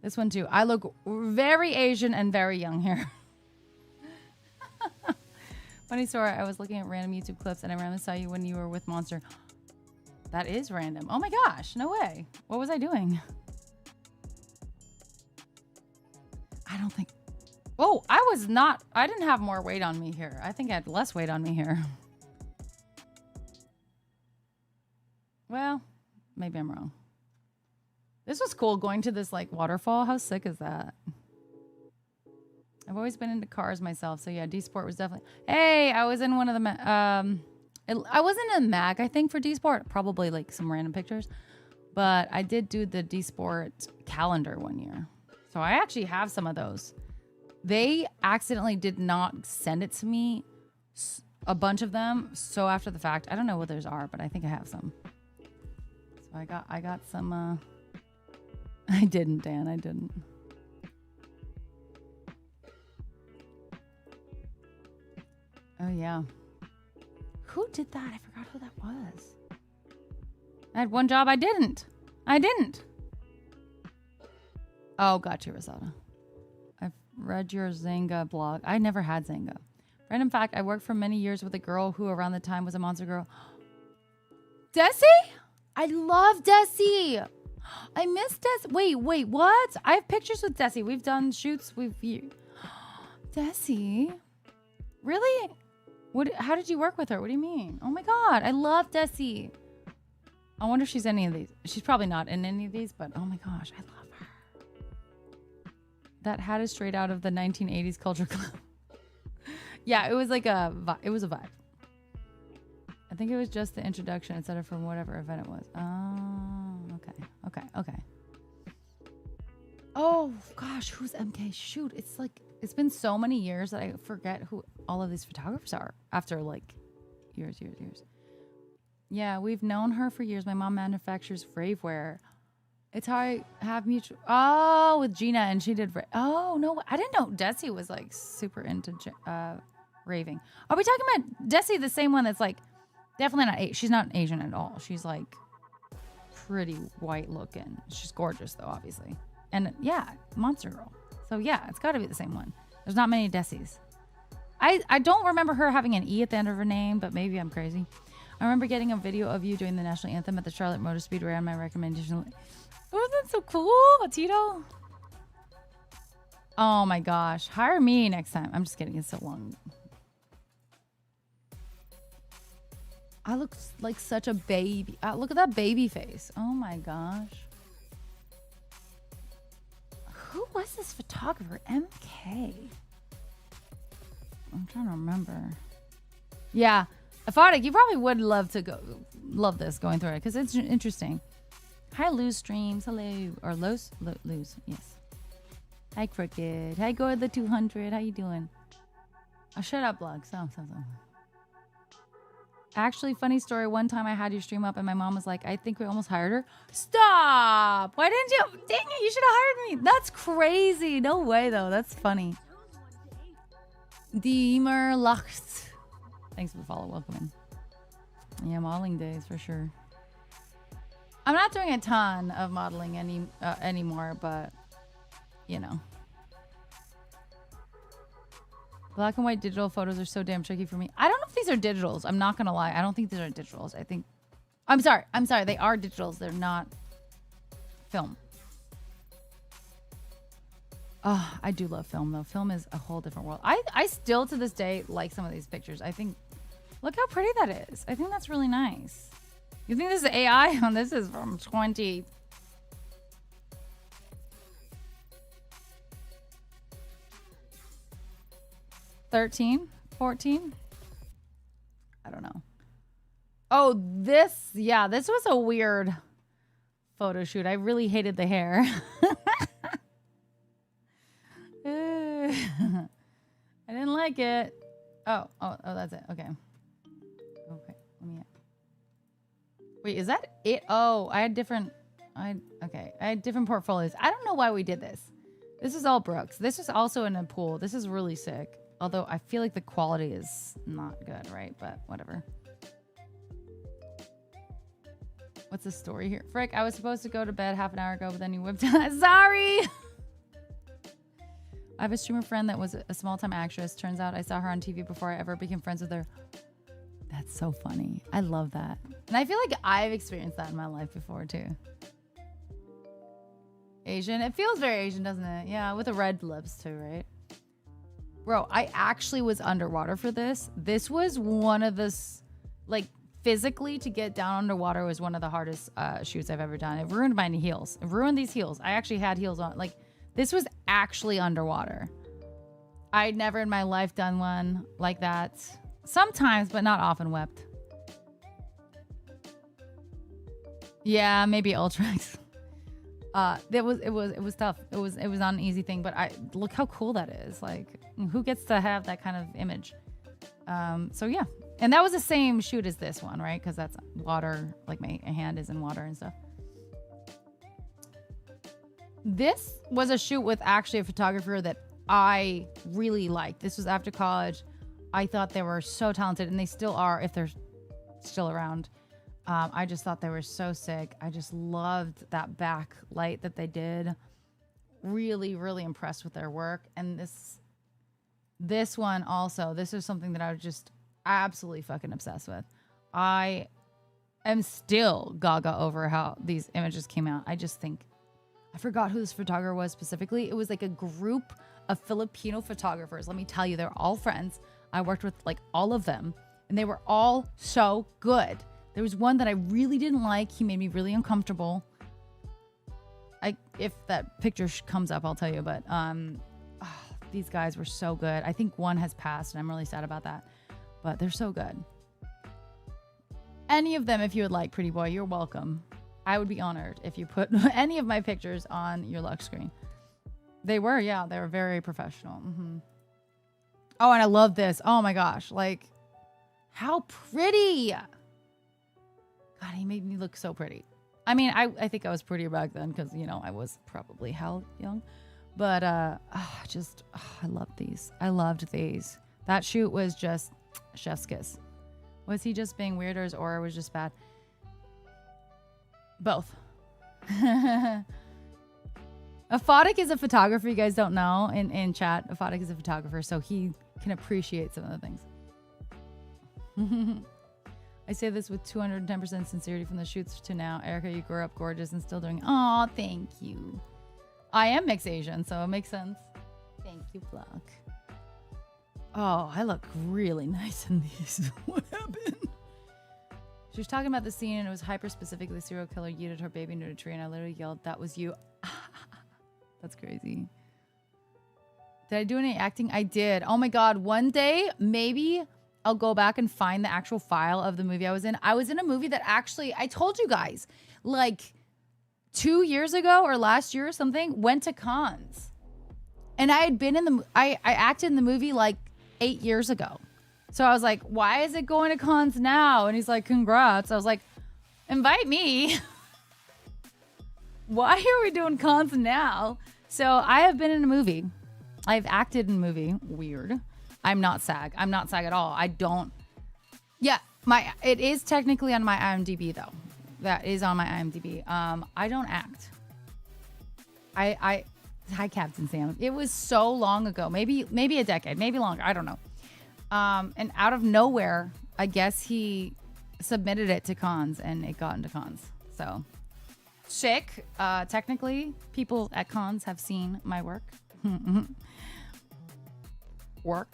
This one too. I look very Asian and very young here. Funny story. I was looking at random YouTube clips and I randomly saw you when you were with Monster. That is random. Oh my gosh. No way. What was I doing? don't think. Oh, I didn't have more weight on me here. I think I had less weight on me here. Well, maybe I'm wrong. This was cool going to this like waterfall. How sick is that? I've always been into cars myself. So yeah, D-Sport was definitely. Hey, I was in one of the, I wasn't in MAC, I think, for D-Sport. Probably like some random pictures. But I did do the D-Sport calendar one year. So I actually have some of those. They accidentally did not send it to me, a bunch of them. So after the fact, I don't know what those are, but I think I have some. So I got some. I didn't, Dan. I didn't. Oh yeah. Who did that? I forgot who that was. I had one job. I didn't. Oh, gotcha, Rosada. I've read your Zynga blog. I never had Zynga. Random fact, I worked for many years with a girl who around the time was a monster girl. Desi? I love Desi. I miss Desi. Wait, what? I have pictures with Desi. We've done shoots. Desi? Really? How did you work with her? What do you mean? Oh my God, I love Desi. I wonder if she's any of these. She's probably not in any of these, but oh my gosh, I love her. That hat is straight out of the 1980s Culture Club. Yeah, it was like it was a vibe. I think it was just the introduction instead of from whatever event it was. Oh, okay. Oh gosh, who's MK? Shoot, it's been so many years that I forget who all of these photographers are after like years. Yeah, we've known her for years. My mom manufactures Ravewear. It's how I have mutual. Oh, with Gina, and she did. Oh no, I didn't know Desi was like super into raving. Are we talking about Desi, the same one that's like definitely not? She's not Asian at all. She's like pretty white looking. She's gorgeous though, obviously. And yeah, Monster Girl. So yeah, it's got to be the same one. There's not many Desis. I don't remember her having an E at the end of her name, but maybe I'm crazy. I remember getting a video of you doing the national anthem at the Charlotte Motor Speedway on my recommendation. Wasn't that so cool, Tito? Oh my gosh. Hire me next time. I'm just kidding. It's so long. I look like such a baby. Look at that baby face. Oh my gosh. Who was this photographer? MK. I'm trying to remember. Yeah. Aphotic, you probably would love this going through it because it's interesting. Hi, Lose Streams. Hello. Or Lose? Lose. Yes. Hi, Crooked. Hi, Gore the 200. How you doing? Oh, shut up, blog. So. Actually, funny story. One time I had your stream up and my mom was like, I think we almost hired her. Stop! Why didn't you? Dang it, you should have hired me. That's crazy. No way, though. That's funny. Deemer Lacht. Thanks for the follow. Welcome in. Yeah, modeling days for sure. I'm not doing a ton of modeling anymore, but you know. Black and white digital photos are so damn tricky for me. I don't know if these are digitals. I'm not gonna lie. I don't think these are digitals. I'm sorry. They are digitals. They're not film. Oh, I do love film though. Film is a whole different world. I still to this day like some of these pictures. I think, look how pretty that is. I think that's really nice. You think this is AI? Oh, this is from 20. $13? $14? I don't know. Oh, this was a weird photo shoot. I really hated the hair. I didn't like it. Oh, that's it. Okay. Let me. Wait, is that it? Oh, I had different portfolios. I don't know why we did this. This is all Brooks. This is also in a pool. This is really sick. Although I feel like the quality is not good, right? But whatever. What's the story here? Frick, I was supposed to go to bed half an hour ago, but then you whipped out. Sorry! I have a streamer friend that was a small-time actress. Turns out I saw her on TV before I ever became friends with her. That's so funny. I love that. And I feel like I've experienced that in my life before, too. Asian. It feels very Asian, doesn't it? Yeah, with the red lips too, right? Bro, I actually was underwater for this. This was one of the, like, physically to get down underwater was one of the hardest shoots I've ever done. It ruined my heels. It ruined these heels. I actually had heels on. Like, this was actually underwater. I'd never in my life done one like that. Sometimes, but not often wept. Yeah, maybe Ultrax. It was tough. It was not an easy thing, but look how cool that is. Like, who gets to have that kind of image? So yeah, and that was the same shoot as this one, right? Because that's water. Like my hand is in water and stuff. This was a shoot with actually a photographer that I really liked. This was after college. I thought they were so talented, and they still are if they're still around. I just thought they were so sick. I just loved that backlight that they did. Really, really impressed with their work. And this one also, this is something that I was just absolutely fucking obsessed with. I am still gaga over how these images came out. I just think, I forgot who this photographer was specifically. It was like a group of Filipino photographers. Let me tell you, they're all friends. I worked with like all of them, and they were all so good. There was one that I really didn't like. He made me really uncomfortable. If that picture comes up, I'll tell you. But these guys were so good. I think one has passed, and I'm really sad about that. But they're so good. Any of them, if you would like, Pretty Boy, you're welcome. I would be honored if you put any of my pictures on your lock screen. They were very professional. Mm-hmm. Oh, and I love this. Oh my gosh. Like, how pretty. God, he made me look so pretty. I mean, I think I was prettier back then because, you know, I was probably hell young. But I loved these. I loved these. That shoot was just chef's kiss. Was he just being weird, or his aura was just bad? Both. Aphotic is a photographer, you guys don't know, in chat. Aphotic is a photographer, so he can appreciate some of the things. I say this with 210% sincerity from the shoots to now. Erica, you grew up gorgeous and still doing. Oh, thank you. I am mixed Asian, so it makes sense. Thank you, Block. Oh, I look really nice in these. What happened? She was talking about the scene, and it was hyper specific. The serial killer yeeted her baby into a tree, and I literally yelled, "That was you." That's crazy. Did I do any acting? I did. Oh my God. One day, maybe I'll go back and find the actual file of the movie I was in. I was in a movie that actually, I told you guys, like 2 years ago or last year or something, went to cons. And I had been I acted in the movie like 8 years ago. So I was like, why is it going to cons now? And he's like, congrats. I was like, invite me. Why are we doing cons now? So I have been in a movie. I've acted in a movie. Weird. I'm not SAG. I'm not SAG at all. I don't. Yeah, it is technically on my IMDb though. That is on my IMDb. I don't act. Hi, Captain Sam. It was so long ago. Maybe a decade. Maybe longer. I don't know. And out of nowhere, I guess he submitted it to cons and it got into cons. So sick. Technically, people at cons have seen my work. Work.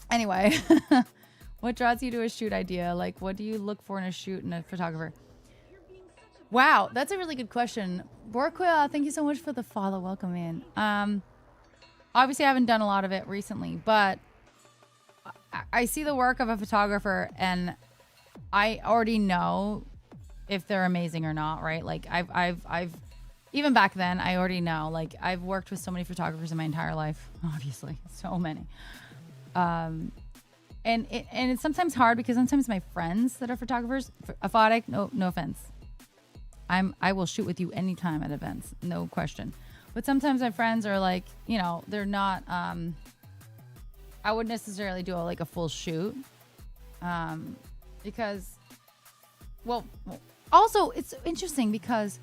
Anyway, what draws you to a shoot idea? Like, what do you look for in a shoot and a photographer? Wow, that's a really good question. Borquia, thank you so much for the follow. Welcome in. Obviously, I haven't done a lot of it recently, but I see the work of a photographer and I already know if they're amazing or not, right? Like I've even back then, I already know. Like I've worked with so many photographers in my entire life, obviously, so many. And it's sometimes hard because sometimes my friends that are photographers, Aphotic, no offense. I will shoot with you anytime at events, no question. But sometimes my friends are like, you know, they're not. I wouldn't necessarily do a full shoot, because, well, also it's interesting because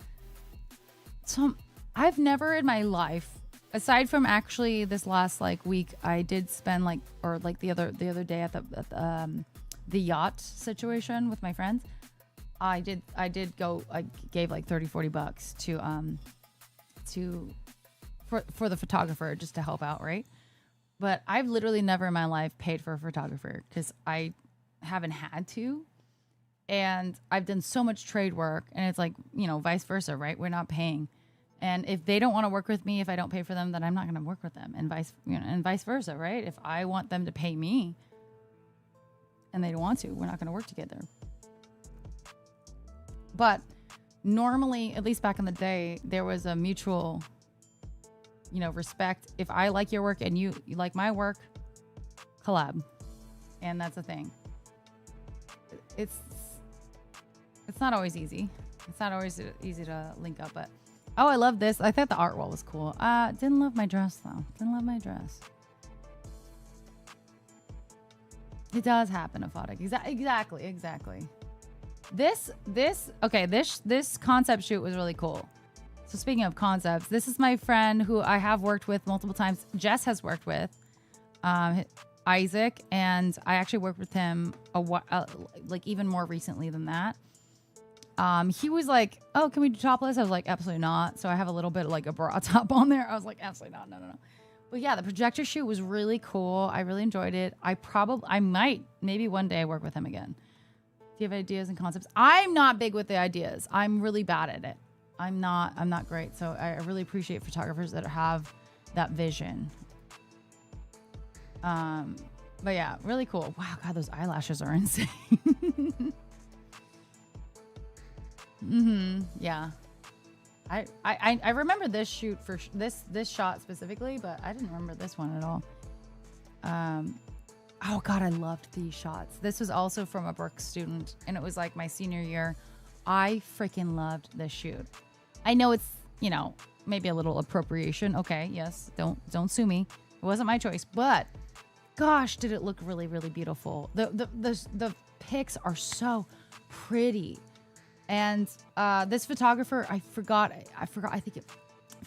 I've never in my life, aside from actually this last week, I did spend the other day at the yacht situation with my friends. I gave like 30-40 bucks for the photographer just to help out, right? But I've literally never in my life paid for a photographer because I haven't had to. And I've done so much trade work, and it's like, vice versa, right? We're not paying. And if they don't want to work with me, if I don't pay for them, then I'm not going to work with them, and vice versa, right? If I want them to pay me and they don't want to, we're not going to work together. But normally, at least back in the day, there was a mutual, respect. If I like your work and you like my work, collab. And that's the thing. It's not always easy. It's not always easy to link up, but I love this. I thought the art wall was cool. Didn't love my dress though. Didn't love my dress. It does happen, Aphotic. Exactly. This concept shoot was really cool. So speaking of concepts, this is my friend who I have worked with multiple times. Jess has worked with Isaac, and I actually worked with him like even more recently than that. He was like, "Oh, can we do topless?" I was like, "Absolutely not." So I have a little bit of like a bra top on there. I was like, "Absolutely not, no." But yeah, the projector shoot was really cool. I really enjoyed it. I might maybe one day work with him again. Do you have ideas and concepts? I'm not big with the ideas. I'm really bad at it. I'm not great. So I really appreciate photographers that have that vision. But yeah, really cool. Wow, God, those eyelashes are insane. Yeah. I remember this shoot for this shot specifically, but I didn't remember this one at all. Oh God, I loved these shots. This was also from a Brooks student, and it was like my senior year. I freaking loved this shoot. I know it's, maybe a little appropriation. Okay, yes, don't sue me. It wasn't my choice, but gosh, did it look really, really beautiful. The pics are so pretty. And this photographer, I forgot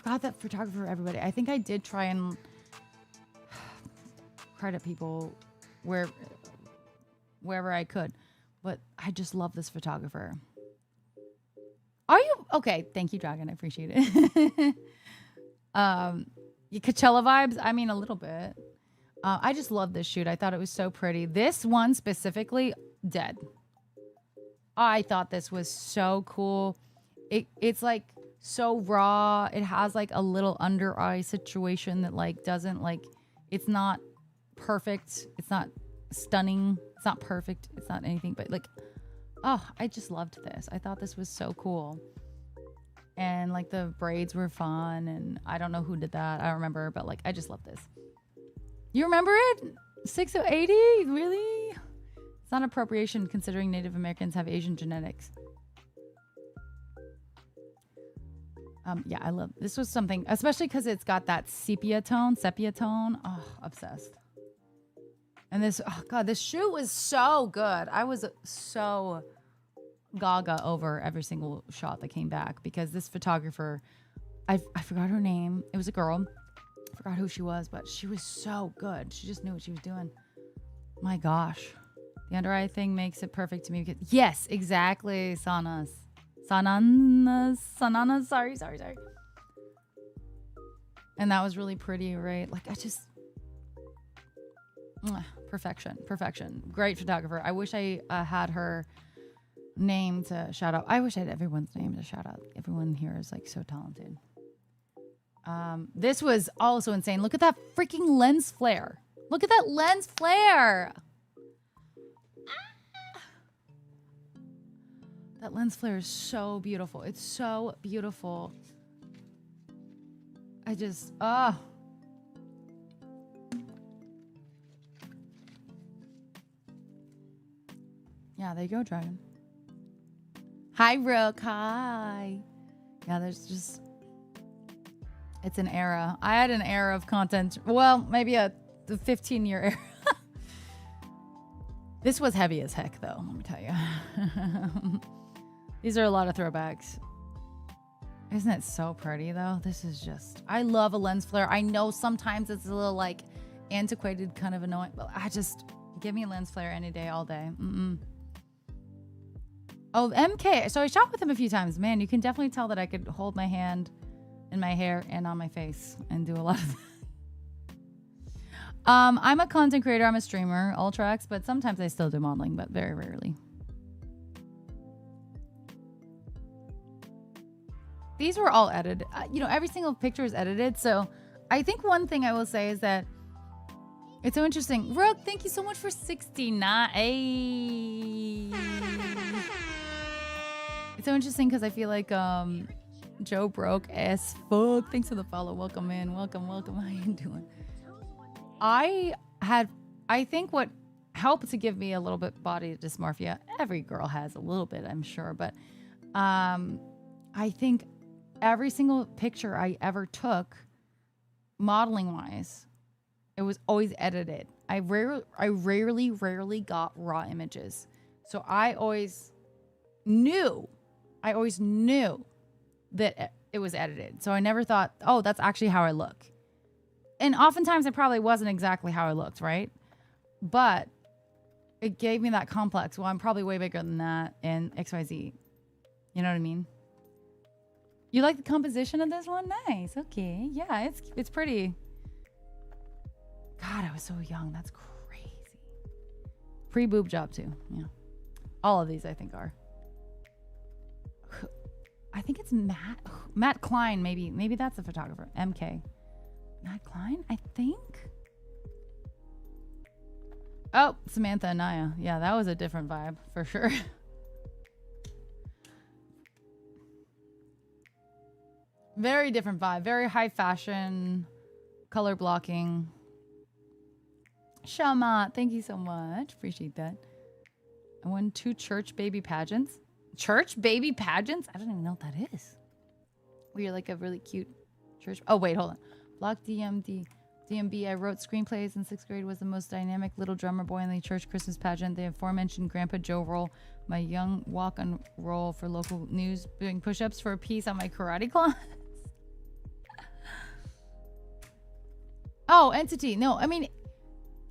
that photographer, everybody. I think I did try and credit people wherever I could, but I just love this photographer. Are you okay? Thank you, Dragon. I appreciate it. Coachella vibes. I mean, a little bit. I just love this shoot. I thought it was so pretty. This one specifically, dead. I thought this was so cool. It's like so raw. It has like a little under eye situation that like doesn't like, it's not perfect. It's not stunning. It's not perfect. It's not anything, but like, oh, I just loved this. I thought this was so cool. And like the braids were fun, and I don't know who did that. I don't remember, but like, I just love this. You remember it? 6080? Really? It's not appropriation considering Native Americans have Asian genetics. Yeah, I love this. Was something, especially because it's got that sepia tone. Oh, obsessed. And this, oh God, this shoot was so good. I was so gaga over every single shot that came back because this photographer, I forgot her name. It was a girl. I forgot who she was, but she was so good. She just knew what she was doing. My gosh. The under eye thing makes it perfect to me because, yes, exactly. Sananas. Sorry. And that was really pretty, right? Like, I just, perfection. Great photographer. I wish I had her name to shout out. I wish I had everyone's name to shout out. Everyone here is like so talented. This was also insane. Look at that freaking lens flare. Look at that lens flare. That lens flare is so beautiful. It's so beautiful. I just, Yeah, there you go, Dragon. Hi, Rook. Hi. Yeah, there's just, it's an era. I had an era of content. Well, maybe the 15-year era. This was heavy as heck, though, let me tell you. These are a lot of throwbacks. Isn't it so pretty, though? This is just, I love a lens flare. I know sometimes it's a little, like, antiquated, kind of annoying, but I just, give me a lens flare any day, all day. Oh, MK. So I shot with him a few times. Man, you can definitely tell that I could hold my hand in my hair and on my face and do a lot of that. I'm a content creator. I'm a streamer, Ultrax, but sometimes I still do modeling, but very rarely. These were all edited. Every single picture is edited. So I think one thing I will say is that it's so interesting. Rook, thank you so much for 69. Hey. It's so interesting because I feel like Joe broke as fuck. Thanks for the follow. Welcome in. Welcome. How you doing? I think what helped to give me a little bit body dysmorphia, every girl has a little bit, I'm sure, but I think every single picture I ever took, modeling wise, it was always edited. I rarely got raw images. So I always knew that it was edited. So I never thought, oh, that's actually how I look. And oftentimes it probably wasn't exactly how I looked, right? But it gave me that complex. Well, I'm probably way bigger than that and XYZ. You know what I mean? You like the composition of this one? Nice. Okay. Yeah, it's pretty. God, I was so young. That's crazy. Pre-boob job too. Yeah. All of these I think are. I think it's Matt Klein, maybe. Maybe that's the photographer. MK. Matt Klein, I think. Oh, Samantha Anaya. Yeah, that was a different vibe for sure. Very different vibe. Very high fashion, color blocking. Shama, thank you so much. Appreciate that. I won 2 church baby pageants. Church baby pageants? I don't even know what that is. Where you're like a really cute church. Oh, wait, hold on. Block DMB. I wrote screenplays in 6th grade. Was the most dynamic little drummer boy in the church Christmas pageant. The aforementioned Grandpa Joe role. My young walk-on role for local news. Doing push-ups for a piece on my karate class. Oh, entity. No, I mean,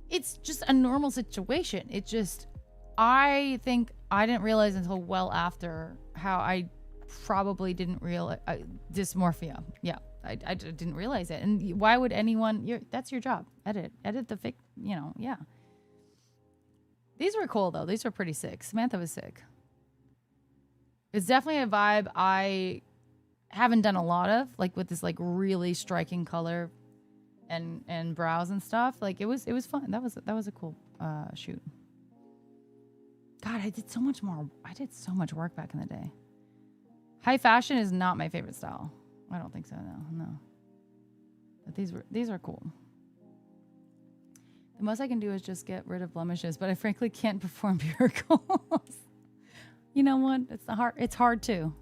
it's just a normal situation. It just, I think I didn't realize until well after how I probably didn't realize dysmorphia. Yeah, I didn't realize it. And why would anyone, that's your job. Edit the fic, yeah. These were cool though. These were pretty sick. Samantha was sick. It's definitely a vibe I haven't done a lot of, like with this like really striking color and brows and stuff. Like it was fun. That was a cool shoot. God, I did so much work back in the day. High fashion is not my favorite style. I don't think so. No. But these are cool. The most I can do is just get rid of blemishes, but I frankly can't perform miracles. You know what? It's hard too.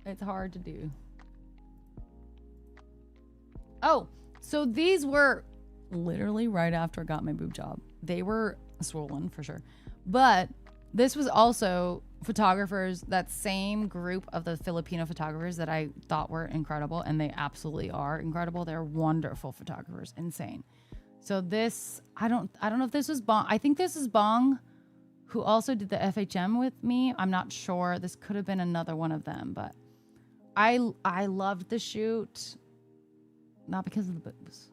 It's hard to do. Oh, so these were literally right after I got my boob job. They were swollen for sure. But this was also photographers, that same group of the Filipino photographers that I thought were incredible, and they absolutely are incredible. They're wonderful photographers, insane. So this, I don't know if this was Bong. I think this is Bong, who also did the FHM with me. I'm not sure. This could have been another one of them, but I loved the shoot. Not because of the boobs,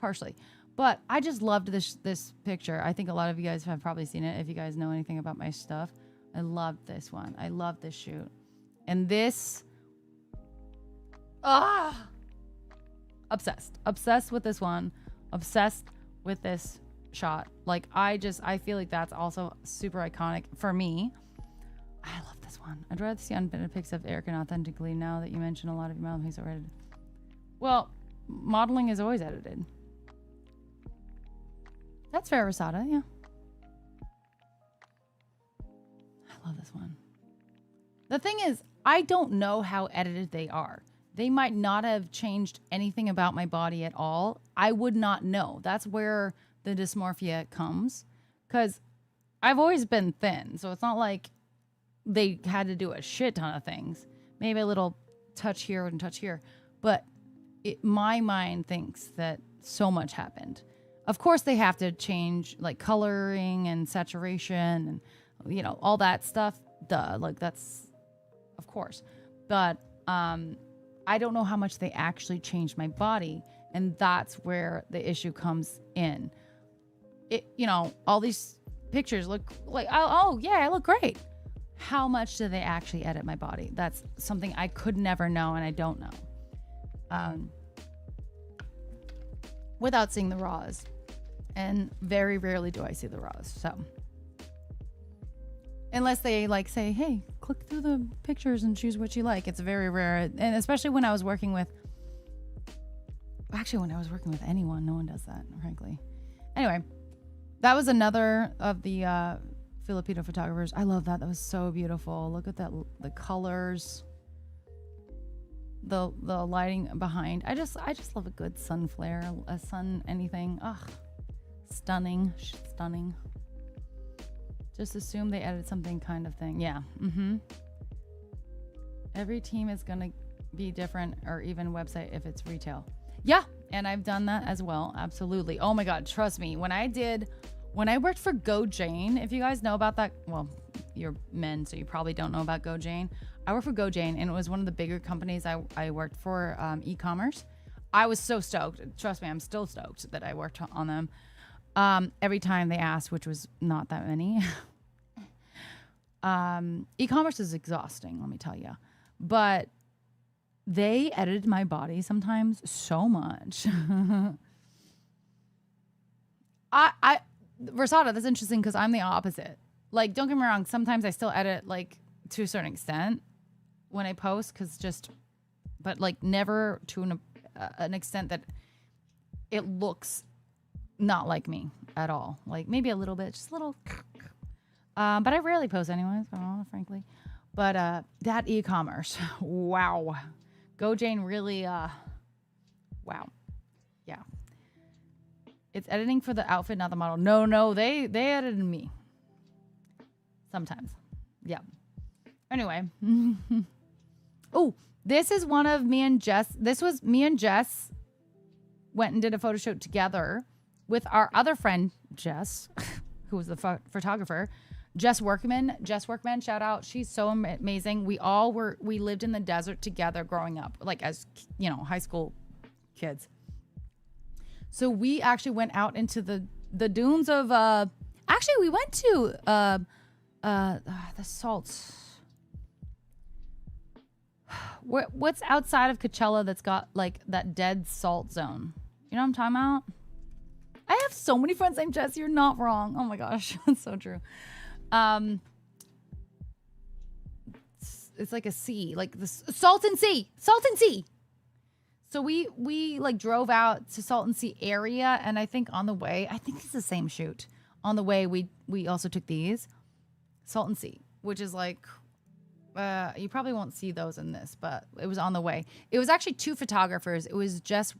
partially, but I just loved this picture. I think a lot of you guys have probably seen it if you guys know anything about my stuff. I loved this one. I loved this shoot, and this, obsessed with this one, obsessed with this shot. Like I feel like that's also super iconic for me. I love this one. I'd rather see unedited pics of Eric and authentically. Now that you mention a lot of your modeling pics are edited. Well, modeling is always edited. That's fair, Rosada, yeah. I love this one. The thing is, I don't know how edited they are. They might not have changed anything about my body at all. I would not know. That's where the dysmorphia comes. Because I've always been thin, so it's not like they had to do a shit ton of things. Maybe a little touch here and touch here. But my mind thinks that so much happened. Of course, they have to change like coloring and saturation and, all that stuff. Duh, like that's, of course. But I don't know how much they actually changed my body. And that's where the issue comes in. All these pictures look like, oh yeah, I look great. How much do they actually edit my body? That's something I could never know, and I don't know. Without seeing the raws. And very rarely do I see the raws. So unless they like say, hey, click through the pictures and choose what you like. It's very rare. And especially when I was working with anyone, no one does that, frankly. Anyway, that was another of the Filipino photographers. I love that. That was so beautiful. Look at that, the colors, the lighting behind. I just love a good sun flare, a sun anything. Ugh, stunning. Just assume they edited something kind of thing. Yeah. Every team is gonna be different, or even website if it's retail. Yeah, and I've done that as well. Absolutely. Oh my God, trust me. When I worked for Go Jane, if you guys know about that, well, you're men, so you probably don't know about Go Jane. I worked for Go Jane, and it was one of the bigger companies I worked for, e-commerce. I was so stoked. Trust me, I'm still stoked that I worked on them. Every time they asked, which was not that many. E-commerce is exhausting, let me tell you. But they edited my body sometimes so much. Versada, that's interesting because I'm the opposite. Like, don't get me wrong, sometimes I still edit, like, to a certain extent when I post, but like never to an extent that it looks not like me at all. Like maybe a little bit, just a little. But I rarely post anyways, frankly. But that e-commerce, wow. Go Jane really, wow. Yeah. It's editing for the outfit, not the model. No, they edited me. Sometimes. Yeah. Anyway. Oh, this is one of me and Jess. This was me and Jess went and did a photo shoot together with our other friend, Jess, who was the photographer. Jess Workman, shout out. She's so amazing. We lived in the desert together growing up, like as, high school kids. So we actually went out into the dunes of, we went to the salts. What's outside of Coachella that's got like that dead salt zone? You know what I'm talking about? I have so many friends named Jess. You're not wrong. Oh my gosh, that's so true. It's like a sea, like the Salton Sea. So we like drove out to Salton Sea area, and I think on the way, I think it's the same shoot. On the way, we also took these Salton Sea, which is like you probably won't see those in this, but it was on the way. It was actually two photographers. It was Jess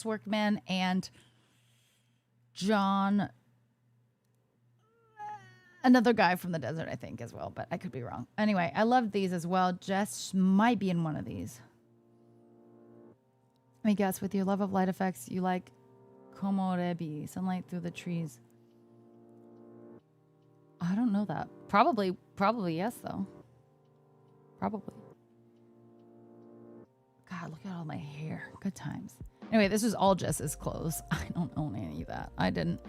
Workman and John, another guy from the desert, I think, as well, but I could be wrong. Anyway, I loved these as well. Jess might be in one of these. Let me guess, with your love of light effects, you like komorebi, sunlight through the trees. I don't know that. Probably yes, though. Probably. God, look at all my hair. Good times. Anyway, this was all Jess's clothes. I don't own any of that. I don't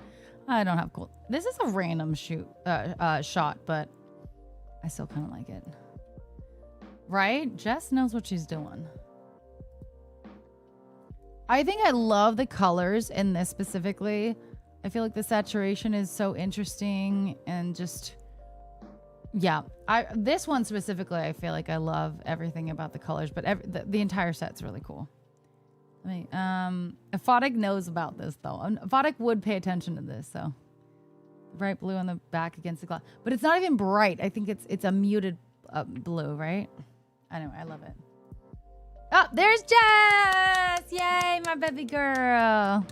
have cool. This is a random shot, but I still kind of like it. Right? Jess knows what she's doing. I think I love the colors in this specifically. I feel like the saturation is so interesting and just, yeah. This one specifically, I feel like I love everything about the colors, but the entire set's really cool. Photic knows about this though. Photic would pay attention to this, so bright blue on the back against the glass, but it's not even bright. I think it's a muted blue, right? Anyway, I love it. Oh, there's Jess! Yay, my baby girl.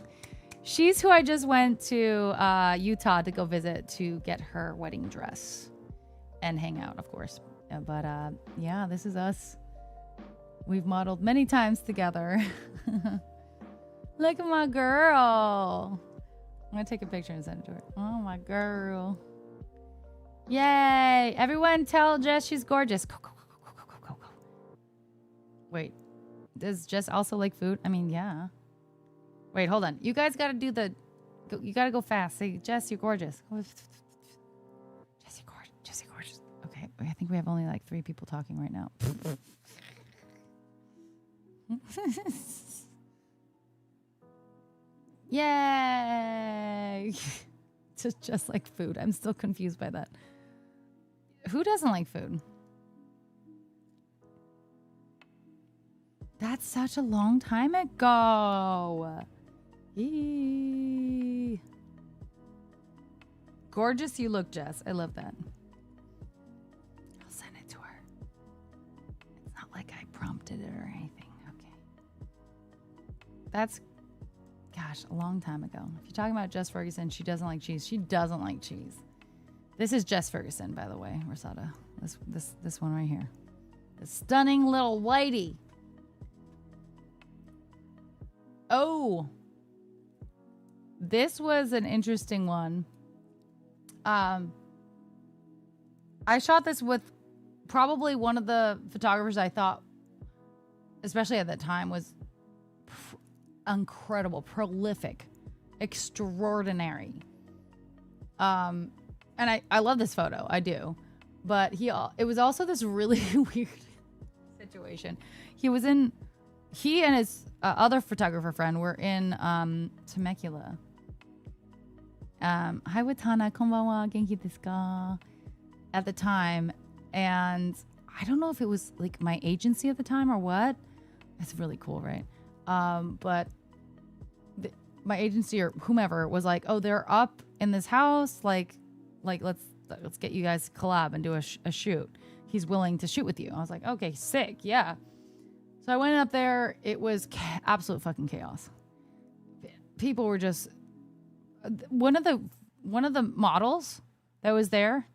She's who I just went to Utah to go visit to get her wedding dress and hang out, of course. But yeah, this is us. We've modeled many times together. Look at my girl. gonna take a picture and send it to her. Oh my girl. Yay. Everyone tell Jess she's gorgeous. Go, go, go, go, go, go, go, go. Wait. Does Jess also like food? I mean, yeah. Wait, hold on. You guys gotta do the... You gotta go fast. Say, Jess, you're gorgeous. Jess, you're gorgeous. Jess, you're gorgeous. Okay, I think we have only like 3 people talking right now. Yay! Just like food. I'm still confused by that. Who doesn't like food? That's such a long time ago. Eee. Gorgeous you look, Jess. I love that. I'll send it to her. It's not like I prompted it or anything. Okay. That's, gosh, a long time ago. If you're talking about Jess Ferguson, she doesn't like cheese. She doesn't like cheese. This is Jess Ferguson, by the way, Rosada. This one right here. The stunning little lady. Oh. This was an interesting one. I shot this with probably one of the photographers I thought, especially at that time, was incredible, prolific, extraordinary. And I love this photo. I do. But it was also this really weird situation. He and his other photographer friend were in Temecula. Hi Watana, konbanwa, genki desu ka? At the time. And I don't know if it was like my agency at the time or what. It's really cool, right? But my agency or whomever was like, oh, they're up in this house. Like let's get you guys to collab and do a shoot. He's willing to shoot with you. I was like, okay, sick. Yeah. So I went up there. It was absolute fucking chaos. People were just, one of the models that was there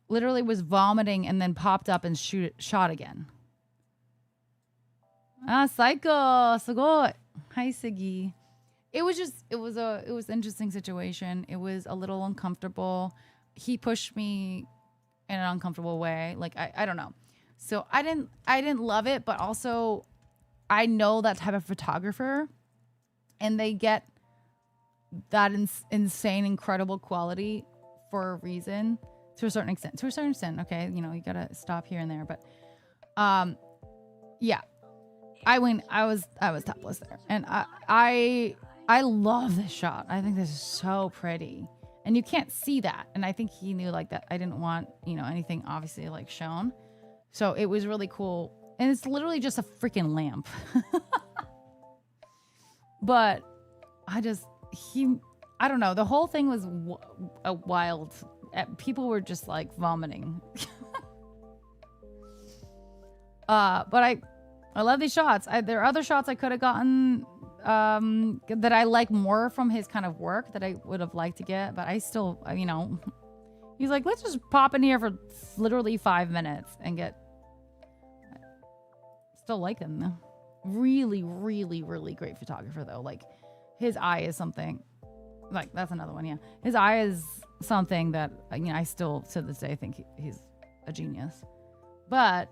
literally was vomiting and then popped up and shot again. Ah, psycho. Sugoi. Hi, Siggy. It was an interesting situation. It was a little uncomfortable. He pushed me in an uncomfortable way. Like, I don't know. So I didn't love it, but also I know that type of photographer and they get that insane, incredible quality for a reason to a certain extent, okay. You know, you got to stop here and there, but, yeah, I was topless there and I love this shot. I think this is so pretty and you can't see that. And I think he knew like that. I didn't want, anything obviously like shown. So it was really cool. And it's literally just a freaking lamp. But I don't know. The whole thing was a wild. People were just like vomiting. But I love these shots. There are other shots I could have gotten that I like more from his kind of work that I would have liked to get. But I still, he's like, let's just pop in here for literally 5 minutes and get. Still like him though. Really, really, really great photographer though. Like his eye is something. Like that's another one. Yeah, his eye is something that I still to this day think he's a genius. But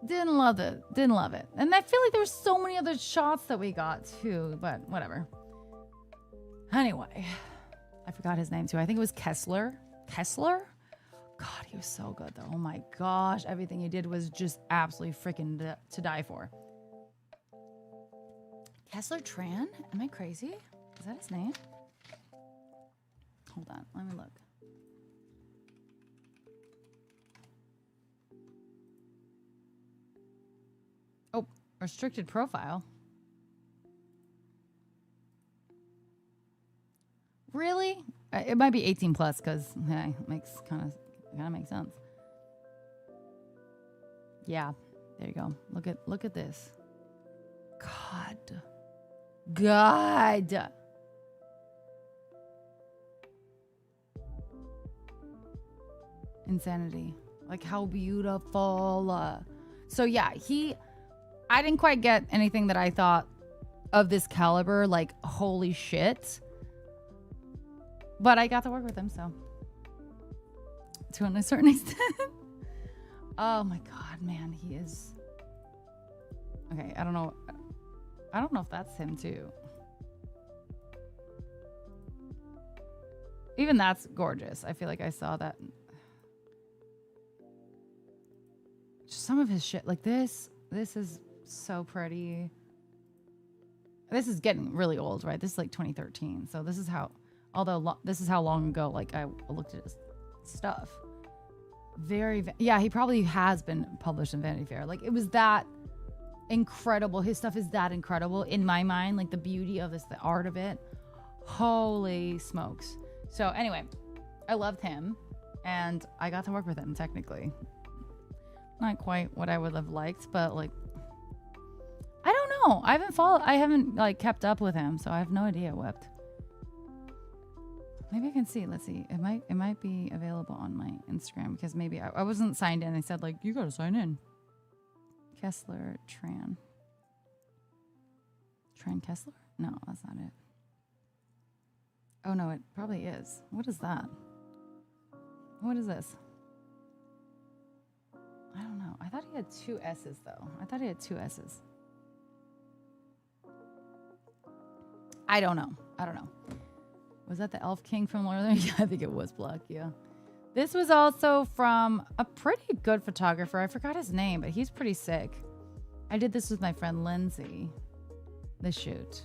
didn't love it. And I feel like there were so many other shots that we got too. But whatever. Anyway, I forgot his name too. I think it was Kessler. God, he was so good though. Oh my gosh, everything he did was just absolutely freaking to die for. Kessler Tran? Am I crazy? Is that his name? Hold on, let me look. Oh, restricted profile. Really? It might be 18 plus because hey, makes kind of makes sense. Yeah, there you go. Look at this. God. Insanity. Like how beautiful. So yeah, I didn't quite get anything that I thought of this caliber. Like holy shit. But I got to work with him, so to a certain extent. Oh my God, man, he is. Okay, I don't know. I don't know if that's him too. Even that's gorgeous. I feel like I saw that. Just some of his shit, like this is so pretty. This is getting really old, right? This is like 2013. So this is how, this is how long ago, like I looked at his stuff. Yeah, he probably has been published in Vanity Fair. Like it was that incredible. His stuff is that incredible in my mind. Like the beauty of this, the art of it. Holy smokes. So anyway, I loved him and I got to work with him technically. Not quite what I would have liked, but like, I don't know. I haven't like kept up with him, so I have no idea what. Maybe I can see. Let's see. It might be available on my Instagram because maybe I wasn't signed in. They said like, you gotta sign in. Kessler Tran Kessler? No, that's not it. Oh no, it probably is. What is that? What is this? I don't know. I thought he had 2 S's though. I thought he had 2 S's. I don't know. Was that the Elf King from Lord of the Rings? Yeah, I think it was Black, yeah. This was also from a pretty good photographer. I forgot his name, but he's pretty sick. I did this with my friend Lindsay. This shoot.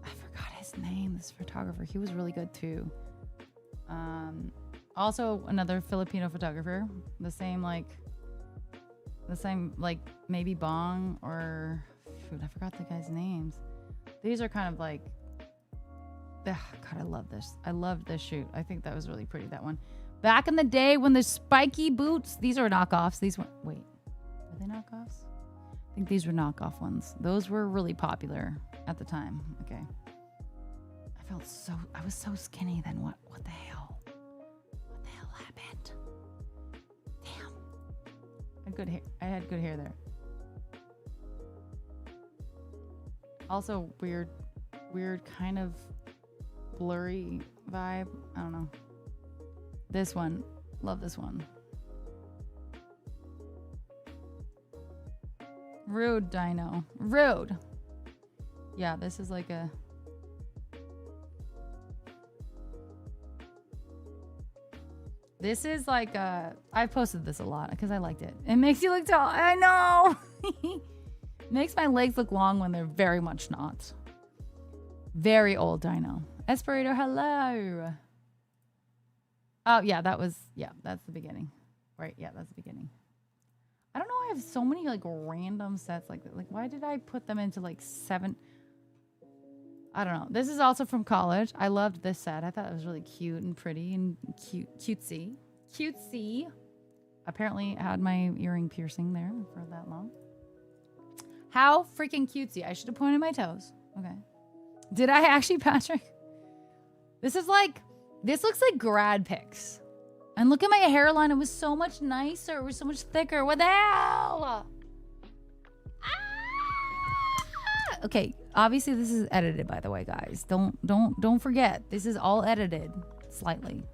I forgot his name, this photographer. He was really good too. Also another Filipino photographer. The same maybe Bong or shoot, I forgot the guy's names. These are kind of like, God, I love this. I loved this shoot. I think that was really pretty, that one. Back in the day when the spiky boots, these are knockoffs. These were, wait, are they knockoffs? I think these were knockoff ones. Those were really popular at the time. Okay. I was so skinny then. What the hell? What the hell happened? Damn. I had good hair there. Also weird kind of blurry vibe. I don't know. This one. Love this one. Rude dino. Rude. Yeah, this is like a... This is like a... I posted this a lot because I liked it. It makes you look tall. I know! Makes my legs look long when they're very much not. Very old dino. Esperator, hello! Oh, yeah, that's the beginning. Right, yeah, that's the beginning. I don't know why I have so many, like, random sets like that. Like, why did I put them into, like, 7... I don't know. This is also from college. I loved this set. I thought it was really cute and pretty and cutesy. Cutesy. Apparently, I had my earring piercing there for that long. How freaking cutesy. I should have pointed my toes. Okay. Did I actually, Patrick? This looks like grad pics. And look at my hairline. It was so much nicer. It was so much thicker. What the hell? Ah! Okay. Obviously, this is edited, by the way, guys. Don't forget. This is all edited. Slightly.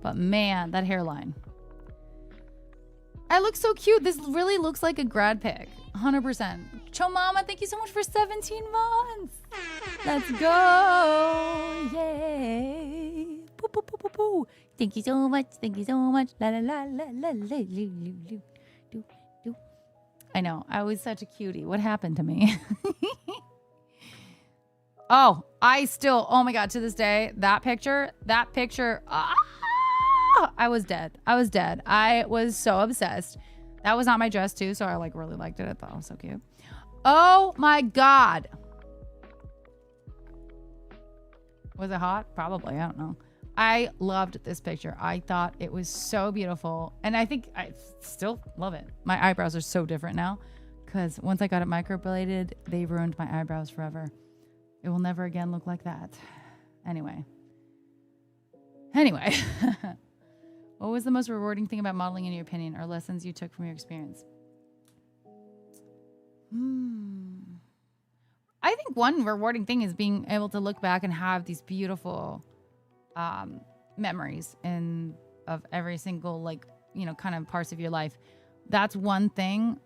But man, that hairline. I look so cute. This really looks like a grad pic. 100%. Cho Mama, thank you so much for 17 months. Let's go. Yay. Poo, poo, poo, poo, poo. Thank you so much. La la la la la la do. I know. I was such a cutie. What happened to me? Oh my God, to this day, that picture, I was dead. I was so obsessed. That was not my dress too, so I like really liked it. I thought it was so cute. Oh my God. Was it hot? Probably, I don't know. I loved this picture. I thought it was so beautiful. And I think I still love it. My eyebrows are so different now because once I got it microbladed, they ruined my eyebrows forever. It will never again look like that. Anyway. What was the most rewarding thing about modeling in your opinion, or lessons you took from your experience? I think one rewarding thing is being able to look back and have these beautiful memories of every single, like, you know, kind of parts of your life. That's one thing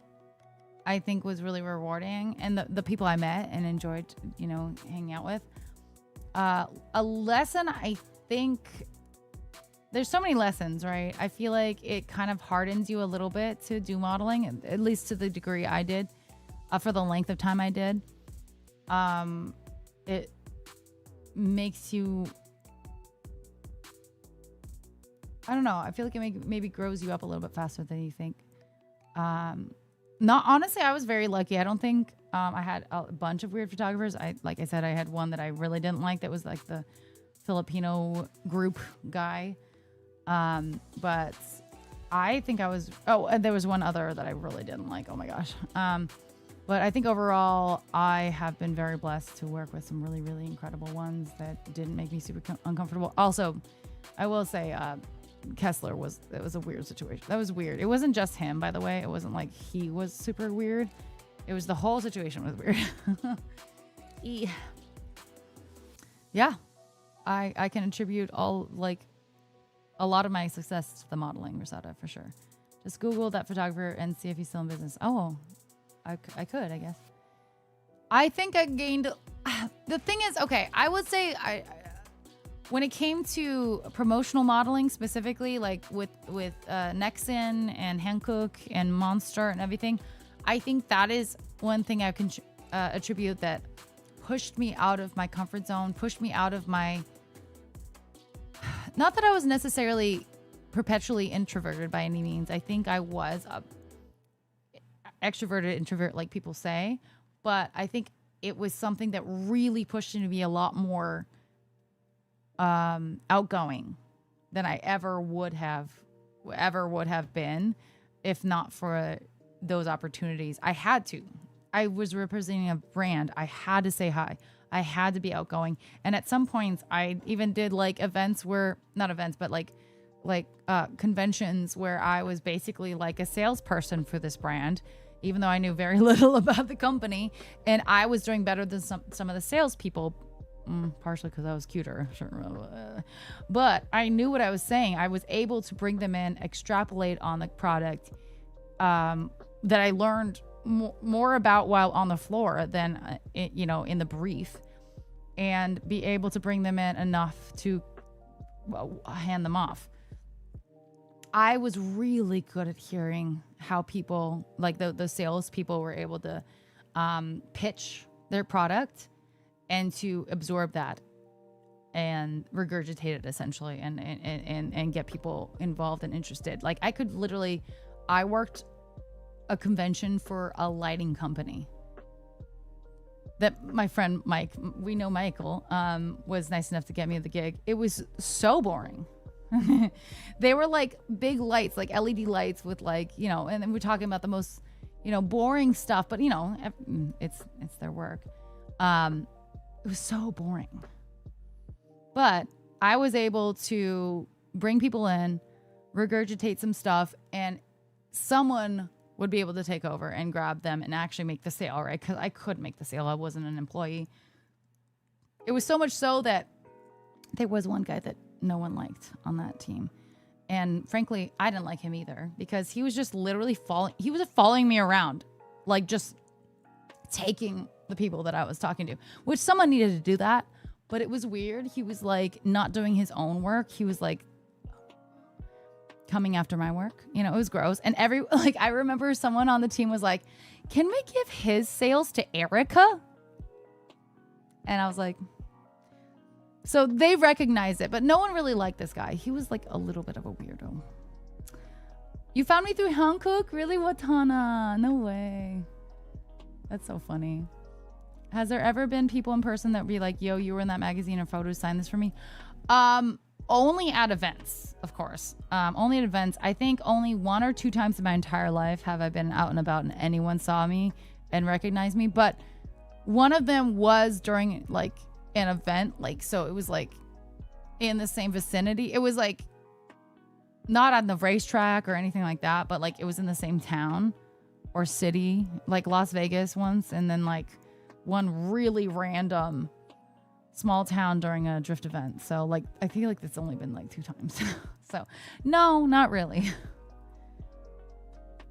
I think was really rewarding. And the people I met and enjoyed, you know, hanging out with. A lesson, I think there's so many lessons, right? I feel like it kind of hardens you a little bit to do modeling, at least to the degree I did, for the length of time I did. It makes you, I don't know. I feel like it maybe grows you up a little bit faster than you think. Not honestly, I was very lucky. I don't think I had a bunch of weird photographers. Like I said, I had one that I really didn't like. That was like the Filipino group guy. But I think I was. Oh, and there was one other that I really didn't like. Oh my gosh. But I think overall, I have been very blessed to work with some really, really incredible ones that didn't make me super uncomfortable. Also, I will say, Kessler it was a weird situation. That was weird. It wasn't just him, by the way. It wasn't like he was super weird. It was the whole situation was weird. Yeah. I can attribute a lot of my success to the modeling, Rosada, for sure. Just Google that photographer and see if he's still in business. Oh, I could, I guess. I think I gained. The thing is, okay, I would say when it came to promotional modeling specifically, like with Nexon and Hankook and Monster and everything, I think that is one thing I can attribute that pushed me out of my comfort zone, pushed me out of my. Not that I was necessarily perpetually introverted by any means. I think I was a extroverted introvert, like people say, but I think it was something that really pushed me to be a lot more outgoing than I ever would have been if not for those opportunities. I had to. I was representing a brand. I had to say hi. I had to be outgoing. And at some points I even did like events where, not events, but like conventions where I was basically like a salesperson for this brand, even though I knew very little about the company, and I was doing better than some of the salespeople, partially because I was cuter. But I knew what I was saying. I was able to bring them in, extrapolate on the product that I learned more about while on the floor than in the brief, and be able to bring them in enough to hand them off. I was really good at hearing how people, like the sales people, were able to pitch their product and to absorb that and regurgitate it essentially, and get people involved and interested. Like I worked a convention for a lighting company that my friend Mike, we know Michael, was nice enough to get me the gig. It was so boring. They were like big lights, like LED lights with and then we're talking about the most, boring stuff, but it's their work. It was so boring, but I was able to bring people in, regurgitate some stuff, and someone would be able to take over and grab them and actually make the sale, right? Because I could make the sale. I wasn't an employee. It was so much so that there was one guy that no one liked on that team. And frankly, I didn't like him either, because he was just literally following me around, like just taking the people that I was talking to, which someone needed to do that. But it was weird. He was like not doing his own work. He was like coming after my work. It was gross. And I remember someone on the team was like, "Can we give his sales to Erica?" And I was like, so they recognized it, but no one really liked this guy. He was like a little bit of a weirdo. You found me through Hankook? Really, Watana? No way. That's so funny. Has there ever been people in person that be like, "Yo, you were in that magazine or photos, sign this for me"? Only at events, of course. Only at events. I think only 1 or 2 times in my entire life have I been out and about and anyone saw me and recognized me. But one of them was during like an event, so it was like in the same vicinity. It was like not on the racetrack or anything like that, but like it was in the same town or city, like Las Vegas once, and then like one really random small town during a drift event. So like, I feel like it's only been like 2 times. So no, not really.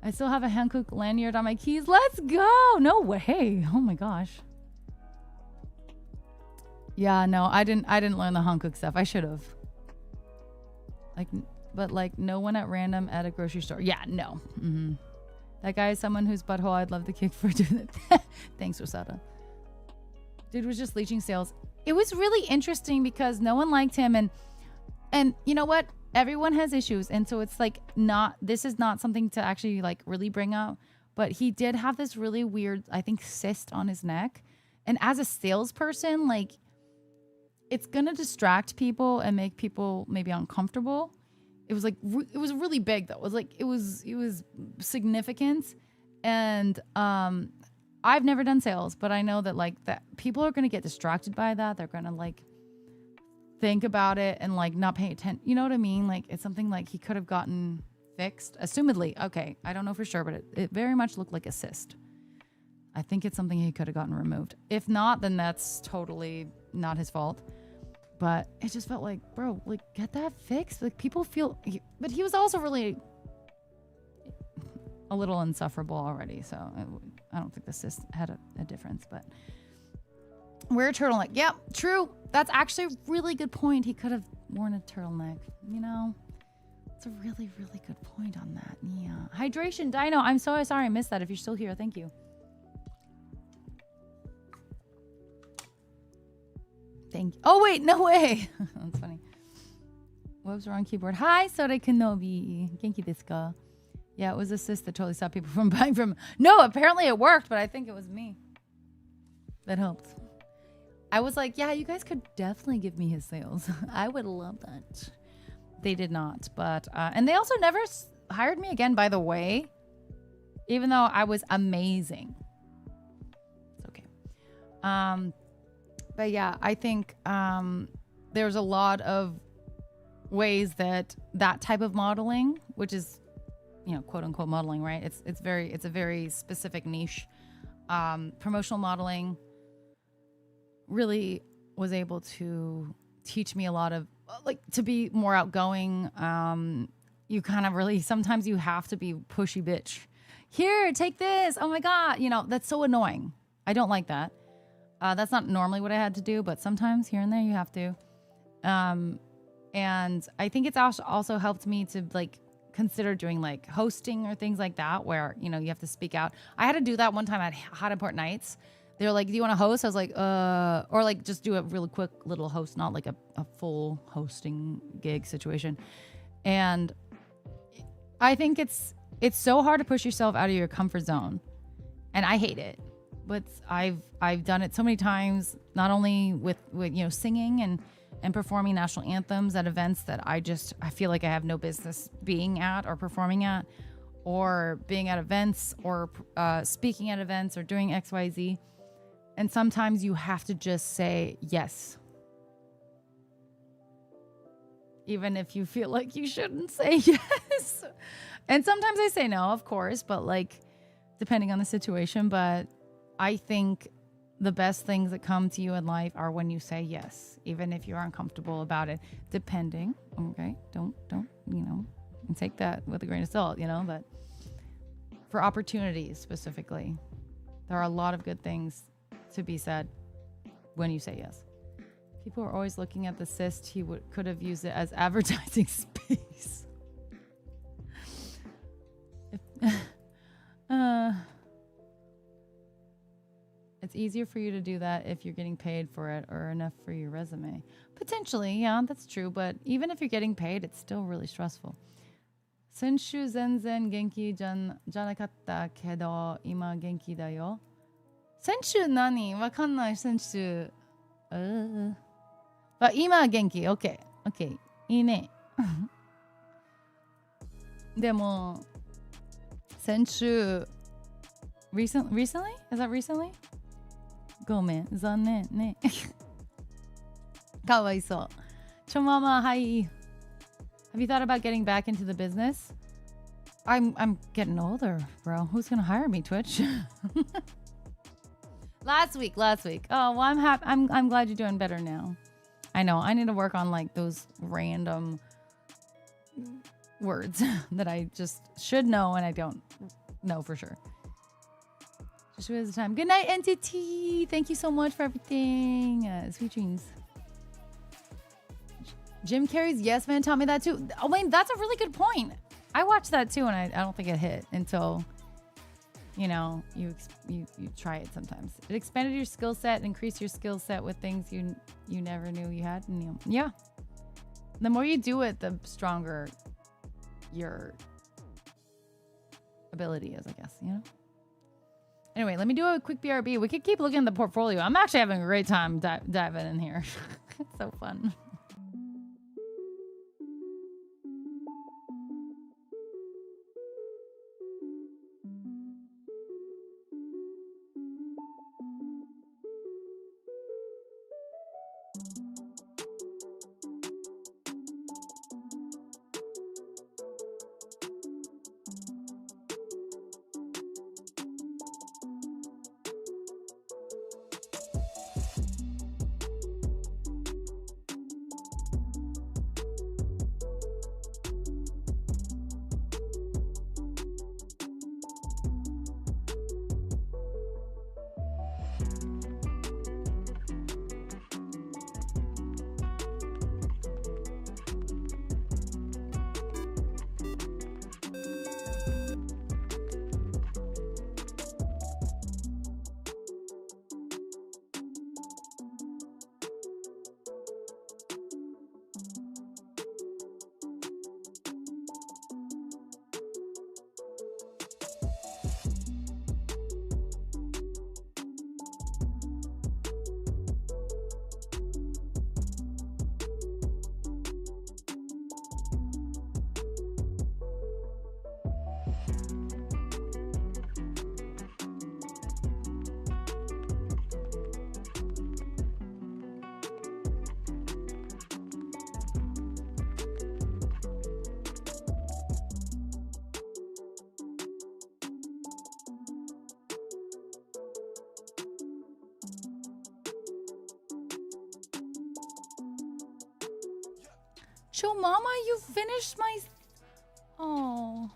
I still have a Hankook lanyard on my keys. Let's go. No way. Oh my gosh. Yeah, no, I didn't learn the Hankook stuff. I should have. Like, but like no one at random at a grocery store. Yeah, no. Mm-hmm. That guy is someone whose butthole I'd love to kick for doing that. Thanks, Rosada. Dude was just leeching sales. It was really interesting because no one liked him, and you know what? Everyone has issues, and so it's like this is not something to actually like really bring up, but he did have this really weird, I think, cyst on his neck. And as a salesperson, like, it's gonna distract people and make people maybe uncomfortable. It was like it was really big though. It was significant, and I've never done sales, but I know that like that people are gonna get distracted by that. They're gonna like think about it and like not pay attention. You know what I mean? Like, it's something like he could have gotten fixed, assumedly. Okay, I don't know for sure, but it very much looked like a cyst. I think it's something he could have gotten removed. If not, then that's totally not his fault. But it just felt like, bro, like, get that fixed. Like, people feel, but he was also really a little insufferable already. So I don't think the cyst had a difference, but wear a turtleneck. Yeah, true. That's actually a really good point. He could have worn a turtleneck, you know? It's a really, really good point on that. Yeah. Hydration, Dino. I'm so sorry I missed that. If you're still here, thank you. Thank you. Oh, wait, no way. That's funny. Whoops, wrong keyboard. Hi, Sore Kenobi. Genki desu ka? Yeah, it was a cyst that totally stopped people from buying from. No, apparently it worked, but I think it was me. That helped. I was like, yeah, you guys could definitely give me his sales. I would love that. They did not, but and they also never hired me again, by the way, even though I was amazing. It's okay. But yeah, I think there's a lot of ways that type of modeling, which is, you know, quote unquote modeling, right? It's a very specific niche. Promotional modeling really was able to teach me a lot of, like, to be more outgoing. You kind of really, sometimes you have to be pushy bitch. Here, take this. Oh my God. You know, that's so annoying. I don't like that. That's not normally what I had to do, but sometimes here and there you have to. And I think it's also helped me to like consider doing like hosting or things like that, where, you know, you have to speak out. I had to do that one time at Hot Import Nights. They were like, do you want to host? I was like, or like just do a really quick little host, not like a full hosting gig situation. And I think it's so hard to push yourself out of your comfort zone. And I hate it. But I've done it so many times, not only with you know, singing and performing national anthems at events that I feel like I have no business being at or performing at, or being at events or speaking at events or doing XYZ. And sometimes you have to just say yes. Even if you feel like you shouldn't say yes. And sometimes I say no, of course, but like depending on the situation. But I think the best things that come to you in life are when you say yes, even if you're uncomfortable about it, depending. Okay. Don't, you know, take that with a grain of salt, you know, but for opportunities specifically, there are a lot of good things to be said when you say yes. People are always looking at the cyst. He could have used it as advertising space. It's easier for you to do that if you're getting paid for it or enough for your resume. Potentially, yeah, that's true. But even if you're getting paid, it's still really stressful. 先週全然元気じゃなかったけど今元気だよ。先週何わかんない先週。あ、今元気。OK。OK。いいね。でも、先週 recently? Is that recently? ごめん、残念ね。かわいそう。ちょママ、hi. Have you thought about getting back into the business? I'm getting older, bro. Who's gonna hire me, Twitch? Last week. Oh, well, I'm happy. I'm glad you're doing better now. I know. I need to work on like those random words that I just should know and I don't know for sure. Just waste the time. Good night, entity. Thank you so much for everything. Sweet dreams. Jim Carrey's Yes Man taught me that too. Oh, wait, that's a really good point. I watched that too, and I don't think it hit until, you know, you try it sometimes. It expanded your skill set, increased your skill set with things you never knew you had. And yeah. The more you do it, the stronger your ability is, I guess, you know? Anyway, let me do a quick BRB. We could keep looking at the portfolio. I'm actually having a great time diving in here. It's so fun. Show Mama, you finished my... Oh.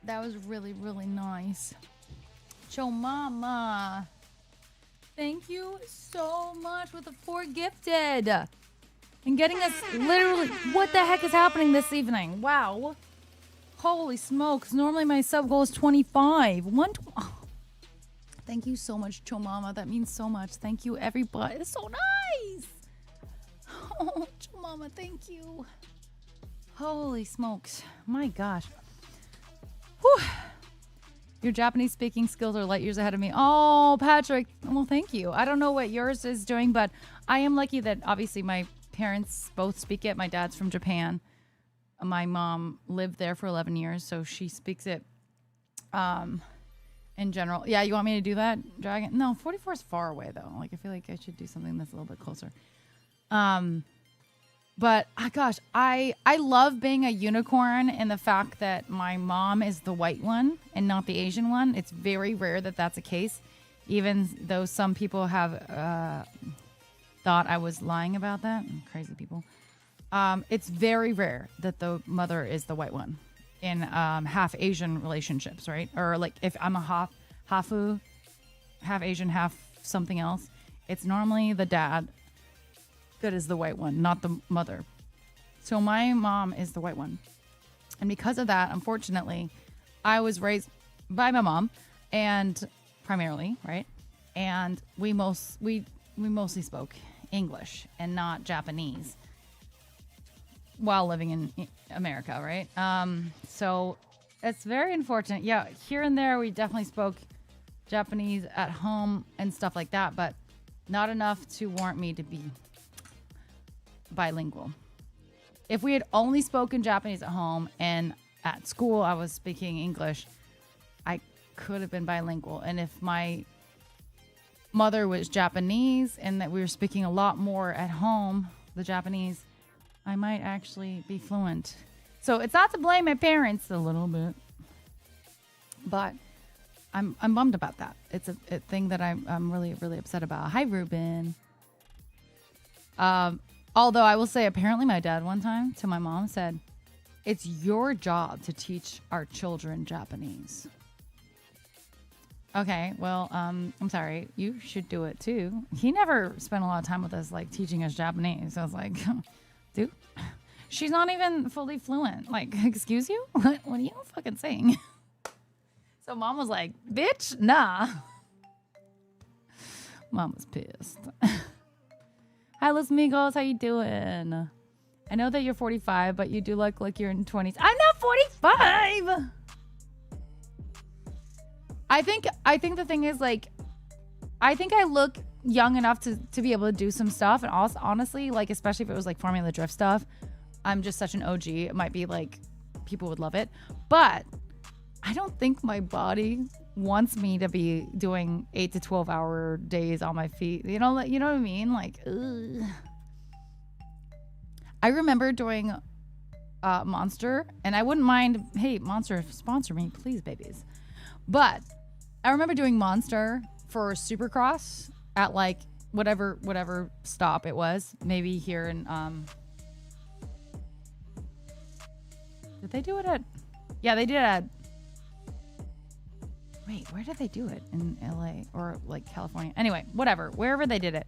That was really, really nice. Show Mama. Thank you so much with the 4 gifted. And getting us literally... What the heck is happening this evening? Wow. Holy smokes. Normally my sub goal is 25. Oh. Thank you so much, Chomama. That means so much. Thank you, everybody. It's so nice. Oh, Chomama, thank you. Holy smokes. My gosh. Whew. Your Japanese speaking skills are light years ahead of me. Oh, Patrick. Well, thank you. I don't know what yours is doing, but I am lucky that obviously my parents both speak it. My dad's from Japan. My mom lived there for 11 years, so she speaks it. In general. Yeah, you want me to do that, Dragon? No, 44 is far away, though. Like, I feel like I should do something that's a little bit closer. But, gosh, I love being a unicorn in the fact that my mom is the white one and not the Asian one. It's very rare that that's a case, even though some people have thought I was lying about that. Crazy people. It's very rare that the mother is the white one in half Asian relationships, right? Or like if I'm a hafu, half Asian, half something else, it's normally the dad that is the white one, not the mother. So my mom is the white one. And because of that, unfortunately, I was raised by my mom and primarily, right? And we mostly spoke English and not Japanese while living in America, right? So it's very unfortunate. Yeah, here and there we definitely spoke Japanese at home and stuff like that, but not enough to warrant me to be bilingual. If we had only spoken Japanese at home and at school I was speaking English, I could have been bilingual. And if my mother was Japanese and that we were speaking a lot more at home, the Japanese, I might actually be fluent. So it's not to blame my parents a little bit. But I'm bummed about that. It's a thing that I'm really, really upset about. Hi, Ruben. Although I will say, apparently my dad one time to my mom said, it's your job to teach our children Japanese. Okay, well, I'm sorry. You should do it too. He never spent a lot of time with us, like teaching us Japanese. I was like, dude, she's not even fully fluent. Like, excuse you? What are you fucking saying? So mom was like, bitch, nah. Mom was pissed. Hi, Los Migos. How you doing? I know that you're 45, but you do look like you're in 20s. I'm not 45! I think the thing is, like, I think I look young enough to be able to do some stuff. And also, honestly, like, especially if it was, like, Formula Drift stuff, I'm just such an OG. It might be, like, people would love it. But I don't think my body wants me to be doing 8 to 12 hour days on my feet. You know what I mean? Like, ugh. I remember doing Monster, and I wouldn't mind, hey, Monster, sponsor me, please, babies. But I remember doing Monster for Supercross at like whatever stop it was. Maybe here in did they do it at? Yeah, they did it at. Wait, where did they do it? In LA or like California? Anyway, whatever, wherever they did it.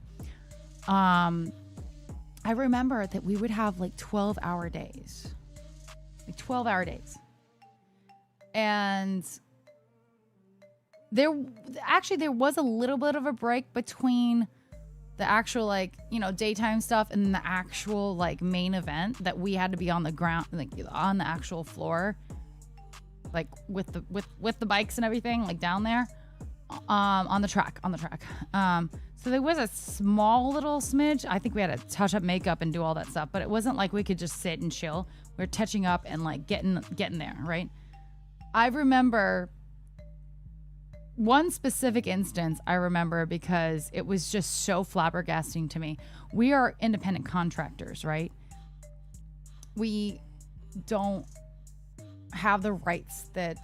I remember that we would have like 12-hour days. Like 12-hour days. And there was a little bit of a break between the actual, like, you know, daytime stuff and the actual like main event that we had to be on the ground, like on the actual floor, like with the bikes and everything, like down there, on the track. So there was a small little smidge. I think we had to touch up makeup and do all that stuff, but it wasn't like we could just sit and chill. We were touching up and like getting there, right? I remember one specific instance I remember because it was just so flabbergasting to me. We are independent contractors, right? We don't have the rights that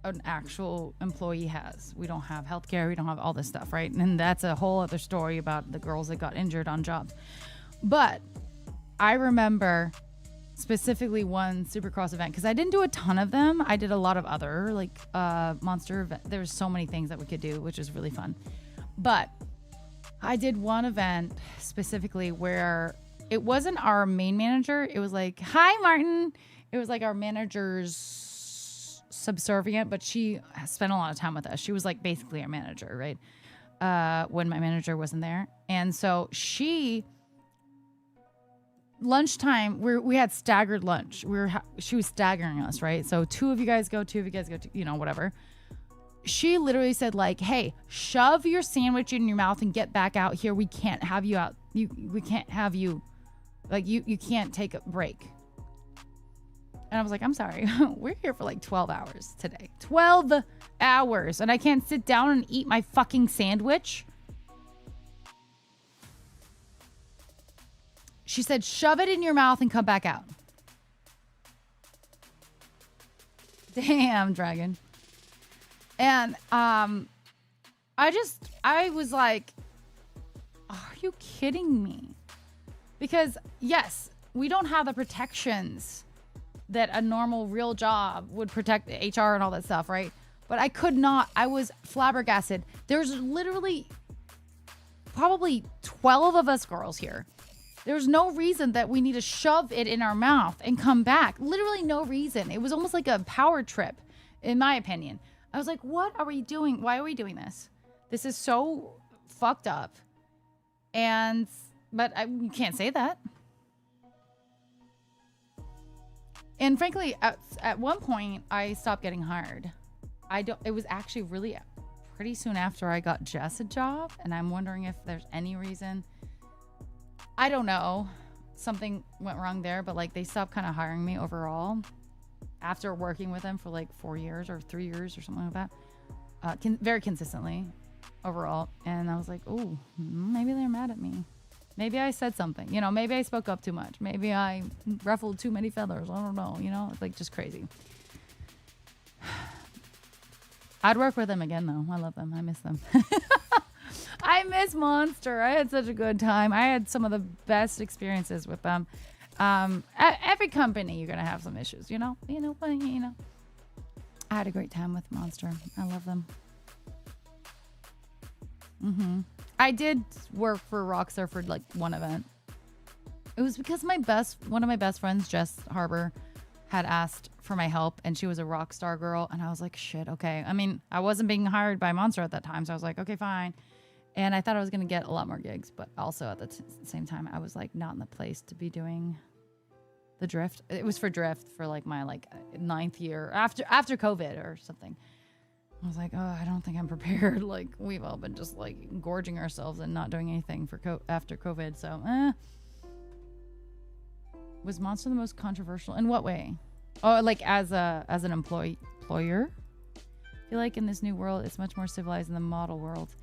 an actual employee has. We don't have healthcare. We don't have all this stuff, right? And that's a whole other story about the girls that got injured on jobs. But I remember specifically one Supercross event, because I didn't do a ton of them. I did a lot of other like monster event. There's so many things that we could do, which is really fun. But I did one event specifically where it wasn't our main manager. It was like, hi, Martin. It was like our manager's subservient, but she spent a lot of time with us. She was like basically our manager, right? When my manager wasn't there. And so lunchtime, we had staggered lunch. She was staggering us, right? So 2 of you guys go, 2 of you guys go, you know, whatever. She literally said like, hey, shove your sandwich in your mouth and get back out here. We can't have you out. We can't have you, like, you can't take a break. And I was like, I'm sorry. We're here for like 12 hours today. 12 hours. And I can't sit down and eat my fucking sandwich. She said, shove it in your mouth and come back out. Damn, Dragon. And I was like, are you kidding me? Because yes, we don't have the protections that a normal real job would protect HR and all that stuff, right? But I was flabbergasted. There's literally probably 12 of us girls here. There's no reason that we need to shove it in our mouth and come back. Literally no reason. It was almost like a power trip, in my opinion. I was like, what are we doing? Why are we doing this? This is so fucked up. But you can't say that. And frankly, at one point, I stopped getting hired. It was actually really pretty soon after I got Jess a job, and I'm wondering if there's any reason. I don't know. Something went wrong there, but like they stopped kind of hiring me overall after working with them for like 4 years or 3 years or something like that, very consistently overall. And I was like, oh, maybe they're mad at me. Maybe I said something, you know, maybe I spoke up too much. Maybe I ruffled too many feathers. I don't know, you know, it's like just crazy. I'd work with them again, though. I love them. I miss them. I miss Monster. I had such a good time. I had some of the best experiences with them. At every company, you're gonna have some issues, you know. But I had a great time with Monster. I love them. I did work for Rockstar for like one event. It was because one of my best friends, Jess Harbor, had asked for my help, and she was a Rockstar girl, and I was like, shit, okay. I mean, I wasn't being hired by Monster at that time, so I was like, okay, fine. And I thought I was gonna get a lot more gigs, but also at the same time, I was like not in the place to be doing the Drift. It was for Drift for like my like 9th year after COVID or something. I was like, oh, I don't think I'm prepared. Like, we've all been just like gorging ourselves and not doing anything for after COVID. So, was Monster the most controversial? In what way? Oh, like as an employer? I feel like in this new world, it's much more civilized than the model world.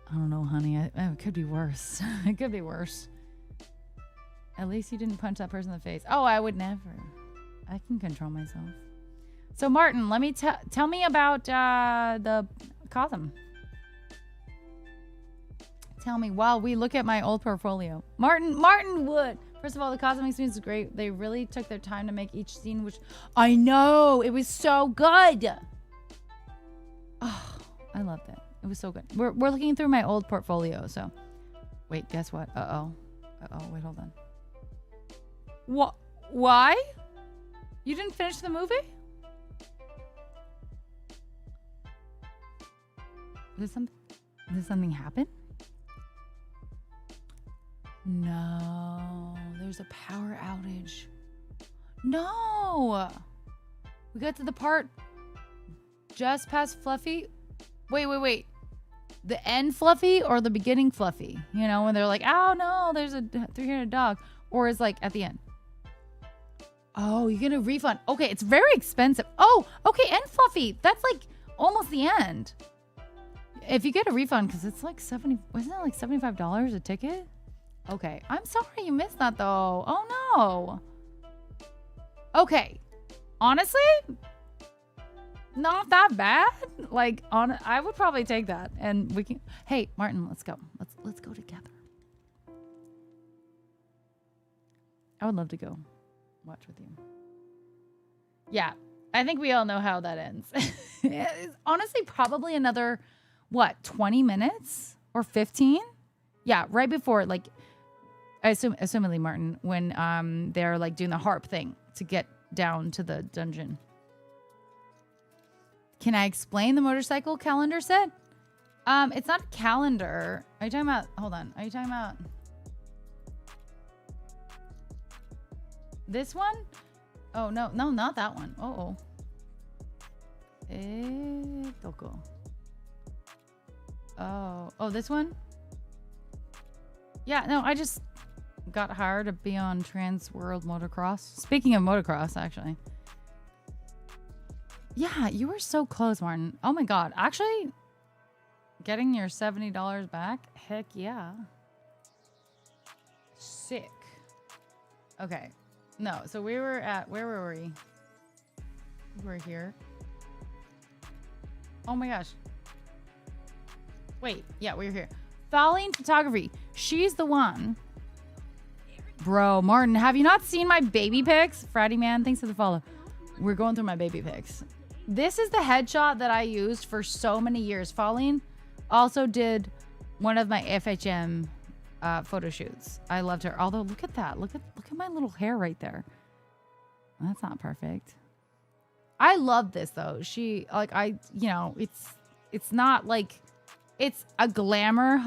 I don't know, honey. It could be worse. It could be worse. At least you didn't punch that person in the face. Oh, I would never. I can control myself. So, Martin, let me tell me about the Cosm. Tell me while we look at my old portfolio. Martin Wood. First of all, the Cosm experience is great. They really took their time to make each scene, which I know. It was so good. Oh, I loved it. It was so good. We're looking through my old portfolio, so. Wait, guess what? Uh-oh, wait, hold on. What? Why? You didn't finish the movie? Did something happen? No, there's a power outage. No, we got to the part just past Fluffy. Wait. The end Fluffy or the beginning Fluffy? You know, when they're like, oh no, there's a 300 dog. Or is like at the end. Oh, you're gonna refund. Okay, it's very expensive. Oh, okay, end Fluffy. That's like almost the end. If you get a refund, because it's like wasn't it like $75 a ticket? Okay, I'm sorry you missed that though. Oh no. Okay, honestly, not that bad. Like, I would probably take that, and we can. Hey, Martin, let's go. Let's go together. I would love to go watch with you. Yeah, I think we all know how that ends. It's honestly probably another 20 minutes or 15? Yeah, right before, like, assumedly Martin, when they're like doing the harp thing to get down to the dungeon. Can I explain the motorcycle calendar set? It's not a calendar. Are you talking about, hold on. Are you talking about this one? Oh, no, not that one. Oh. Oh, this one? Yeah, no, I just got hired to be on Trans World Motocross. Speaking of motocross, actually. Yeah, you were so close, Martin. Oh my God. Actually, getting your $70 back? Heck yeah. Sick. Okay. No, so we were at, where were we? We were here. Oh my gosh. Wait, yeah, we were here. Falling Photography. She's the one. Bro, Martin, have you not seen my baby pics? Friday Man, thanks for the follow. We're going through my baby pics. This is the headshot that I used for so many years. Falling also did one of my FHM photo shoots. I loved her. Although, look at that. Look at my little hair right there. That's not perfect. I love this though. She, like, it's not like, it's a glamour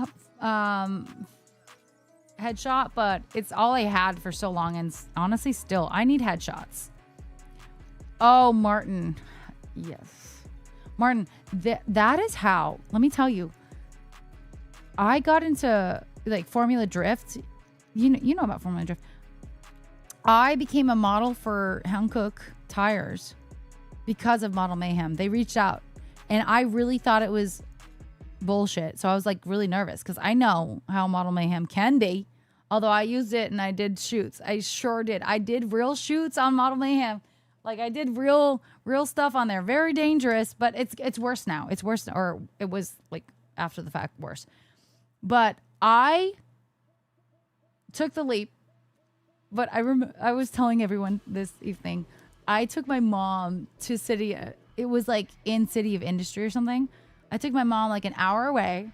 headshot, but it's all I had for so long, and honestly still I need headshots. Oh, Martin. Yes, Martin, that is how, let me tell you, I got into like Formula Drift. You know about Formula Drift. I became a model for Hankook tires because of Model Mayhem. They reached out and I really thought it was bullshit. So I was like really nervous because I know how Model Mayhem can be. Although I used it and I did shoots. I sure did. I did real shoots on Model Mayhem. Like I did real stuff on there. Very dangerous, but it's worse now. It's worse, or it was like after the fact worse. But I took the leap. But I was telling everyone this evening, I took my mom to City. It was like in City of Industry or something. I took my mom like an hour away.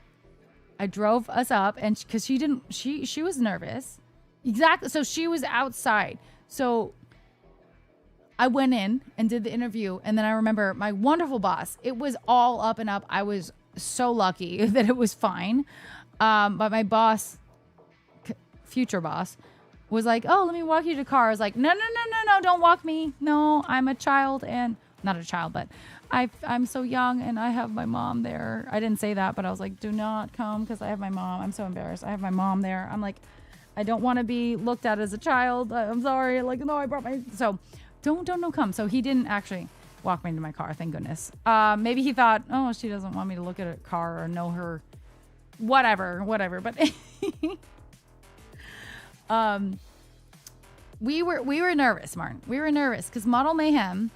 I drove us up, and because she was nervous. Exactly. So she was outside. So I went in and did the interview, and then I remember my wonderful boss. It was all up and up. I was so lucky that it was fine. But my boss, future boss, was like, oh, let me walk you to the car. I was like, no, don't walk me. No, I'm a child, and not a child, but I'm so young and I have my mom there. I didn't say that, but I was like, do not come because I have my mom. I'm so embarrassed. I have my mom there. I'm like, I don't want to be looked at as a child. I'm sorry. Like, no, I brought my, so don't come. So he didn't actually walk me to my car. Thank goodness. Maybe he thought, oh, she doesn't want me to look at a car or know her, whatever. But we were nervous, Martin. We were nervous because Model Mayhem.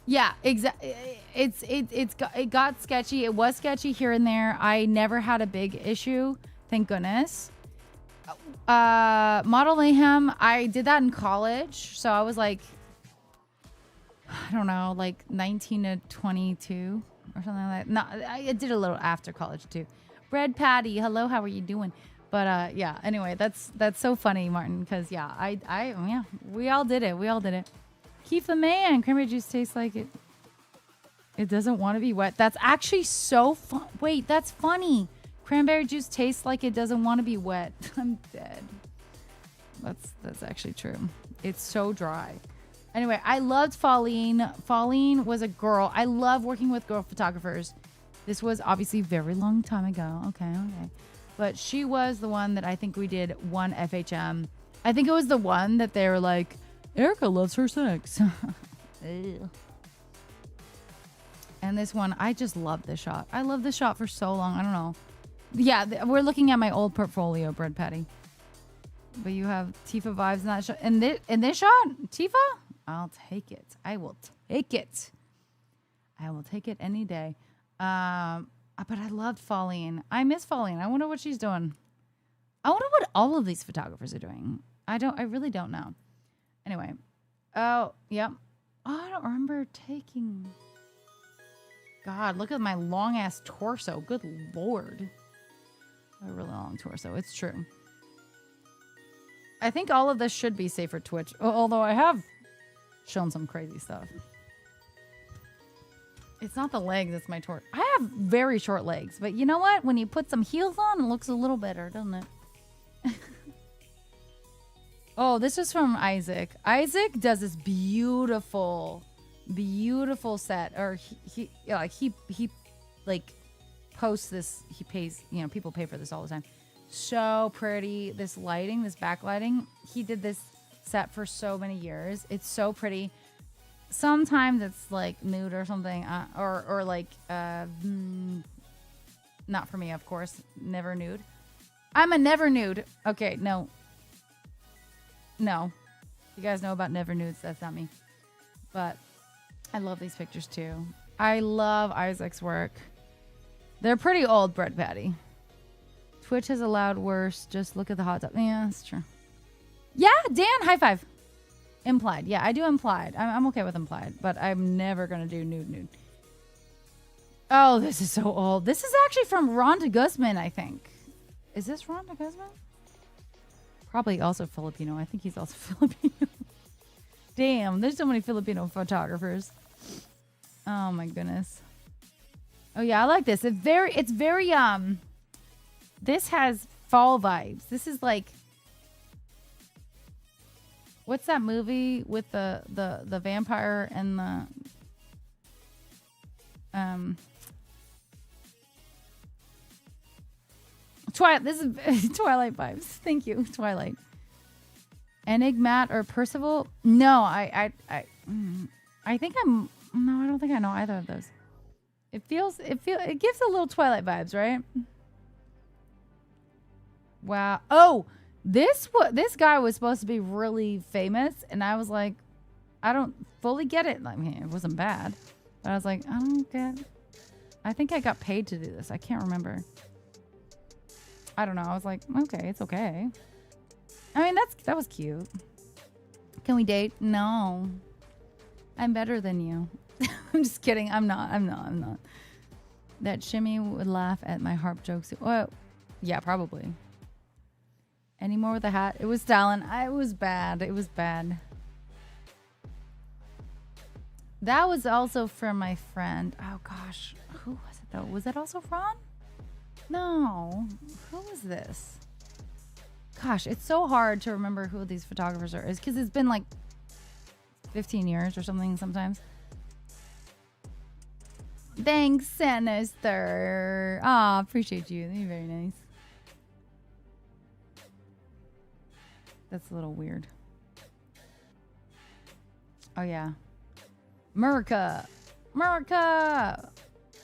Yeah, exactly. It got sketchy. It was sketchy here and there. I never had a big issue, thank goodness. Model Mayhem, I did that in college, so I was like, I don't know, like 19 to 22 or something like that. No, I did a little after college too. Bread Patty, hello, how are you doing? But yeah, anyway, that's so funny, Martin, because yeah, yeah, we all did it. Keith the man, cranberry juice tastes like it. It doesn't want to be wet. That's actually so fun. Wait, that's funny. Cranberry juice tastes like it doesn't want to be wet. I'm dead. That's actually true. It's so dry. Anyway, I loved Pauline. Pauline was a girl. I love working with girl photographers. This was obviously a very long time ago. Okay. But she was the one that I think we did one FHM. I think it was the one that they were like, Erica loves her sex. And this one, I just love this shot. I love this shot for so long. I don't know. Yeah, we're looking at my old portfolio, Bread Patty. But you have Tifa vibes in that shot. In this shot, Tifa? I'll take it. I will take it. I will take it any day. But I loved Pauline. I miss Pauline. I wonder what she's doing. I wonder what all of these photographers are doing. I really don't know. Anyway. Oh, yep. Oh, I don't remember taking... God, look at my long-ass torso. Good Lord. A really long torso. It's true. I think all of this should be safe for Twitch. Although I have shown some crazy stuff. It's not the legs, it's my torso. I have very short legs. But you know what? When you put some heels on, it looks a little better, doesn't it? Oh, this is from Isaac. Isaac does this beautiful set, or he like posts this. He pays, people pay for this all the time. So pretty. This lighting, this backlighting. He did this set for so many years. It's so pretty. Sometimes it's like nude or something, or like not for me, of course. Never nude. I'm a never nude. Okay, no. You guys know about never nudes. That's not me. But I love these pictures too. I love Isaac's work. They're pretty old, Bread Patty. Twitch has allowed worse. Just look at the hot tub. Yeah, that's true. Yeah, Dan, high five. Implied. Yeah, I do implied. I'm okay with implied, but I'm never going to do nude. Oh, this is so old. This is actually from Rhonda Guzman, I think. Is this Rhonda Guzman? Probably also Filipino. I think he's also Filipino. Damn, there's so many Filipino photographers. Oh my goodness. Oh yeah, I like this. It's very this has fall vibes. This is like, what's that movie with the vampire and the Twilight. This is Twilight vibes. Thank you, Twilight. Enigmat or Percival? No, I think I'm. No, I don't think I know either of those. It gives a little Twilight vibes, right? Wow. Oh, this guy was supposed to be really famous, and I was like, I don't fully get it. I mean, it wasn't bad, but I was like, I don't get. I think I got paid to do this. I can't remember. I don't know. I was like, okay, it's okay. I mean, that was cute. Can we date? No. I'm better than you. I'm just kidding. I'm not. That Shimmy would laugh at my harp jokes. Well, yeah, probably. Any more with a hat? It was Stalin. It was bad. It was bad. That was also from my friend. Oh gosh, who was it though? Was that also Ron? No. Who was this? Gosh, it's so hard to remember who these photographers are. It's because it's been like 15 years or something sometimes. Thanks, Sinister. Ah, appreciate you. You're very nice. That's a little weird. Oh yeah. Murica.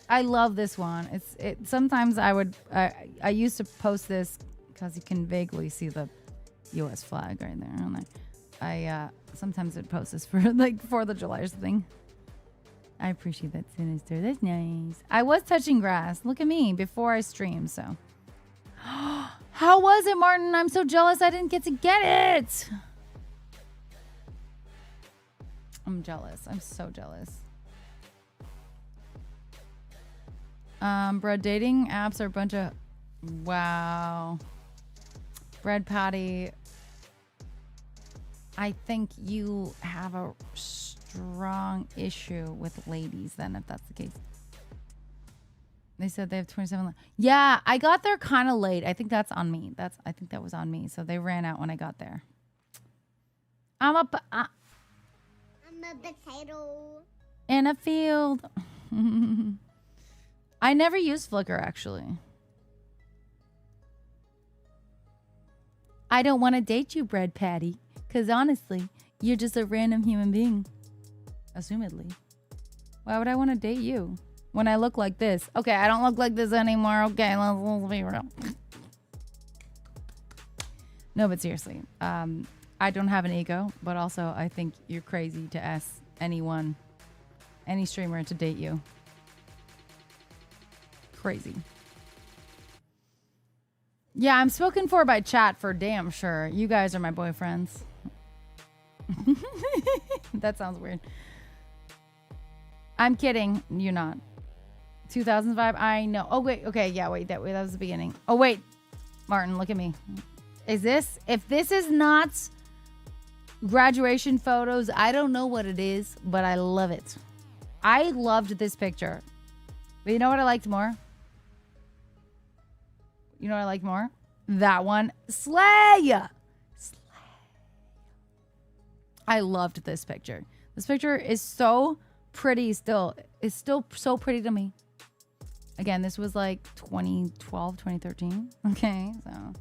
I love this one. Sometimes I used to post this because you can vaguely see the US flag right there. And I sometimes would post this for like 4th of July or something. I appreciate that, Sinister. That's nice. I was touching grass. Look at me before I streamed, so. How was it, Martin? I'm so jealous I didn't get to get it. I'm jealous. I'm so jealous. Bread dating apps are a bunch of... Wow. Bread Patty. I think you have a strong issue with ladies then, if that's the case. They said they have 27. Yeah, I got there kind of late. I think that's on me. I think that was on me. So they ran out when I got there. I'm a potato. In a field. I never used Flickr, actually. I don't want to date you, Bread Patty. Because honestly, you're just a random human being. Assumedly. Why would I want to date you? When I look like this. Okay, I don't look like this anymore. Okay, let's be real. No, but seriously. I don't have an ego, but also I think you're crazy to ask anyone, any streamer to date you. Crazy. Yeah, I'm spoken for by chat for damn sure. You guys are my boyfriends. That sounds weird. I'm kidding. You're not. 2005. I know. Oh, wait. Okay. Yeah, wait. That was the beginning. Oh, wait. Martin, look at me. Is this... If this is not graduation photos, I don't know what it is, but I love it. I loved this picture. But you know what I liked more? You know what I liked more? That one. Slay! I loved this picture. This picture is so pretty still. It's still so pretty to me. Again, this was like 2012, 2013. Okay, so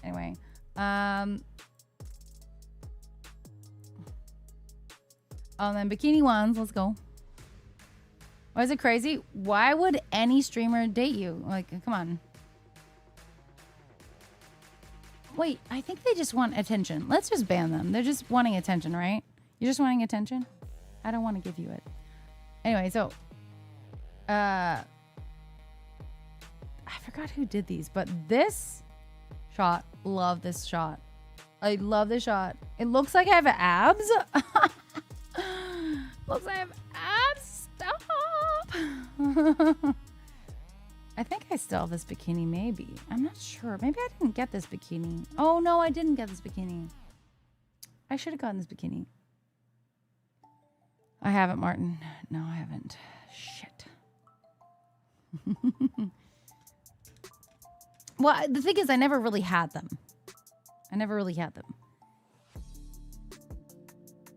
anyway. Oh, and then bikini ones. Let's go. Why is it crazy? Why would any streamer date you? Like, come on. Wait, I think they just want attention. Let's just ban them. They're just wanting attention, right? You're just wanting attention? I don't want to give you it. Anyway, so... I forgot who did these, but this shot, love this shot. I love this shot. It looks like I have abs. Looks like I have abs. Stop. I think I still have this bikini, maybe. I'm not sure. Maybe I didn't get this bikini. Oh, no, I didn't get this bikini. I should have gotten this bikini. I haven't, Martin. No, I haven't. Shit. Well, the thing is, I never really had them.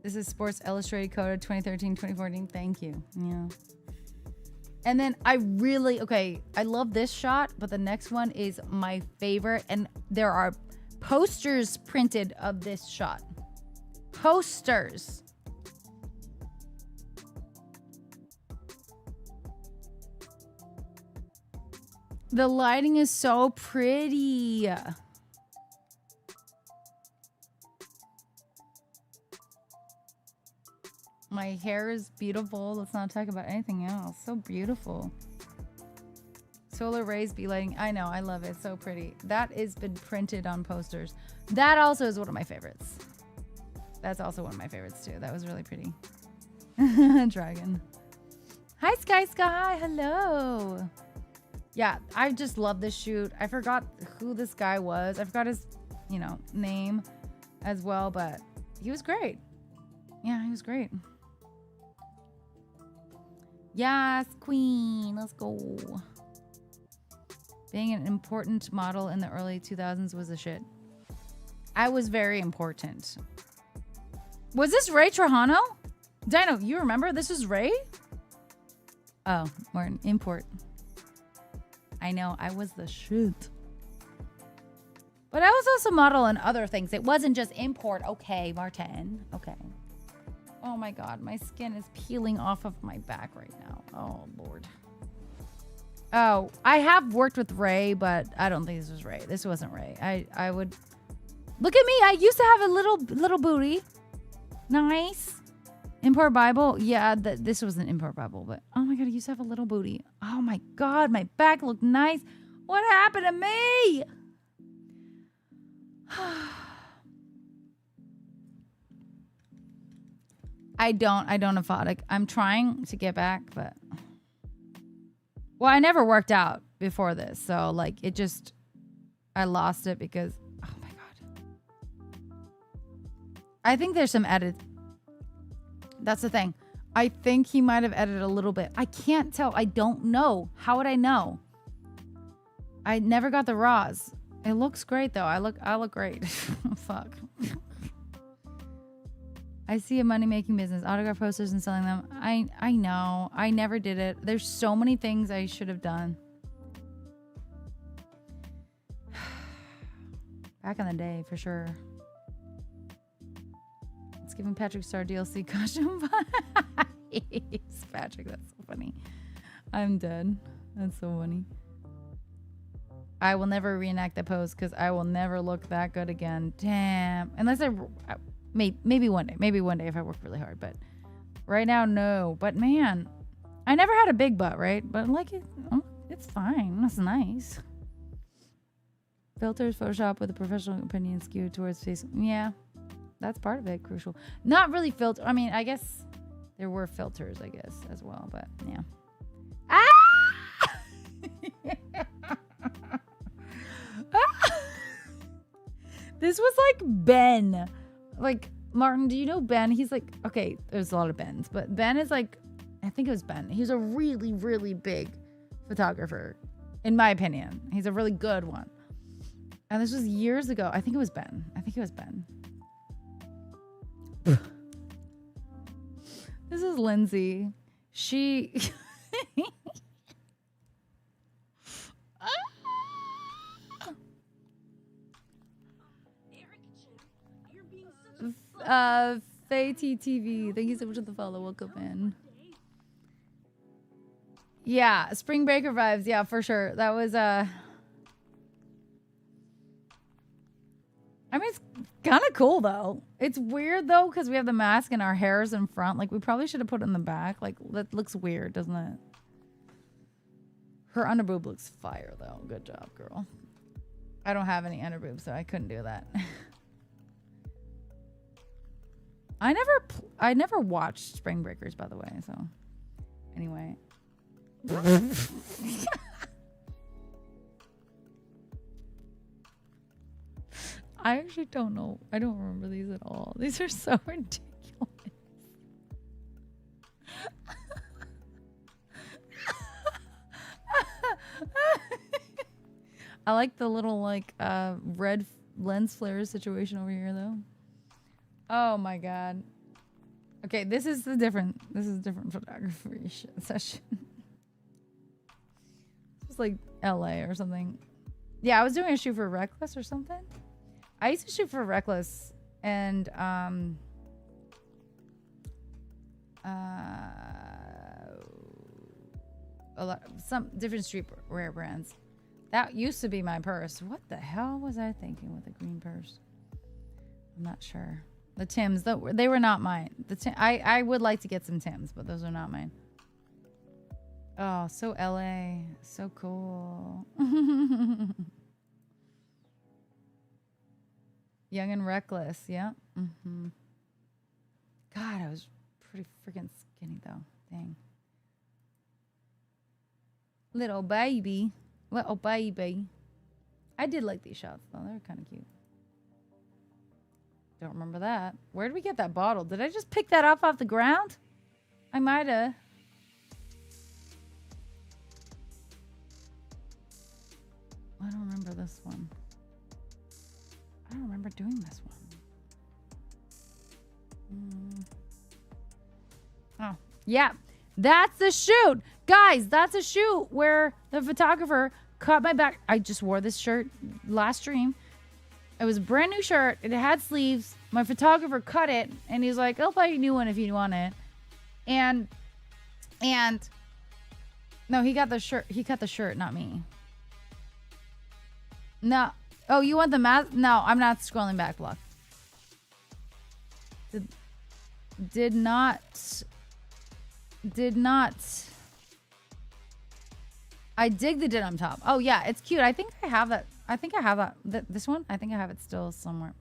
This is Sports Illustrated Coda 2013, 2014. Thank you. Yeah. And then I love this shot, but the next one is my favorite. And there are posters printed of this shot. Posters. The lighting is so pretty. My hair is beautiful. Let's not talk about anything else. So beautiful. Solar rays be lighting. I know. I love it. So pretty. That has been printed on posters. That also is one of my favorites. That's also one of my favorites too. That was really pretty. Dragon. Hi, Sky Sky. Hello. Yeah, I just love this shoot. I forgot who this guy was. I forgot his, name as well, but he was great. Yeah, he was great. Yes, queen. Let's go. Being an important model in the early 2000s was a shit. I was very important. Was this Ray Trajano? Dino, you remember? This is Ray? Oh, we're an import. I know, I was the shit. But I was also model in other things. It wasn't just import. Okay, Martin. Okay. Oh my God, my skin is peeling off of my back right now. Oh, Lord. Oh, I have worked with Ray, but I don't think this was Ray. This wasn't Ray. I would... Look at me. I used to have a little booty. Nice. Import Bible. Yeah, this was an import Bible, but oh my God, I used to have a little booty. Oh my God, my back looked nice. What happened to me? I don't have FODIC. I'm trying to get back, but well, I never worked out before this, so like I lost it because oh my God. I think there's some edit. That's the thing. I think he might have edited a little bit. I can't tell. I don't know. How would I know? I never got the raws. It looks great though. I look great. Fuck. I see a money-making business. Autograph posters and selling them. I know. I never did it. There's so many things I should have done. Back in the day, for sure. It's giving Patrick Star DLC costume. It's Patrick. That's so funny. I'm dead. That's so funny. I will never reenact the pose because I will never look that good again. Damn. Unless maybe one day. Maybe one day if I work really hard. But right now, no. But man, I never had a big butt, right? But like it's fine. That's nice. Filters, Photoshop with a professional opinion skewed towards face. Yeah, that's part of it. Crucial. Not really filter. I mean, I guess there were filters, I guess, as well. But yeah. Ah! This was like Ben. Like, Martin, do you know Ben? He's like, okay, there's a lot of Bens, but Ben is like, I think it was Ben. He's a really, really big photographer, in my opinion. He's a really good one. And this was years ago. I think it was Ben. This is Lindsay. She... Faye TTV, thank you so much for the follow. Welcome in. Yeah, Spring Breaker vibes. Yeah, for sure. That was I mean, it's kind of cool though. It's weird though because we have the mask and our hair's in front. Like we probably should have put it in the back. Like that looks weird, doesn't it? Her underboob looks fire though. Good job, girl. I don't have any underboob, so I couldn't do that. I never watched Spring Breakers, by the way, so anyway. I actually don't know. I don't remember these at all. These are so ridiculous. I like the little like red lens flare situation over here though. Oh my God. Okay, this is a different photography session. It's like LA or something. Yeah, I was doing a shoot for Reckless or something. I used to shoot for Reckless and some different streetwear brands. That used to be my purse. What the hell was I thinking with a green purse? I'm not sure. The Tims, they were not mine. I would like to get some Tims, but those are not mine. Oh, so LA. So cool. Young and reckless. Yeah. Mm-hmm. God, I was pretty freaking skinny, though. Dang. Little baby. Little baby. I did like these shots, though. They were kind of cute. Don't remember that. Where did we get that bottle? Did I just pick that up off the ground? I might have. I don't remember this one. I don't remember doing this one. Oh, yeah. That's the shoot. Guys, that's a shoot where the photographer cut my back. I just wore this shirt last stream. It was a brand new shirt. It had sleeves. My photographer cut it, and he's like, I'll buy you a new one if you want it. And no, he got the shirt. He cut the shirt, not me. No. Oh, you want the mask? No, I'm not scrolling back, Block. Did not. I dig the denim top. Oh, yeah, it's cute. I think I have that. This one? I think I have it still somewhere.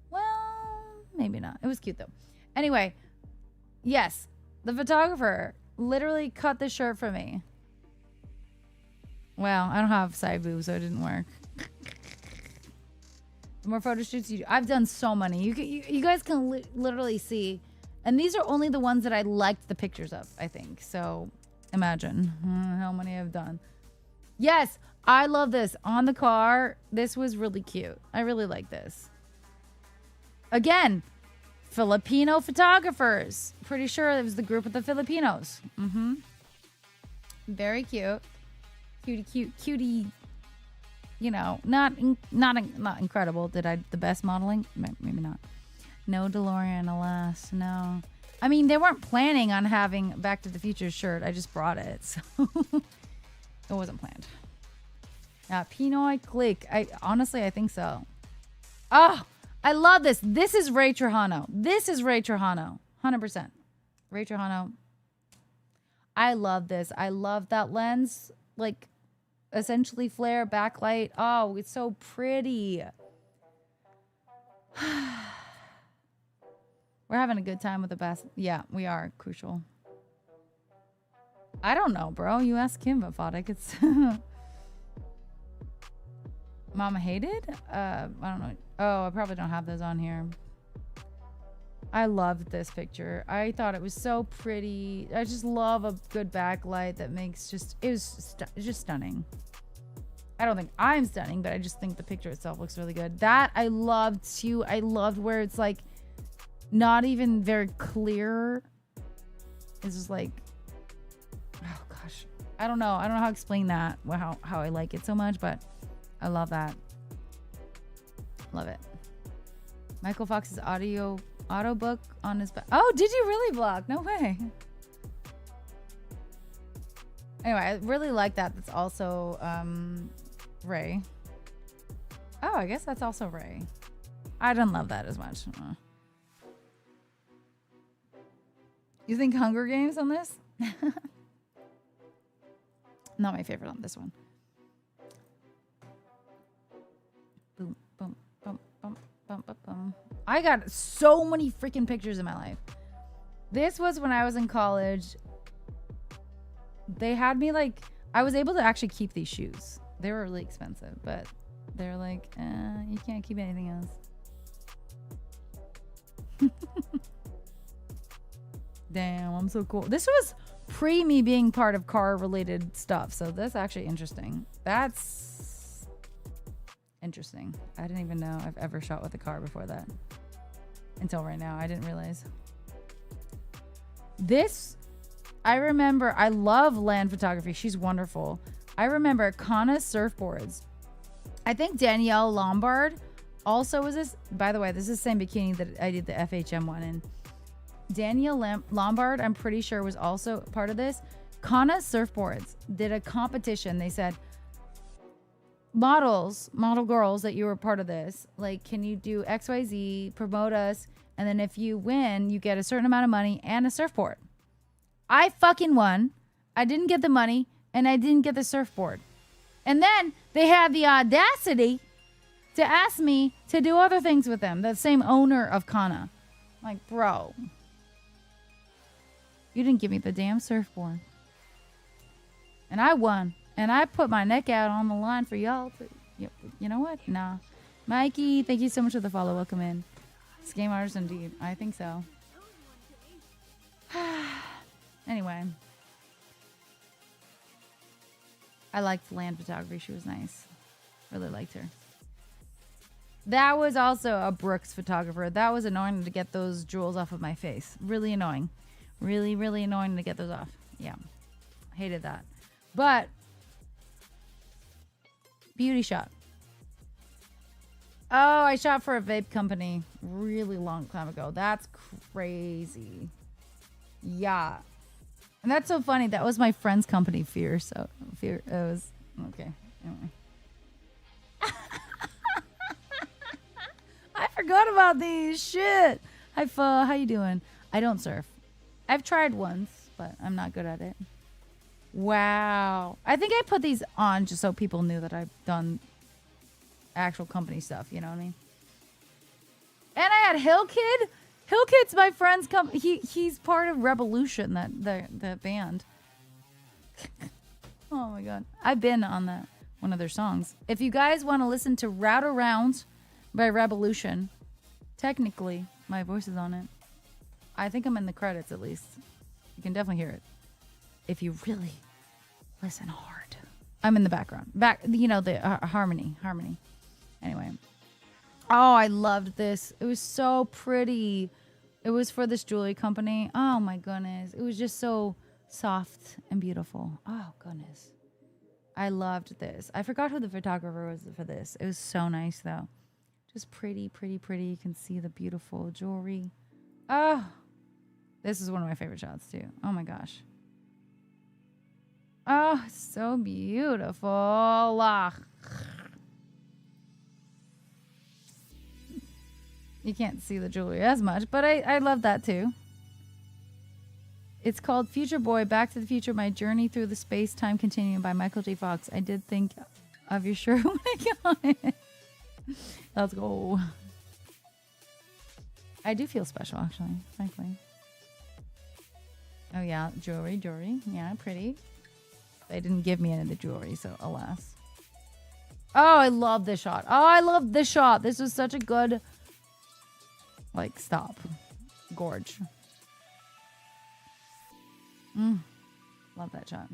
Well, maybe not. It was cute, though. Anyway, yes, the photographer literally cut the shirt for me. Well, I don't have side boobs, so it didn't work. The more photo shoots you do. I've done so many. You guys can literally see. And these are only the ones that I liked the pictures of, I think. So imagine how many I've done. Yes, I love this. On the car, this was really cute. I really like this. Again, Filipino photographers. Pretty sure it was the group of the Filipinos. Mm-hmm. Very cute. Cutie. You know, not incredible. Did I the best modeling? Maybe not. No DeLorean, alas. No. I mean, they weren't planning on having Back to the Future shirt. I just brought it, so it wasn't planned. Pinoy Click. Honestly, I think so. Oh, I love this. This is Ray Trujano. 100%. Ray Trujano. I love this. I love that lens. Like, essentially flare backlight. Oh, it's so pretty. We're having a good time with the best. Yeah, we are. Crucial. I don't know, bro. You ask him about Fodic. It's Mama Hated? I don't know. Oh, I probably don't have those on here. I loved this picture. I thought it was so pretty. I just love a good backlight that makes it was just stunning. I don't think I'm stunning, but I just think the picture itself looks really good. That I loved too. I loved where it's like not even very clear. It's just like, oh gosh. I don't know how to explain that, how I like it so much, but I love that. Love it. Michael Fox's auto book on his back. Oh, did you really, Block? No way. Anyway, I really like that. That's also Ray. Oh, I guess that's also Ray. I don't love that as much. You think Hunger Games on this? Not my favorite on this one. Boom, boom, boom, boom, boom, boom, boom. I got so many freaking pictures in my life. This was when I was in college. They had me like, I was able to actually keep these shoes. They were really expensive, but they're like, you can't keep anything else. Damn, I'm so cool. This was pre me being part of car related stuff, so that's actually interesting. That's interesting. I didn't even know I've ever shot with a car before that. Until right now, I didn't realize. This, I remember, I love land photography. She's wonderful. I remember Kana surfboards. I think Danielle Lombard also was this. By the way, this is the same bikini that I did the FHM one in. Danielle Lombard, I'm pretty sure, was also part of this. Kana surfboards did a competition. They said, model girls that you were part of this, like, can you do XYZ, promote us, and then if you win, you get a certain amount of money and a surfboard. I fucking won. I didn't get the money, and I didn't get the surfboard. And then they had the audacity to ask me to do other things with them, the same owner of Kana. I'm like, bro, you didn't give me the damn surfboard. And I won. And I put my neck out on the line for y'all. But you know what? Nah. Mikey, thank you so much for the follow. Welcome in. Game artist indeed. I think so. Anyway. I liked land photography. She was nice. Really liked her. That was also a Brooks photographer. That was annoying to get those jewels off of my face. Really annoying. Really, really annoying to get those off. Yeah. Hated that. But beauty shot. Oh, I shot for a vape company really long time ago. That's crazy. Yeah. And that's so funny. That was my friend's company, Fear. So, Fear, it was, okay. Anyway. I forgot about these. Shit. Hi, Pho. How you doing? I don't surf. I've tried once, but I'm not good at it. Wow. I think I put these on just so people knew that I've done actual company stuff, you know what I mean? And I had Hill Kid. Hill Kid's my friend's company. He's part of Revolution, that band. Oh my god. I've been on that one of their songs. If you guys want to listen to Route Around by Revolution, technically my voice is on it. I think I'm in the credits at least. You can definitely hear it. If you really listen hard. I'm in the background. The harmony. Anyway. Oh, I loved this. It was so pretty. It was for this jewelry company. Oh my goodness. It was just so soft and beautiful. Oh goodness. I loved this. I forgot who the photographer was for this. It was so nice though. Just pretty, pretty, pretty. You can see the beautiful jewelry. Oh, this is one of my favorite shots too. Oh my gosh. Oh, so beautiful. You can't see the jewelry as much, but I love that too. It's called Future Boy, Back to the Future, My Journey Through the Space-Time Continuum by Michael J. Fox. I did think of your shirt when I got it. Let's go. I do feel special, actually, frankly. Oh, yeah, jewelry. Yeah, pretty. They didn't give me any of the jewelry, so alas. Oh, I love this shot. Oh, I love this shot. This was such a good, stop. Gorge. Love that shot.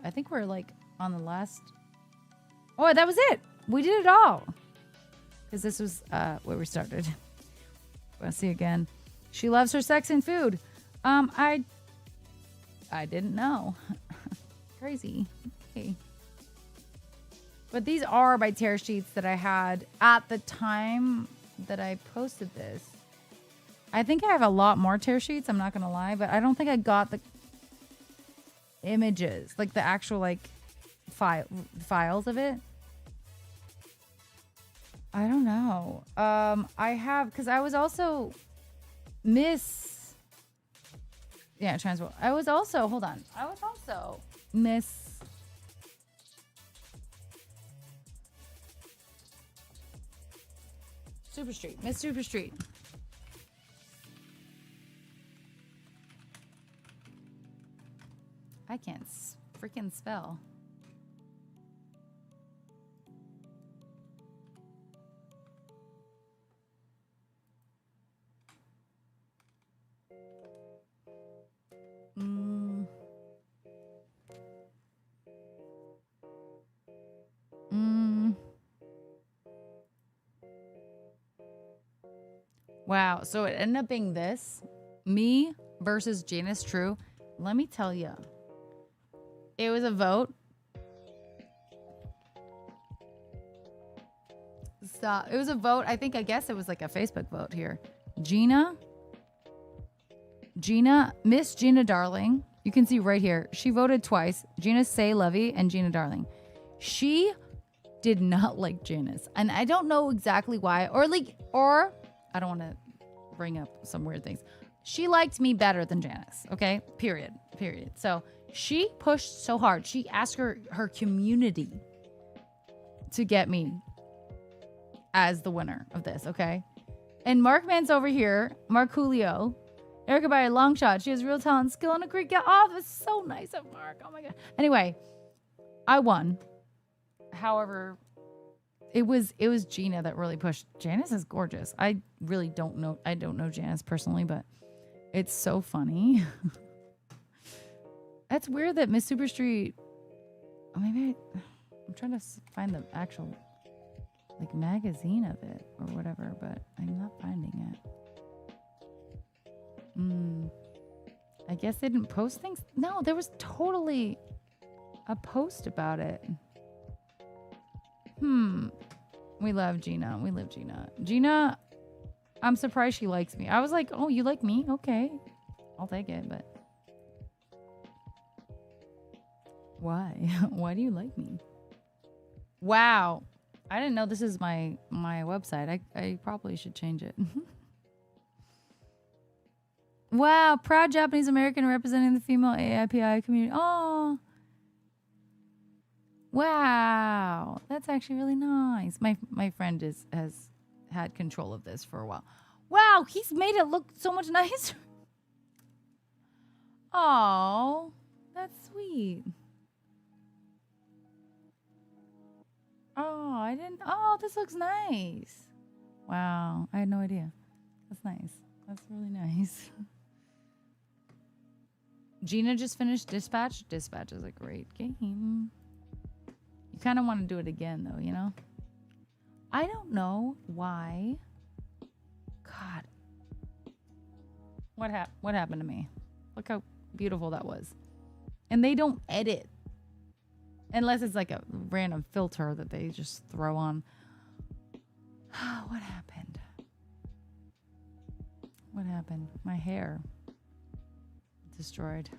I think we're, on the last... Oh, that was it. We did it all. Because this was where we started. We'll see again. She loves her sex and food. I didn't know. Crazy. Okay. But these are my tear sheets that I had at the time that I posted this. I think I have a lot more tear sheets, I'm not going to lie, but I don't think I got the images, the actual, files of it. I don't know. I have, because I was also transport. I was also Miss Super Street. Miss Super Street. I can't freaking spell. Wow. So it ended up being this. Me versus Janice True. Let me tell you. It was a vote. Stop. It was a vote. I guess it was a Facebook vote here. Miss Gina Darling You can see right here. She voted twice. Gina Say Lovey and Gina Darling. She did not like Janice. And I don't know exactly why. Or I don't want to bring up some weird things. She liked me better than Janice. Okay? Period. So she pushed so hard. She asked her community to get me as the winner of this. Okay? And Mark Man's over here. Mark Julio. Erica by a long shot. She has real talent, skill, and a great get off. It's so nice of Mark. Oh my God. Anyway, I won. However, it was Gina that really pushed. Janice is gorgeous. I really don't know. I don't know Janice personally, but it's so funny. That's weird that Miss Superstreet. Oh, maybe I'm trying to find the actual magazine of it or whatever, but I'm not finding it. I guess they didn't post things. No, there was totally a post about it. We love Gina. We love Gina. Gina, I'm surprised she likes me. I was like, oh, you like me? Okay. I'll take it, but why? Why do you like me? Wow. I didn't know this is my website. I probably should change it. Wow, proud Japanese American representing the female AIPI community. Oh, wow, that's actually really nice. My friend has had control of this for a while. Wow, he's made it look so much nicer. Oh, that's sweet. Oh, I didn't. Oh, this looks nice. Wow, I had no idea. That's nice. That's really nice. Gina just finished Dispatch. Dispatch is a great game. You kind of want to do it again, though, you know? I don't know why. God. What happened to me? Look how beautiful that was. And they don't edit. Unless it's like a random filter that they just throw on. What happened? What happened? My hair. Destroyed.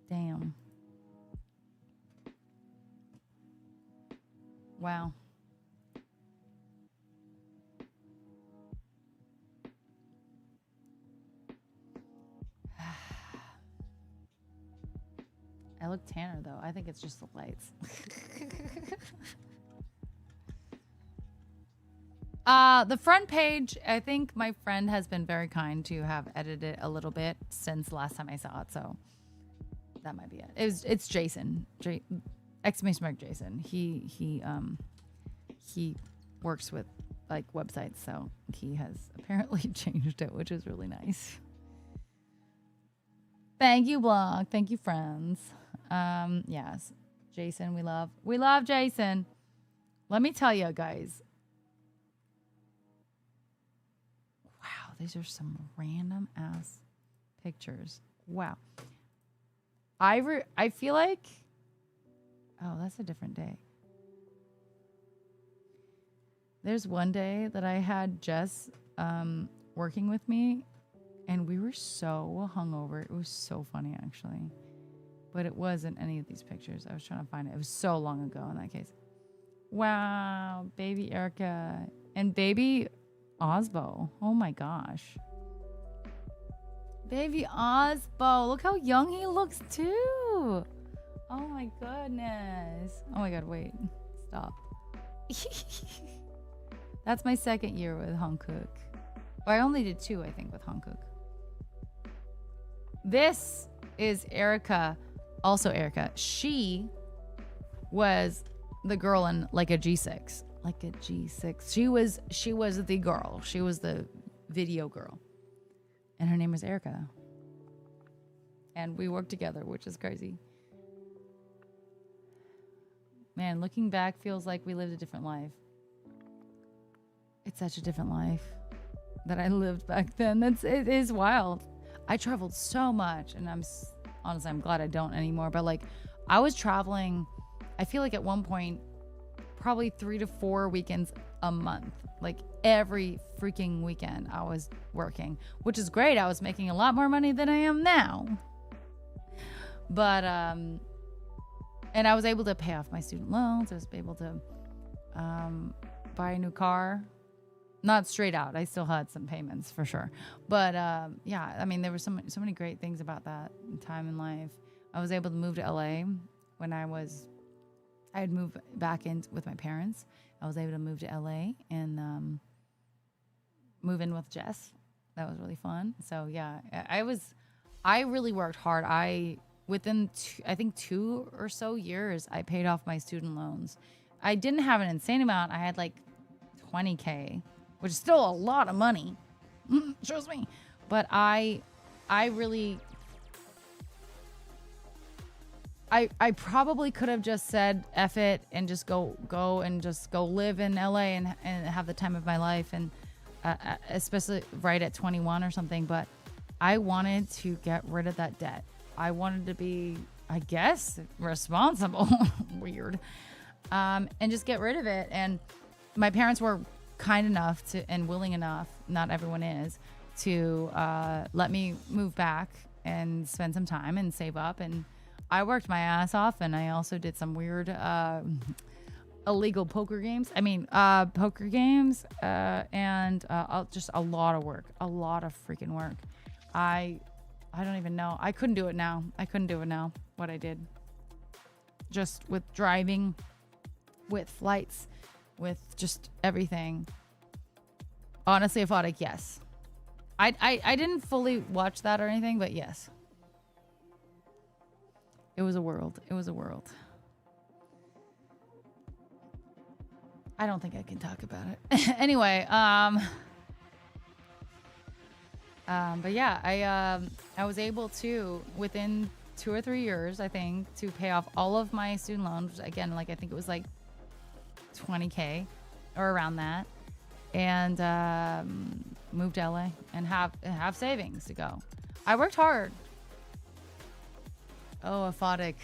Damn. Wow. I look tanner though. I think it's just the lights. The front page, I think my friend has been very kind to have edited it a little bit since last time I saw it, so that might be it. It's Jason. Exclamation mark Jason. He works with like websites, so he has apparently changed it, which is really nice. Thank you, blog. Thank you, friends. Yes. Jason, we love Jason. Let me tell you guys. These are some random ass pictures. Wow. I feel like, oh, that's a different day. There's one day that I had Jess working with me, and we were so hungover. It was so funny, actually. But it wasn't any of these pictures. I was trying to find it. It was so long ago in that case. Wow. Baby Erica. And baby Osbo. Oh my gosh. Baby Osbo. Look how young he looks too. Oh my goodness. Oh my god, wait. Stop. That's my second year with Hankook. Well, I only did 2, I think, with Hankook. This is Erica. Also Erica. She was the girl in like a G6. Like a G6. She was the girl. She was the video girl. And her name was Erica. And we worked together, which is crazy. Man, looking back feels like we lived a different life. It's such a different life that I lived back then. It is wild. I traveled so much, and I'm glad I don't anymore. But like, I was traveling. I feel like at one point, probably 3 to 4 weekends a month. Like every freaking weekend I was working, which is great. I was making a lot more money than I am now. But, and I was able to pay off my student loans. I was able to buy a new car. Not straight out. I still had some payments for sure. But yeah, I mean, there were so many great things about that time in life. I was able to move to LA when I had moved back in with my parents. I was able to move to LA and move in with Jess. That was really fun. So yeah, I really worked hard. Within I think 2 or so years, I paid off my student loans. I didn't have an insane amount. I had like $20K, which is still a lot of money. Shows me. But I really, I probably could have just said F it and just go live in LA and have the time of my life, and especially right at 21 or something. But I wanted to get rid of that debt. I wanted to be, I guess, responsible. Weird. And just get rid of it. And my parents were kind enough to, and willing enough, not everyone is, to let me move back and spend some time and save up. And I worked my ass off, and I also did some weird illegal poker games. And just a lot of work, a lot of freaking work. I don't even know. I couldn't do it now. What I did, just with driving, with flights, with just everything. Honestly, I thought like, yes. I didn't fully watch that or anything, but yes. It was a world. I don't think I can talk about it. Anyway, but yeah, I was able to, within 2 or 3 years, I think, to pay off all of my student loans. Again, like I think it was like $20K or around that, and moved to LA and have savings to go. I worked hard. Oh, Aphotic.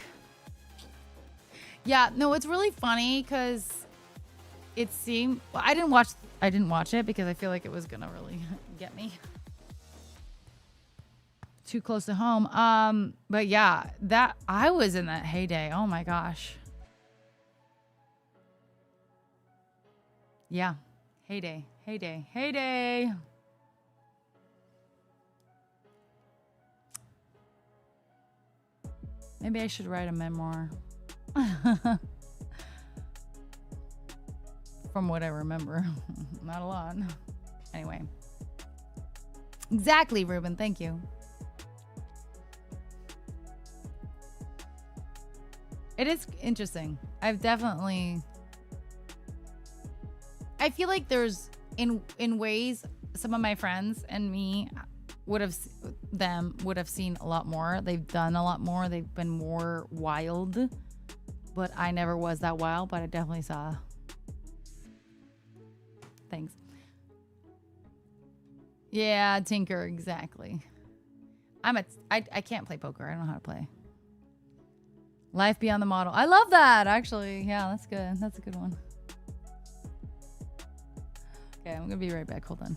Yeah, no, it's really funny because it seemed, well, I didn't watch it because I feel like it was gonna really get me too close to home. But yeah, that I was in that heyday. Oh my gosh. Yeah. Heyday. Maybe I should write a memoir. From what I remember. Not a lot. Anyway. Exactly, Ruben. Thank you. It is interesting. I feel like there's in ways some of my friends and me would have seen a lot more. They've done a lot more. They've been more wild, but I never was that wild, but I definitely saw things. Yeah, Tinker, exactly. I can't play poker. I don't know how to play. Life Beyond the Model. I love that, actually. Yeah, that's good. That's a good one. Okay, I'm gonna be right back. Hold on.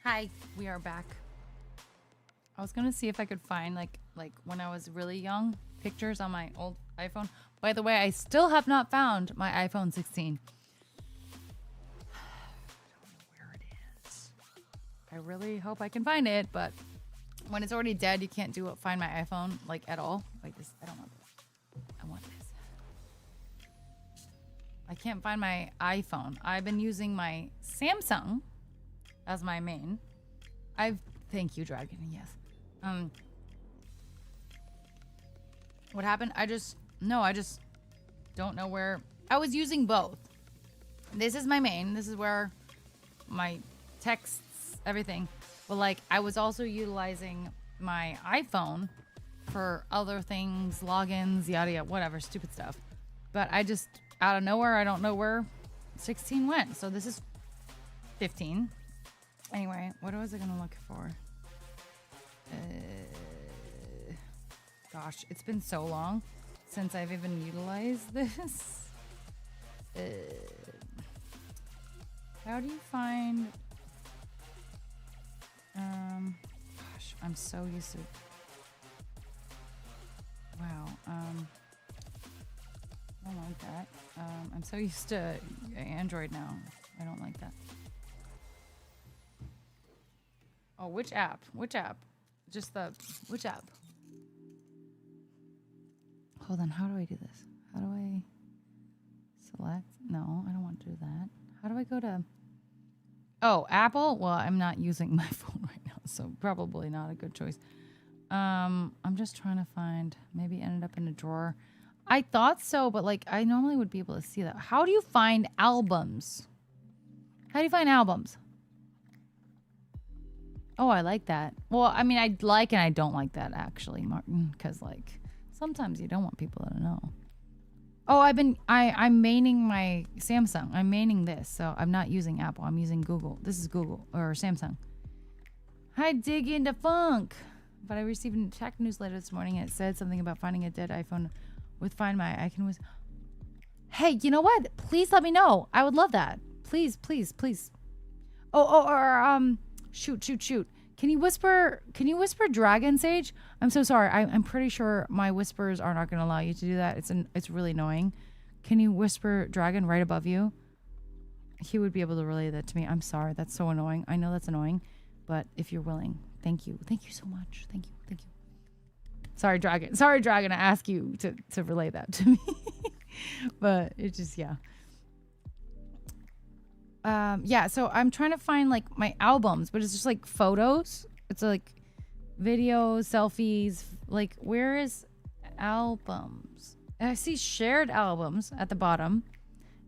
Hi, we are back. I was gonna see if I could find like when I was really young pictures on my old iPhone. By the way, I still have not found my iPhone 16. I don't know where it is. I really hope I can find it, but when it's already dead, you can't find my iPhone like at all. Like this, I don't want this. I want this. I can't find my iPhone. I've been using my Samsung as my main. Thank you, Dragon. Yes. What happened? I just don't know where. I was using both. This is my main. This is where my texts, everything. But like, I was also utilizing my iPhone for other things, logins, yada yada, whatever, stupid stuff. But I just, out of nowhere, I don't know where 16 went. So this is 15. Anyway, what was I gonna look for? Gosh, it's been so long since I've even utilized this. How do you find? Gosh, I'm so used to. Wow. I don't like that. I'm so used to Android now. I don't like that. Oh, which app? Which app? Which app? Hold on, how do I do this? How do I select? No, I don't want to do that. How do I go to... Oh, Apple? Well, I'm not using my phone right now, so probably not a good choice. I'm just trying to find... Maybe it ended up in a drawer. I thought so, but like, I normally would be able to see that. How do you find albums? How do you find albums? Oh, I like that. Well, I mean, I like and I don't like that, actually, Martin, because, like, sometimes you don't want people to know. Oh, I'm maining my Samsung. I'm maining this, so I'm not using Apple. I'm using Google. This is Google, or Samsung. Hi, Dig Into Funk. But I received a tech newsletter this morning, and it said something about finding a dead iPhone with Find My. I can... Hey, you know what? Please let me know. I would love that. Please, please, please. Shoot. Can you whisper Dragon Sage? I'm so sorry. I'm pretty sure my whispers are not going to allow you to do that. It's really annoying. Can you whisper Dragon right above you? He would be able to relay that to me. I'm sorry. That's so annoying. I know that's annoying, but if you're willing, thank you. Thank you so much. Thank you. Sorry, Dragon. I ask you to relay that to me. But it just, yeah. So I'm trying to find like my albums, but it's just like photos. It's like videos, selfies. Like, where is albums? And I see shared albums at the bottom,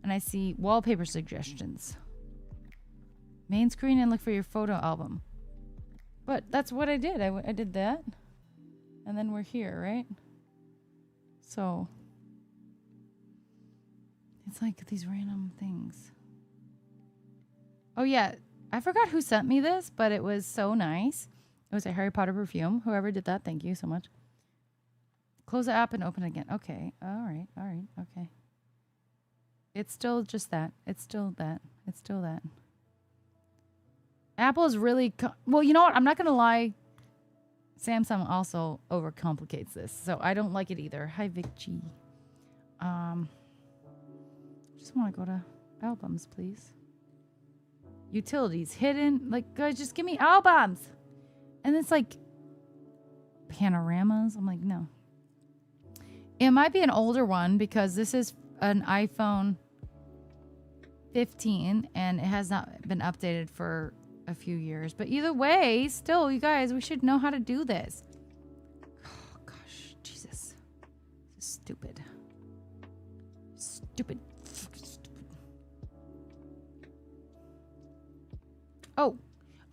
and I see wallpaper suggestions. Main screen and look for your photo album. But that's what I did. I did that, and then we're here, right? So it's like these random things. Oh, yeah. I forgot who sent me this, but it was so nice. It was a Harry Potter perfume. Whoever did that, thank you so much. Close the app and open it again. Okay. All right. Okay. It's still just that. It's still that. Apple is really... well, you know what? I'm not going to lie. Samsung also overcomplicates this, so I don't like it either. Hi, Vic G. Just want to go to albums, please. Utilities, hidden, like, guys, just give me albums. And it's like panoramas. I'm like, no. It might be an older one because this is an iPhone 15 and it has not been updated for a few years. But either way, still, you guys, we should know how to do this. Oh, gosh. Jesus. This is stupid. Stupid. Oh,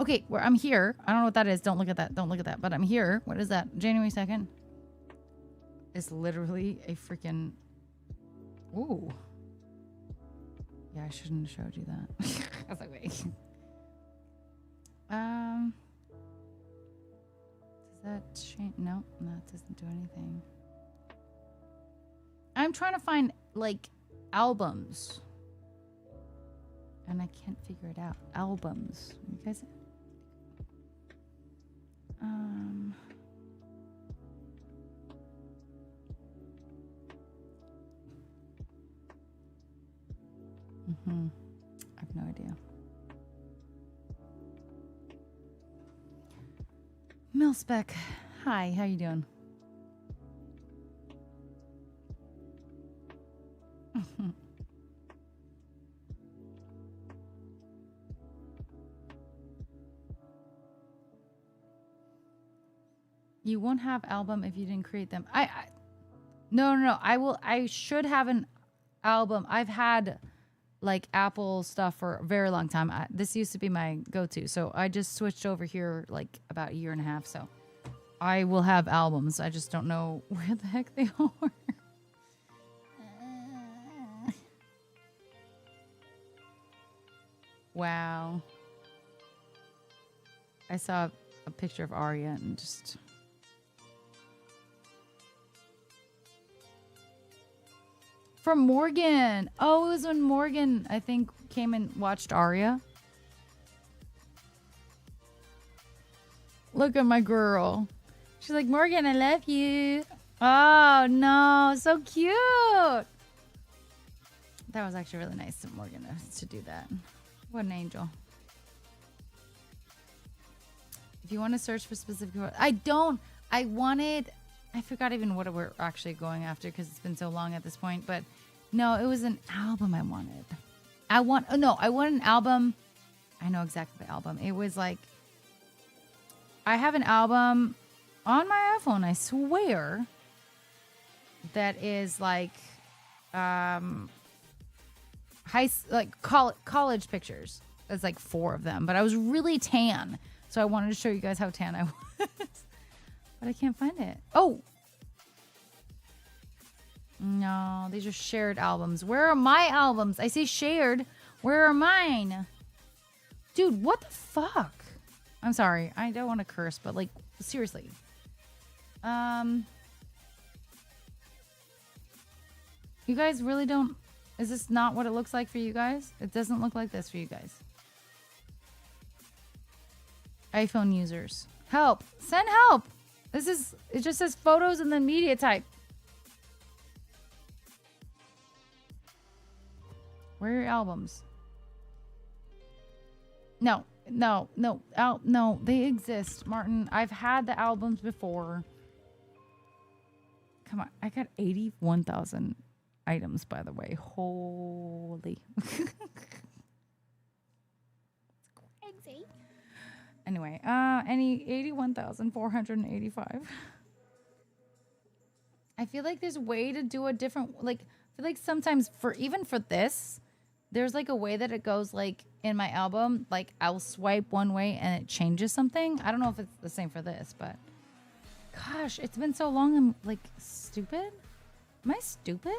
okay. Where I'm here. I don't know what that is. Don't look at that. Don't look at that. But I'm here. What is that? January 2nd. It's literally a freaking. Ooh. Yeah, I shouldn't have showed you that. I was like, wait. Does that change? No, that doesn't do anything. I'm trying to find like albums. And I can't figure it out. Albums. You guys. I have no idea. Milspec. Hi, how you doing? You won't have album if you didn't create them. No. I should have an album. I've had like Apple stuff for a very long time. This used to be my go-to. So I just switched over here like about a year and a half. So I will have albums. I just don't know where the heck they are. Wow. I saw a picture of Arya and just... From Morgan. Oh, it was when Morgan, I think, came and watched Arya. Look at my girl. She's like, Morgan, I love you. Oh, no. So cute. That was actually really nice of Morgan to do that. What an angel. If you want to search for specific... I don't. I wanted... I forgot even what we're actually going after because it's been so long at this point. But no, it was an album I wanted. I want an album. I know exactly the album. It was like, I have an album on my iPhone, I swear, that is like college pictures. There's like 4 of them, but I was really tan. So I wanted to show you guys how tan I was. But I can't find it. Oh! No, these are shared albums. Where are my albums? I say shared. Where are mine? Dude, what the fuck? I'm sorry. I don't want to curse, but like, seriously. You guys really don't... Is this not what it looks like for you guys? It doesn't look like this for you guys. iPhone users. Help. Send help. It just says photos and then media type. Where are your albums? No, they exist, Martin. I've had the albums before. Come on, I got 81,000 items, by the way. Holy. Crazy. Anyway, 81,485. I feel like there's a way to do a different, like, I feel like sometimes even for this, there's like a way that it goes like in my album, like I'll swipe one way and it changes something. I don't know if it's the same for this, but gosh, it's been so long. I'm like stupid. Am I stupid?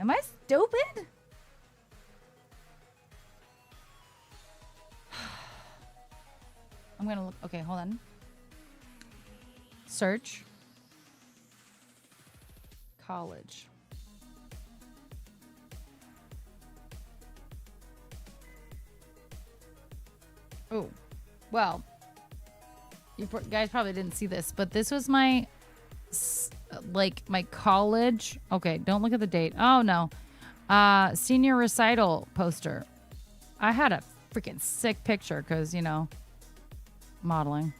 Am I stupid? I'm gonna look. Okay, hold on. Search. College. Oh, well, you guys probably didn't see this, but this was my, like, my college. Okay, don't look at the date. Oh, no. Senior recital poster. I had a freaking sick picture because, you know, modeling.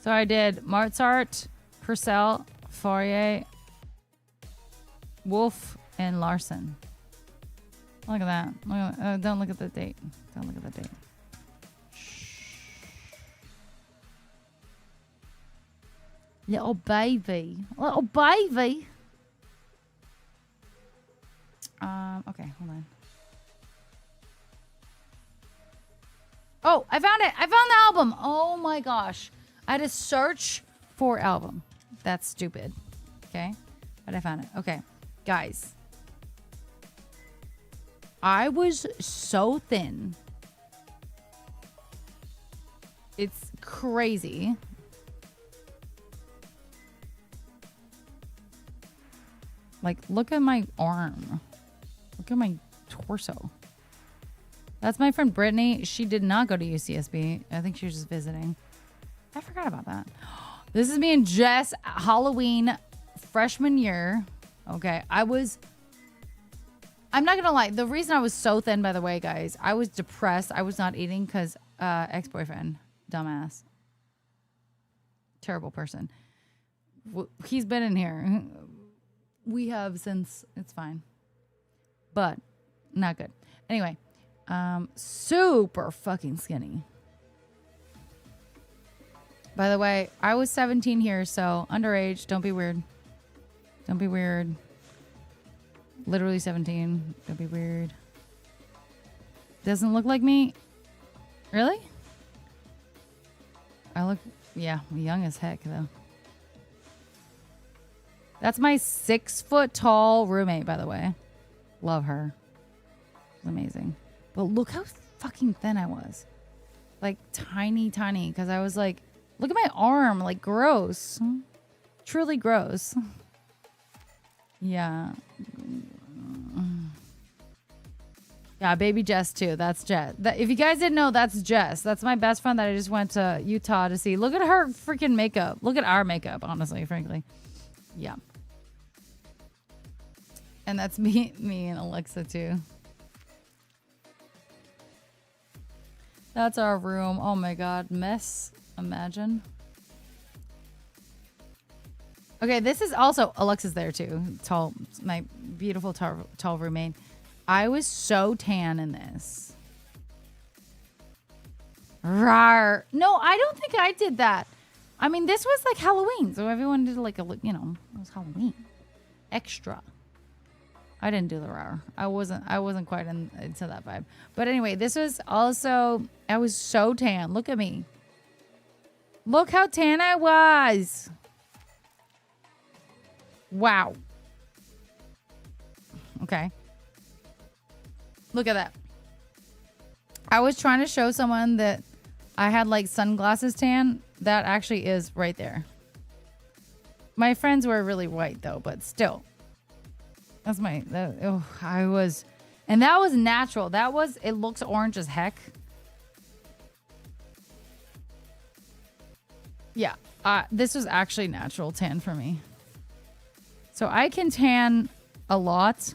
So I did Mozart, Purcell, Fourier, Wolf, and Larson. Look at that. Don't look at the date. Don't look at the date. Little baby. Little baby. Okay, hold on. Oh, I found it. I found the album. Oh my gosh. I had to search for album. That's stupid. Okay. But I found it. Okay. Guys. I was so thin. It's crazy. Like, look at my arm. Look at my torso. That's my friend Brittany. She did not go to UCSB. I think she was just visiting. I forgot about that. This is me and Jess, Halloween freshman year. Okay, I'm not gonna lie. The reason I was so thin, by the way, guys, I was depressed. I was not eating because ex-boyfriend, dumbass, terrible person. He's been in here. We have since. It's fine, but not good. Anyway, super fucking skinny. By the way, I was 17 here, so underage. Don't be weird. Don't be weird. Literally 17. Don't be weird. Doesn't look like me. Really? I look, yeah, young as heck, though. That's my 6 foot tall roommate, by the way. Love her. She's amazing. But look how fucking thin I was. Like, tiny, tiny. Because I was like, look at my arm. Like, gross. Truly gross. Yeah. Yeah, baby Jess too. That's Jess. If you guys didn't know, that's Jess. That's my best friend that I just went to Utah to see. Look at her freaking makeup. Look at our makeup, honestly, frankly. Yeah. And that's me and Alexa too. That's our room. Oh my god, mess. Imagine. Okay, this is also Alexa's there too. Tall, my beautiful tall roommate. I was so tan in this. Rawr. No, I don't think I did that. I mean, this was like Halloween, so everyone did like a, you know, it was Halloween. Extra. I didn't do the rawr. I wasn't quite into that vibe. But anyway, this was also, I was so tan. Look at me. Look how tan I was. Wow. Okay. Look at that. I was trying to show someone that I had like sunglasses tan. That actually is right there. My friends were really white though, but still. That's my, I was, and that was natural. That was, it looks orange as heck. Yeah. This was actually natural tan for me. So I can tan a lot.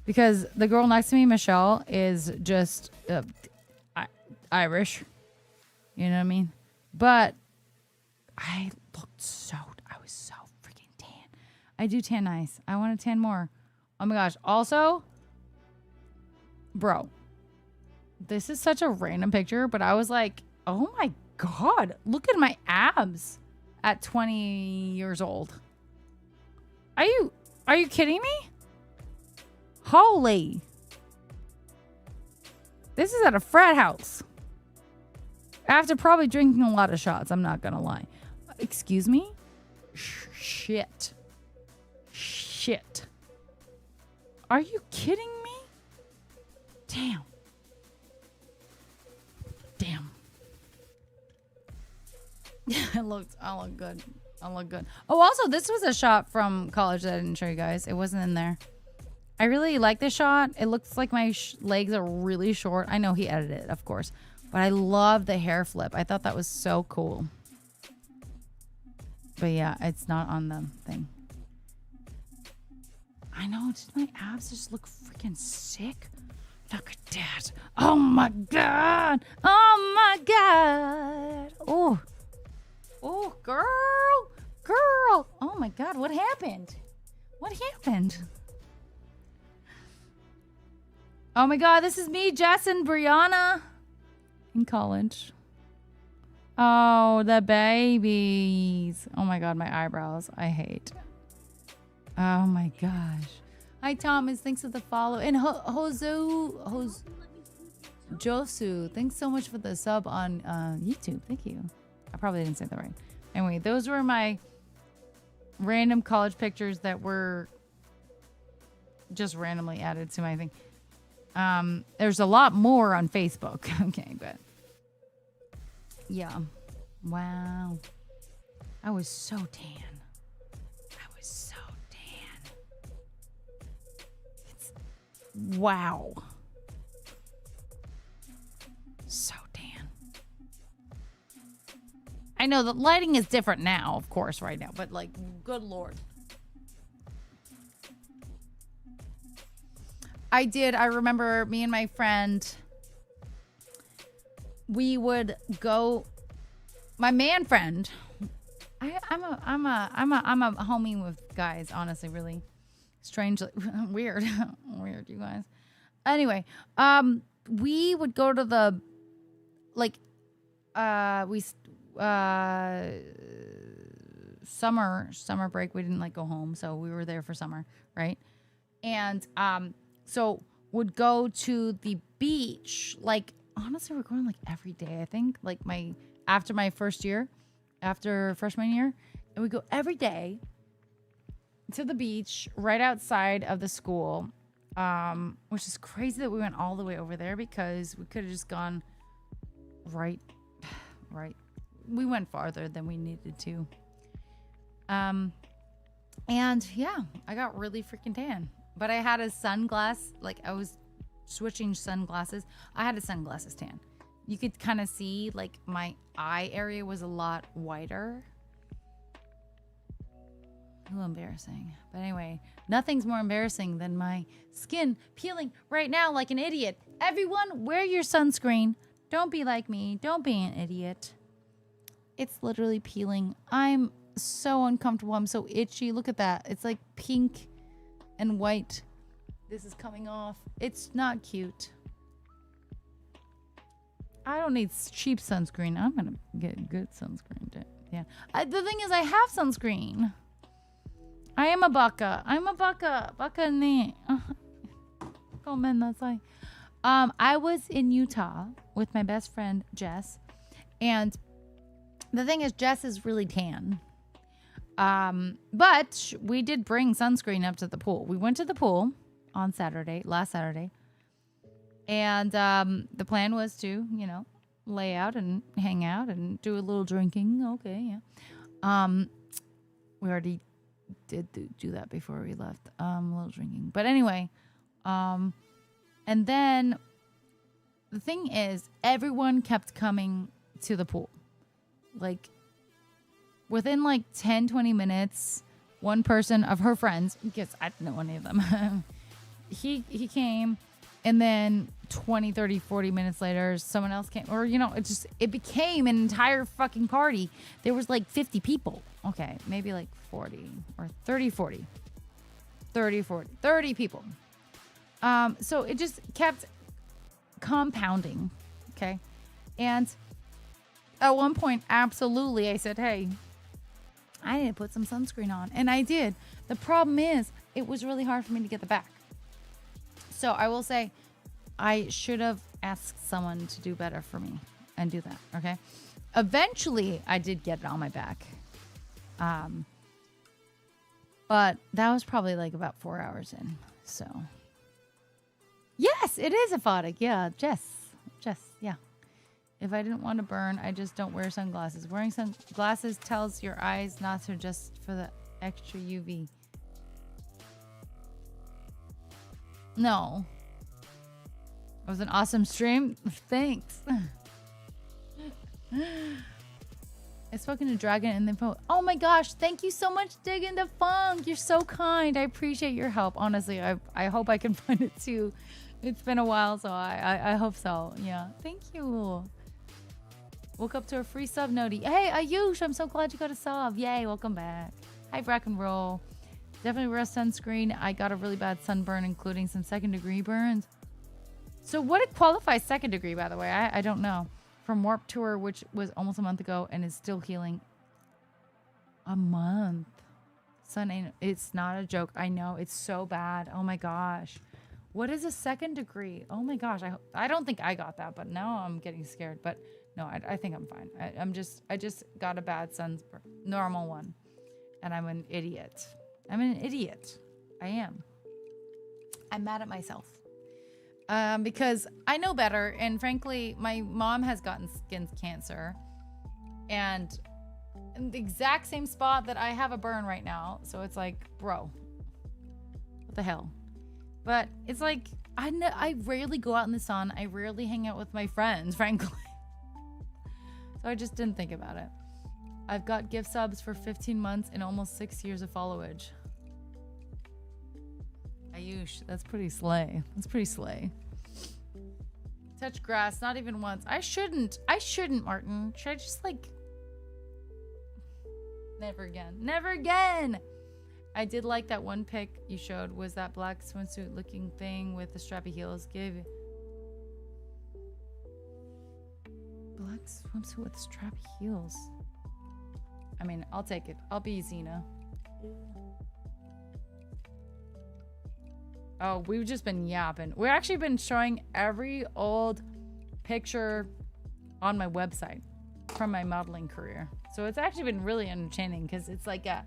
Because the girl next to me, Michelle, is just Irish. You know what I mean? But I was so freaking tan. I do tan nice. I want to tan more. Oh my gosh. Also, bro, this is such a random picture, but I was like, oh my God, look at my abs at 20 years old. Are you kidding me? Holy. This is at a frat house. After probably drinking a lot of shots, I'm not gonna lie. Excuse me? Shit. Are you kidding me? Damn. I look good. Oh, also, this was a shot from college that I didn't show you guys. It wasn't in there. I really like this shot. It looks like my legs are really short. I know he edited it, of course. But I love the hair flip. I thought that was so cool. But yeah, it's not on the thing. I know. Just my abs just look freaking sick. Look at that. Oh my God. Oh my God. Oh. Oh, girl. Oh my God. What happened? Oh my God, this is me, Jess and Brianna in college. Oh, the babies. Oh my God, my eyebrows. I hate. Oh my gosh. Hi, Thomas. Thanks for the follow. And Josu, thanks so much for the sub on YouTube. Thank you. I probably didn't say that right. Anyway, those were my random college pictures that were just randomly added to my thing. There's a lot more on Facebook. Okay, but yeah. Wow. I was so tan. Wow. So tan. I know the lighting is different now, of course, right now, but like, good Lord. I remember me and my friend, we would go, my man friend, I'm a homie with guys, honestly, really. Strangely weird, you guys. Anyway, we would go to the summer break. We didn't go home, so we were there for summer, right? And so would go to the beach. Honestly, we're going every day. I think after my first year, after freshman year, and we go every day to the beach right outside of the school, which is crazy that we went all the way over there because we could have just gone right. We went farther than we needed to. And yeah, I got really freaking tan, but I had a sunglass, I was switching sunglasses. I had a sunglasses tan. You could kind of see my eye area was a lot whiter. A little embarrassing. But anyway, nothing's more embarrassing than my skin peeling right now like an idiot. Everyone, wear your sunscreen. Don't be like me. Don't be an idiot. It's literally peeling. I'm so uncomfortable. I'm so itchy. Look at that. It's like pink and white. This is coming off. It's not cute. I don't need cheap sunscreen. I'm going to get good sunscreen. Yeah. The thing is, I have sunscreen. I am a baka. I'm a baka. Baka ni. I was in Utah with my best friend, Jess. And the thing is, Jess is really tan. But we did bring sunscreen up to the pool. We went to the pool on last Saturday. And the plan was to, lay out and hang out and do a little drinking. Okay, yeah. We already did do that before we left, a little drinking, but anyway, and then the thing is, everyone kept coming to the pool. Within 10-20 minutes, one person of her friends, because I didn't know any of them, he came, and then 20, 30, 40 minutes later, someone else came, or it became an entire fucking party. There was 50 people. Okay, maybe 40 or 30 people. So it just kept compounding. Okay. And at one point, absolutely, I said, hey, I need to put some sunscreen on. And I did. The problem is, it was really hard for me to get the back. So I will say, I should have asked someone to do better for me and do that. Okay. Eventually, I did get it on my back. But that was probably about 4 hours in. So, yes, it is a photic. Yeah, Jess, yeah. If I didn't want to burn, I just don't wear sunglasses. Wearing sunglasses tells your eyes not to just for the extra UV. No. It was an awesome stream. Thanks. I spoken to Dragon and then oh my gosh, thank you so much, Digging the Funk. You're so kind. I appreciate your help. Honestly, I hope I can find it too. It's been a while, so I hope so. Yeah. Thank you. Woke up to a free sub noti. Hey, Ayush, I'm so glad you got a sub. Yay, welcome back. Hi, Brack and Roll. Definitely wear sunscreen. I got a really bad sunburn, including some second-degree burns. So what it qualifies second degree, by the way? I don't know. From Warped Tour, which was almost a month ago and is still healing. A month. Son, it's not a joke. I know. It's so bad. Oh my gosh. What is a second degree? Oh my gosh. I don't think I got that, but now I'm getting scared. But no, I think I'm fine. I just got a bad sunburn. Normal one. And I'm an idiot. I'm an idiot. I am. I'm mad at myself. Because I know better. And frankly, my mom has gotten skin cancer. And in the exact same spot that I have a burn right now. So it's like, bro, what the hell? But it's like, I rarely go out in the sun. I rarely hang out with my friends, frankly. So I just didn't think about it. I've got gift subs for 15 months and almost 6 years of followage. Ayush, that's pretty slay. That's pretty slay. Touch grass, not even once. I shouldn't, Martin. Should I just like... Never again. Never again! I did like that one pic you showed. Was that black swimsuit looking thing with the strappy heels? Black swimsuit with strappy heels. I mean, I'll take it. I'll be Xena. Oh, we've just been yapping. We've actually been showing every old picture on my website from my modeling career. So it's actually been really entertaining because it's like a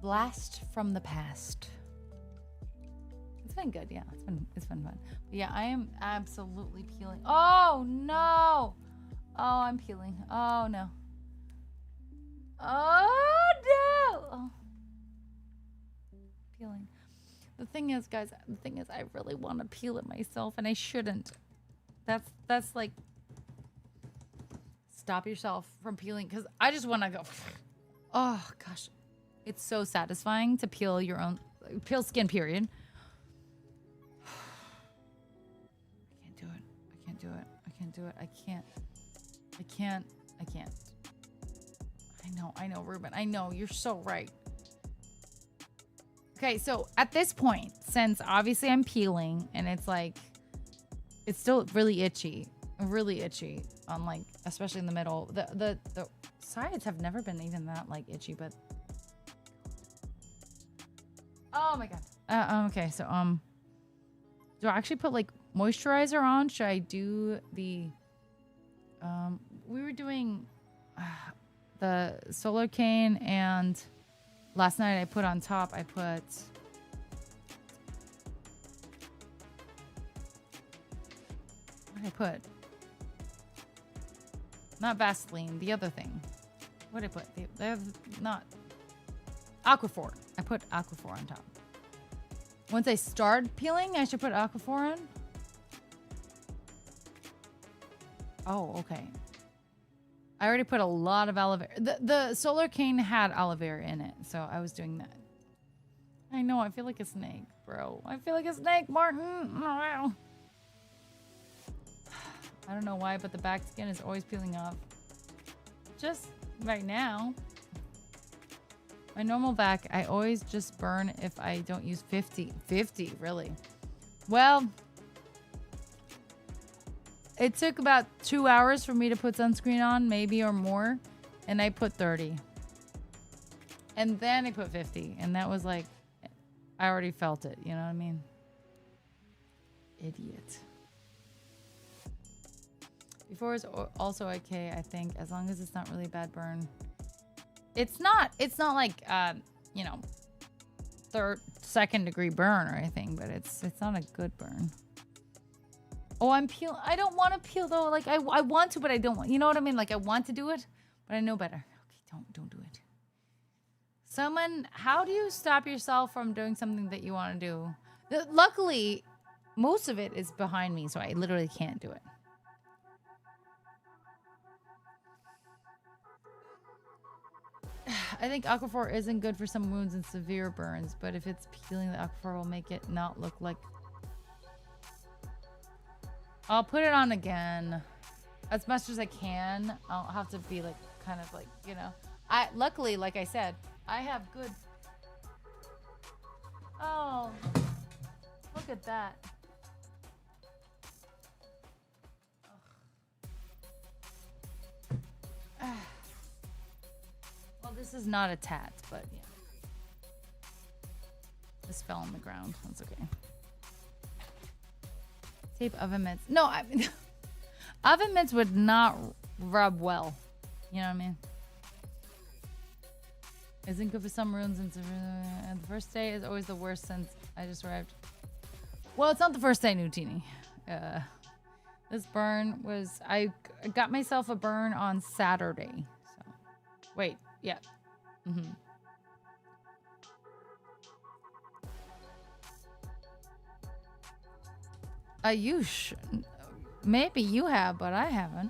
blast from the past. It's been good, yeah. It's been fun. But yeah, I am absolutely peeling. Oh no! Oh, I'm peeling. Oh no. Oh no! Oh. Peeling. The thing is, guys, I really want to peel it myself and I shouldn't. That's like, stop yourself from peeling because I just want to go. Oh gosh. It's so satisfying to peel your own, peel skin, period. I can't do it. I can't do it. I can't do it. I can't. I know, Ruben. I know, you're so right. Okay, so at this point, since obviously I'm peeling and it's like, it's still really itchy on like, especially in the middle. The sides have never been even that like itchy, but oh my god. Okay, so do I actually put like moisturizer on? Should I do the we were doing the Solar Cane, and last night I put on top, I put what did I put? Not Vaseline, the other thing. What did I put? They have not Aquaphor. I put Aquaphor on top. Once I start peeling, I should put Aquaphor on. Oh, okay. I already put a lot of aloe vera. The Solar Cane had aloe vera in it, so I was doing that. I know, I feel like a snake, bro. I feel like a snake, Martin. I don't know why, but the back skin is always peeling off. Just right now. My normal back, I always just burn if I don't use 50. 50, really? Well, it took about 2 hours for me to put sunscreen on, maybe, or more. And I put 30. And then I put 50. And that was like, I already felt it. You know what I mean? Idiot. Before is also okay, I think, as long as it's not really bad burn. It's not like, you know, second degree burn or anything, but it's not a good burn. Oh, I'm peeling. I don't want to peel though. Like I want to, but I don't want. You know what I mean? Like I want to do it, but I know better. Okay, don't do it. Someone, how do you stop yourself from doing something that you want to do? Luckily, most of it is behind me, so I literally can't do it. I think Aquaphor isn't good for some wounds and severe burns, but if it's peeling, the Aquaphor will make it not look like... I'll put it on again as much as I can. I'll have to be like, kind of like, you know. Luckily, like I said, I have good... Oh, look at that. Well, this is not a tat, but yeah. This fell on the ground. That's okay. Tape oven mitts. No, I mean, oven mitts would not rub well. You know what I mean? Isn't good for some runes and the first day is always the worst since I just arrived. Well, it's not the first day, Nutini. This burn was I got myself a burn on Saturday. So wait, yeah. Ayush, maybe you have, but I haven't.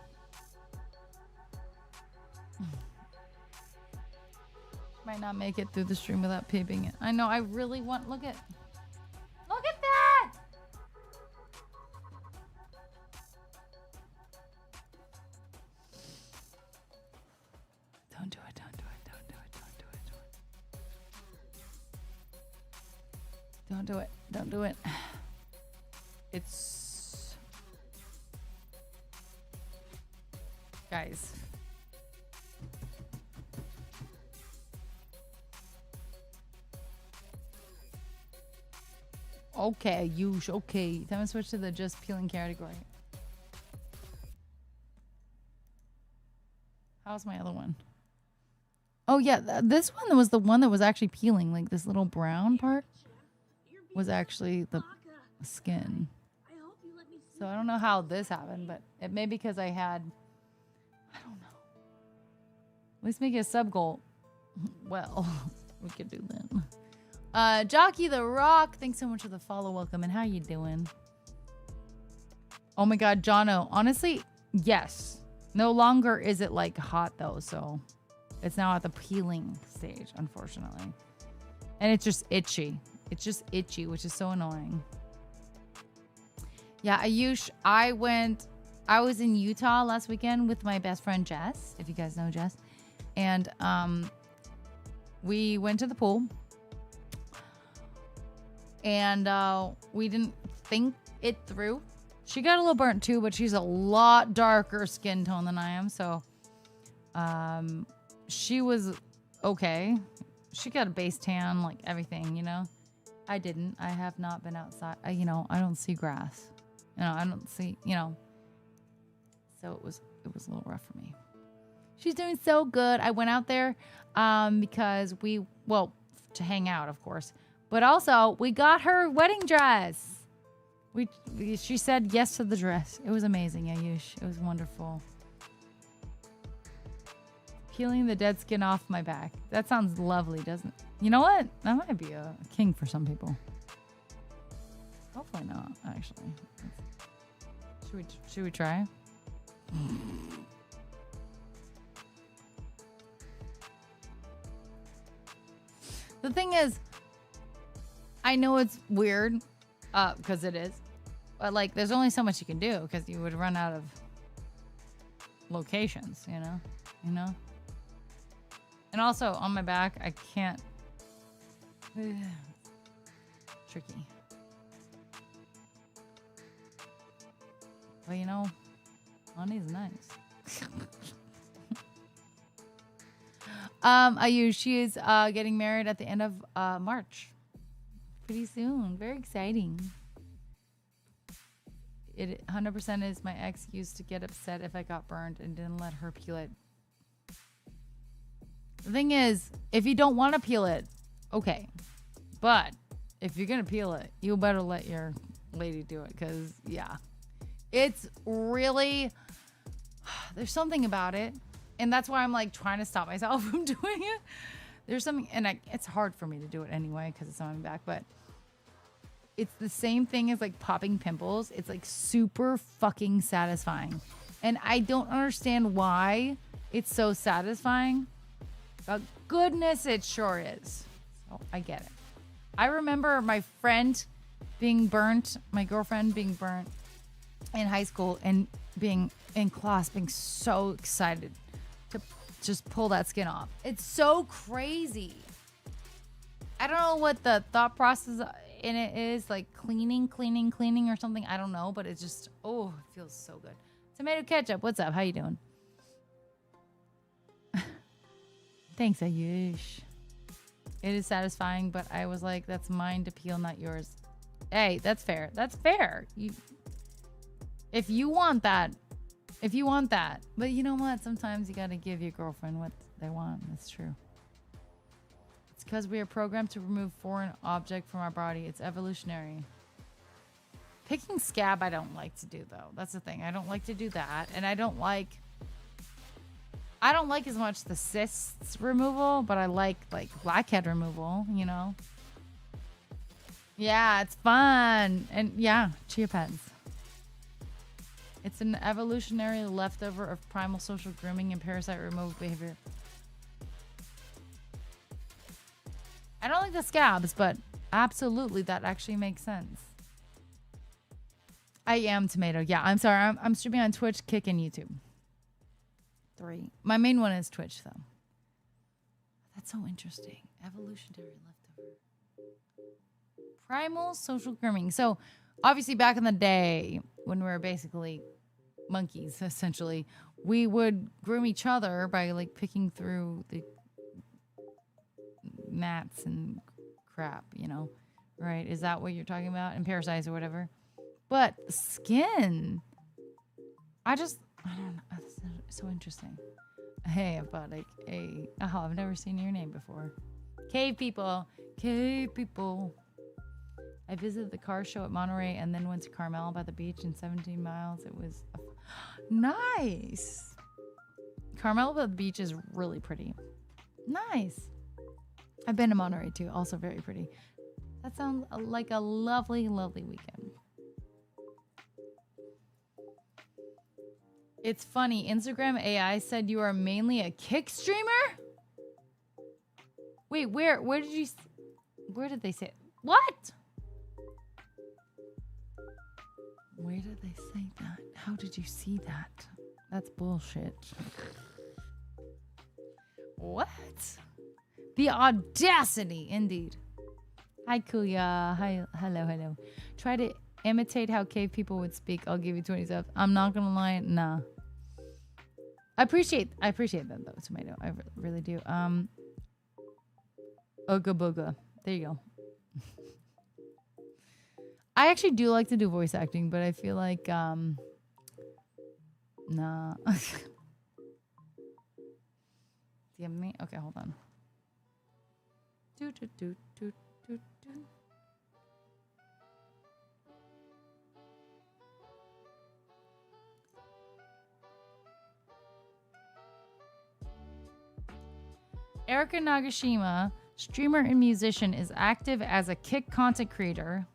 Might not make it through the stream without peeping it. I know, I really want, look at that! Don't do it, don't do it, don't do it, don't do it. Don't do it, don't do it. It's... Guys. Okay, okay. Time to switch to the just peeling category. How's my other one? Oh yeah, this one was the one that was actually peeling. Like this little brown part was actually the skin. So I don't know how this happened, but it may be because I had, I don't know. At least make it a sub goal. Well, we could do that. Jockey the Rock, thanks so much for the follow. Welcome, and how you doing? Oh my god, Jono. Honestly, yes. No longer is it like hot though, so it's now at the peeling stage, unfortunately. And it's just itchy. It's just itchy, which is so annoying. Yeah, Ayush, I was in Utah last weekend with my best friend Jess, if you guys know Jess. And we went to the pool. And we didn't think it through. She got a little burnt too, but she's a lot darker skin tone than I am. So she was okay. She got a base tan, like everything, you know. I didn't. I have not been outside. I don't see grass. I don't see, So it was a little rough for me. She's doing so good. I went out there because to hang out, of course. But also, we got her wedding dress. She said yes to the dress. It was amazing, Ayush. It was wonderful. Peeling the dead skin off my back. That sounds lovely, doesn't it? You know what? That might be a king for some people. Hopefully not, actually. Should we try? The thing is, I know it's weird, because it is, but like, there's only so much you can do because you would run out of locations, you know. And also on my back, I can't. Tricky. Well, honey's nice. Ayush, she is getting married at the end of March. Pretty soon. Very exciting. It 100% is my ex used to get upset if I got burned and didn't let her peel it. The thing is, if you don't want to peel it, okay. But if you're going to peel it, you better let your lady do it because, yeah. It's really, there's something about it. And that's why I'm like trying to stop myself from doing it. There's something, and it's hard for me to do it anyway because it's on my back, but it's the same thing as like popping pimples. It's like super fucking satisfying. And I don't understand why it's so satisfying. But goodness, it sure is. So I get it. I remember my friend being burnt, my girlfriend being burnt in high school and being in class, being so excited to just pull that skin off. It's so crazy. I don't know what the thought process in it is, like cleaning or something. I don't know, but it's just, it feels so good. Tomato ketchup, what's up? How you doing? Thanks, Ayush. It is satisfying, but I was like, that's mine to peel, not yours. Hey, that's fair. That's fair. If you want that. But you know what? Sometimes you gotta give your girlfriend what they want. That's true. It's because we are programmed to remove foreign object from our body. It's evolutionary. Picking scab, I don't like to do though. That's the thing. I don't like to do that, and I don't like as much the cysts removal, but I like blackhead removal. You know. Yeah, it's fun, and yeah, chia pets. It's an evolutionary leftover of primal social grooming and parasite removal behavior. I don't like the scabs, but absolutely, that actually makes sense. I am Tomato. Yeah, I'm sorry. I'm streaming on Twitch, Kick, and YouTube. 3. My main one is Twitch, though. That's so interesting. Evolutionary leftover. Primal social grooming. So, obviously, back in the day, when we were basically monkeys, essentially, we would groom each other by like picking through the mats and crap, you know, right? Is that what you're talking about? And parasites or whatever. But skin, I don't know. It's so interesting. Hey, I've got like I've never seen your name before. Cave people. I visited the car show at Monterey and then went to Carmel by the beach in 17 miles. It was nice. Carmel by the beach is really pretty. Nice. I've been to Monterey too. Also very pretty. That sounds like a lovely, lovely weekend. It's funny. Instagram AI said you are mainly a kick streamer? Wait, where did they say it? What? Where did they say that? How did you see that? That's bullshit. What? The audacity, indeed. Hi, Kuya. Hi, hello. Try to imitate how cave people would speak. I'll give you 20 subs. I'm not gonna lie, nah. I appreciate that though, Tomato. I really do. Ooga booga. There you go. I actually do like to do voice acting, but I feel like nah. Do you have me? Okay, hold on. Do. Erica Nagashima, streamer and musician, is active as a Kick content creator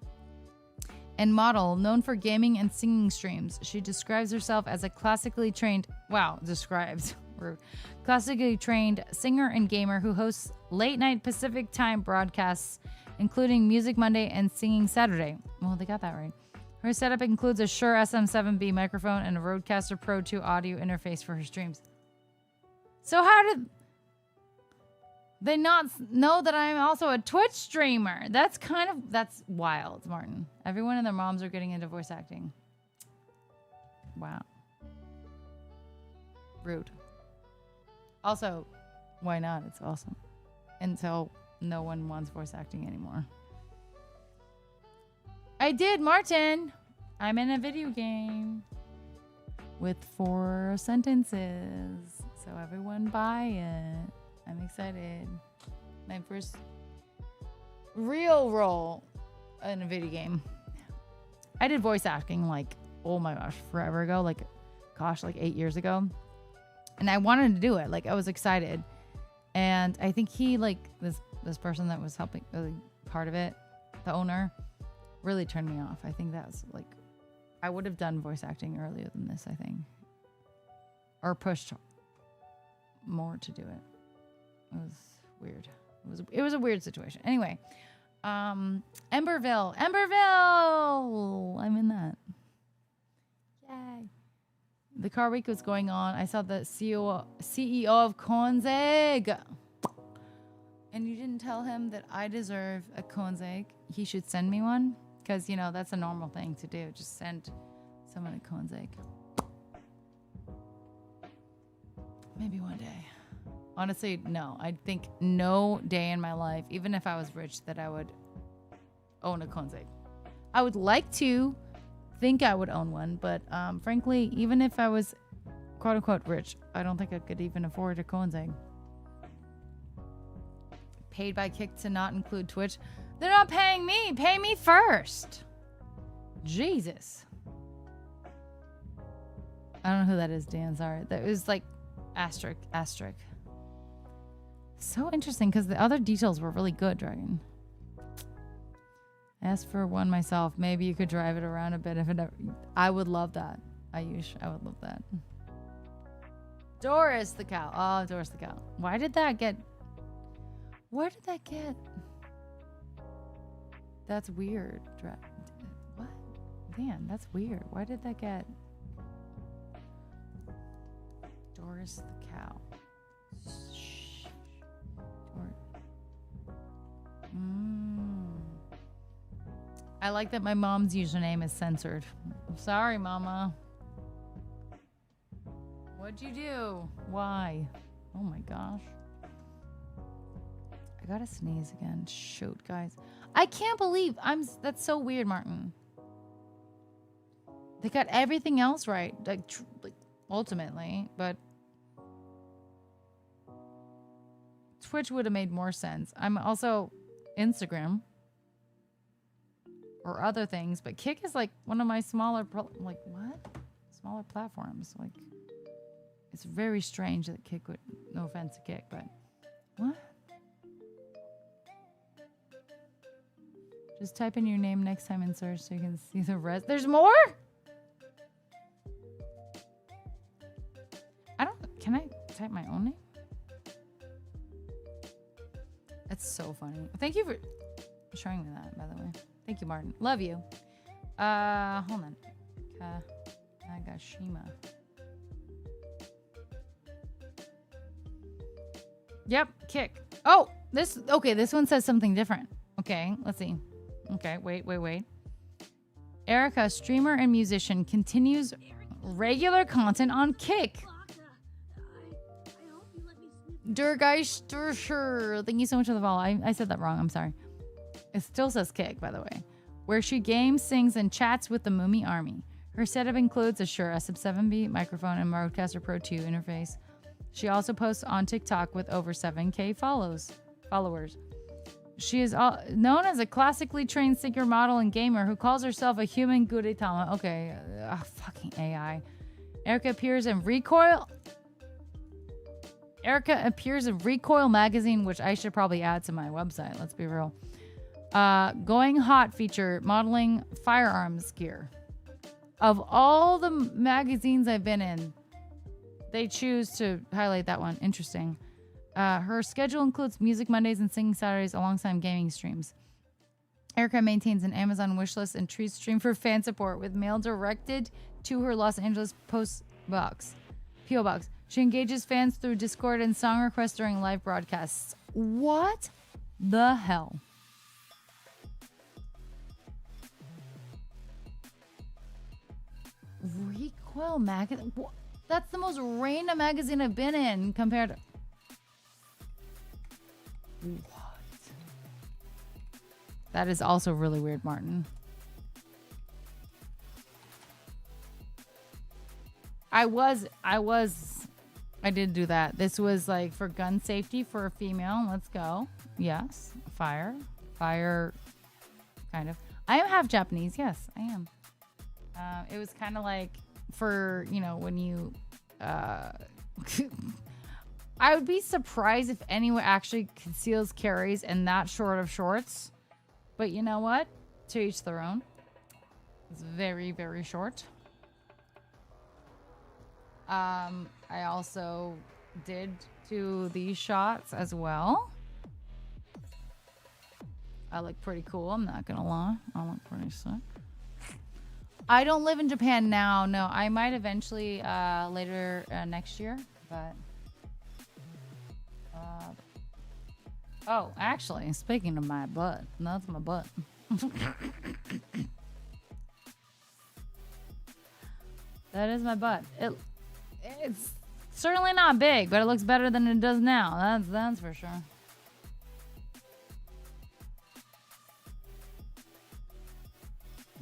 and model known for gaming and singing streams. She describes herself as a classically trained singer and gamer who hosts late-night Pacific time broadcasts, including Music Monday and Singing Saturday. Well, they got that right. Her setup includes a Shure SM7B microphone and a Rodecaster Pro 2 audio interface for her streams. So how did they not know that I'm also a Twitch streamer? That's wild, Martin. Everyone and their moms are getting into voice acting. Wow. Rude. Also, why not? It's awesome. Until no one wants voice acting anymore. I did, Martin. I'm in a video game with 4 sentences. So everyone buy it. I'm excited. My first real role in a video game. I did voice acting oh my gosh, forever ago. Like 8 years ago. And I wanted to do it. I was excited. And I think he, this person that was helping, part of it, the owner, really turned me off. I think that's I would have done voice acting earlier than this, I think. Or pushed more to do it. It was weird. It was a weird situation. Anyway, Emberville. I'm in that. Yay. The car week was going on. I saw the CEO of Koenigsegg. And you didn't tell him that I deserve a Koenigsegg. He should send me one. Because, that's a normal thing to do. Just send someone a Koenigsegg. Maybe one day. Honestly, no. I think no day in my life, even if I was rich, that I would own a Koenigsegg. I would like to think I would own one, but frankly, even if I was quote unquote rich, I don't think I could even afford a Koenigsegg. Paid by Kick to not include Twitch. They're not paying me. Pay me first. Jesus. I don't know who that is, Dan. Sorry. That was like asterisk. So interesting because the other details were really good, Dragon. Ask for one myself. Maybe you could drive it around a bit if it ever... I would love that. I would love that. Doris the cow. Oh, Doris the cow. Why did that get... Where did that get... That's weird. What? Dan, that's weird. Why did that get... Doris the cow. I like that my mom's username is censored. I'm sorry, Mama. What'd you do? Why? Oh my gosh. I gotta sneeze again. Shoot, guys. I can't believe that's so weird, Martin. They got everything else right, like ultimately, but Twitch would have made more sense. I'm also Instagram or other things, but Kick is like one of my smaller smaller platforms. Like, it's very strange that Kick would, no offense to Kick, but what? Just type in your name next time in search so you can see the rest. There's more? Can I type my own name? That's so funny. Thank you for showing me that, by the way. Thank you, Martin. Love you. Hold on. Nagashima. Yep, Kick. Oh, this one says something different. Okay, let's see. Okay, wait. Erica, streamer and musician, continues regular content on Kick. Durgeister, thank you so much for the follow. I said that wrong. I'm sorry. It still says Kick, by the way. Where she games, sings, and chats with the Moomy Army. Her setup includes a Shure SM7B microphone and Rodecaster Pro 2 interface. She also posts on TikTok with over 7K followers. She is known as a classically trained singer, model, and gamer who calls herself a human Gudetama. Okay, fucking AI. Erica appears in Recoil magazine, which I should probably add to my website. Let's be real. Going Hot feature, modeling firearms gear. Of all the magazines I've been in, they choose to highlight that one. Interesting. Her schedule includes Music Mondays and Singing Saturdays alongside gaming streams. Erica maintains an Amazon wishlist and treats stream for fan support with mail directed to her Los Angeles P.O. Box. She engages fans through Discord and song requests during live broadcasts. What the hell? Recoil magazine? That's the most random magazine I've been in compared to... What? That is also really weird, Martin. I did do that. This was like for gun safety for a female. Let's go. Yes. Fire, kind of. I am half Japanese. Yes, I am. It was kind of like for, when you, I would be surprised if anyone actually conceals carries and that short of shorts. But you know what? To each their own. It's very, very short. I also did do these shots as well. I look pretty cool. I'm not gonna lie. I look pretty sick. I don't live in Japan now. No, I might eventually later next year, but oh, actually, speaking of my butt, that's my butt. That is my butt. It's certainly not big, but it looks better than it does now. That's for sure.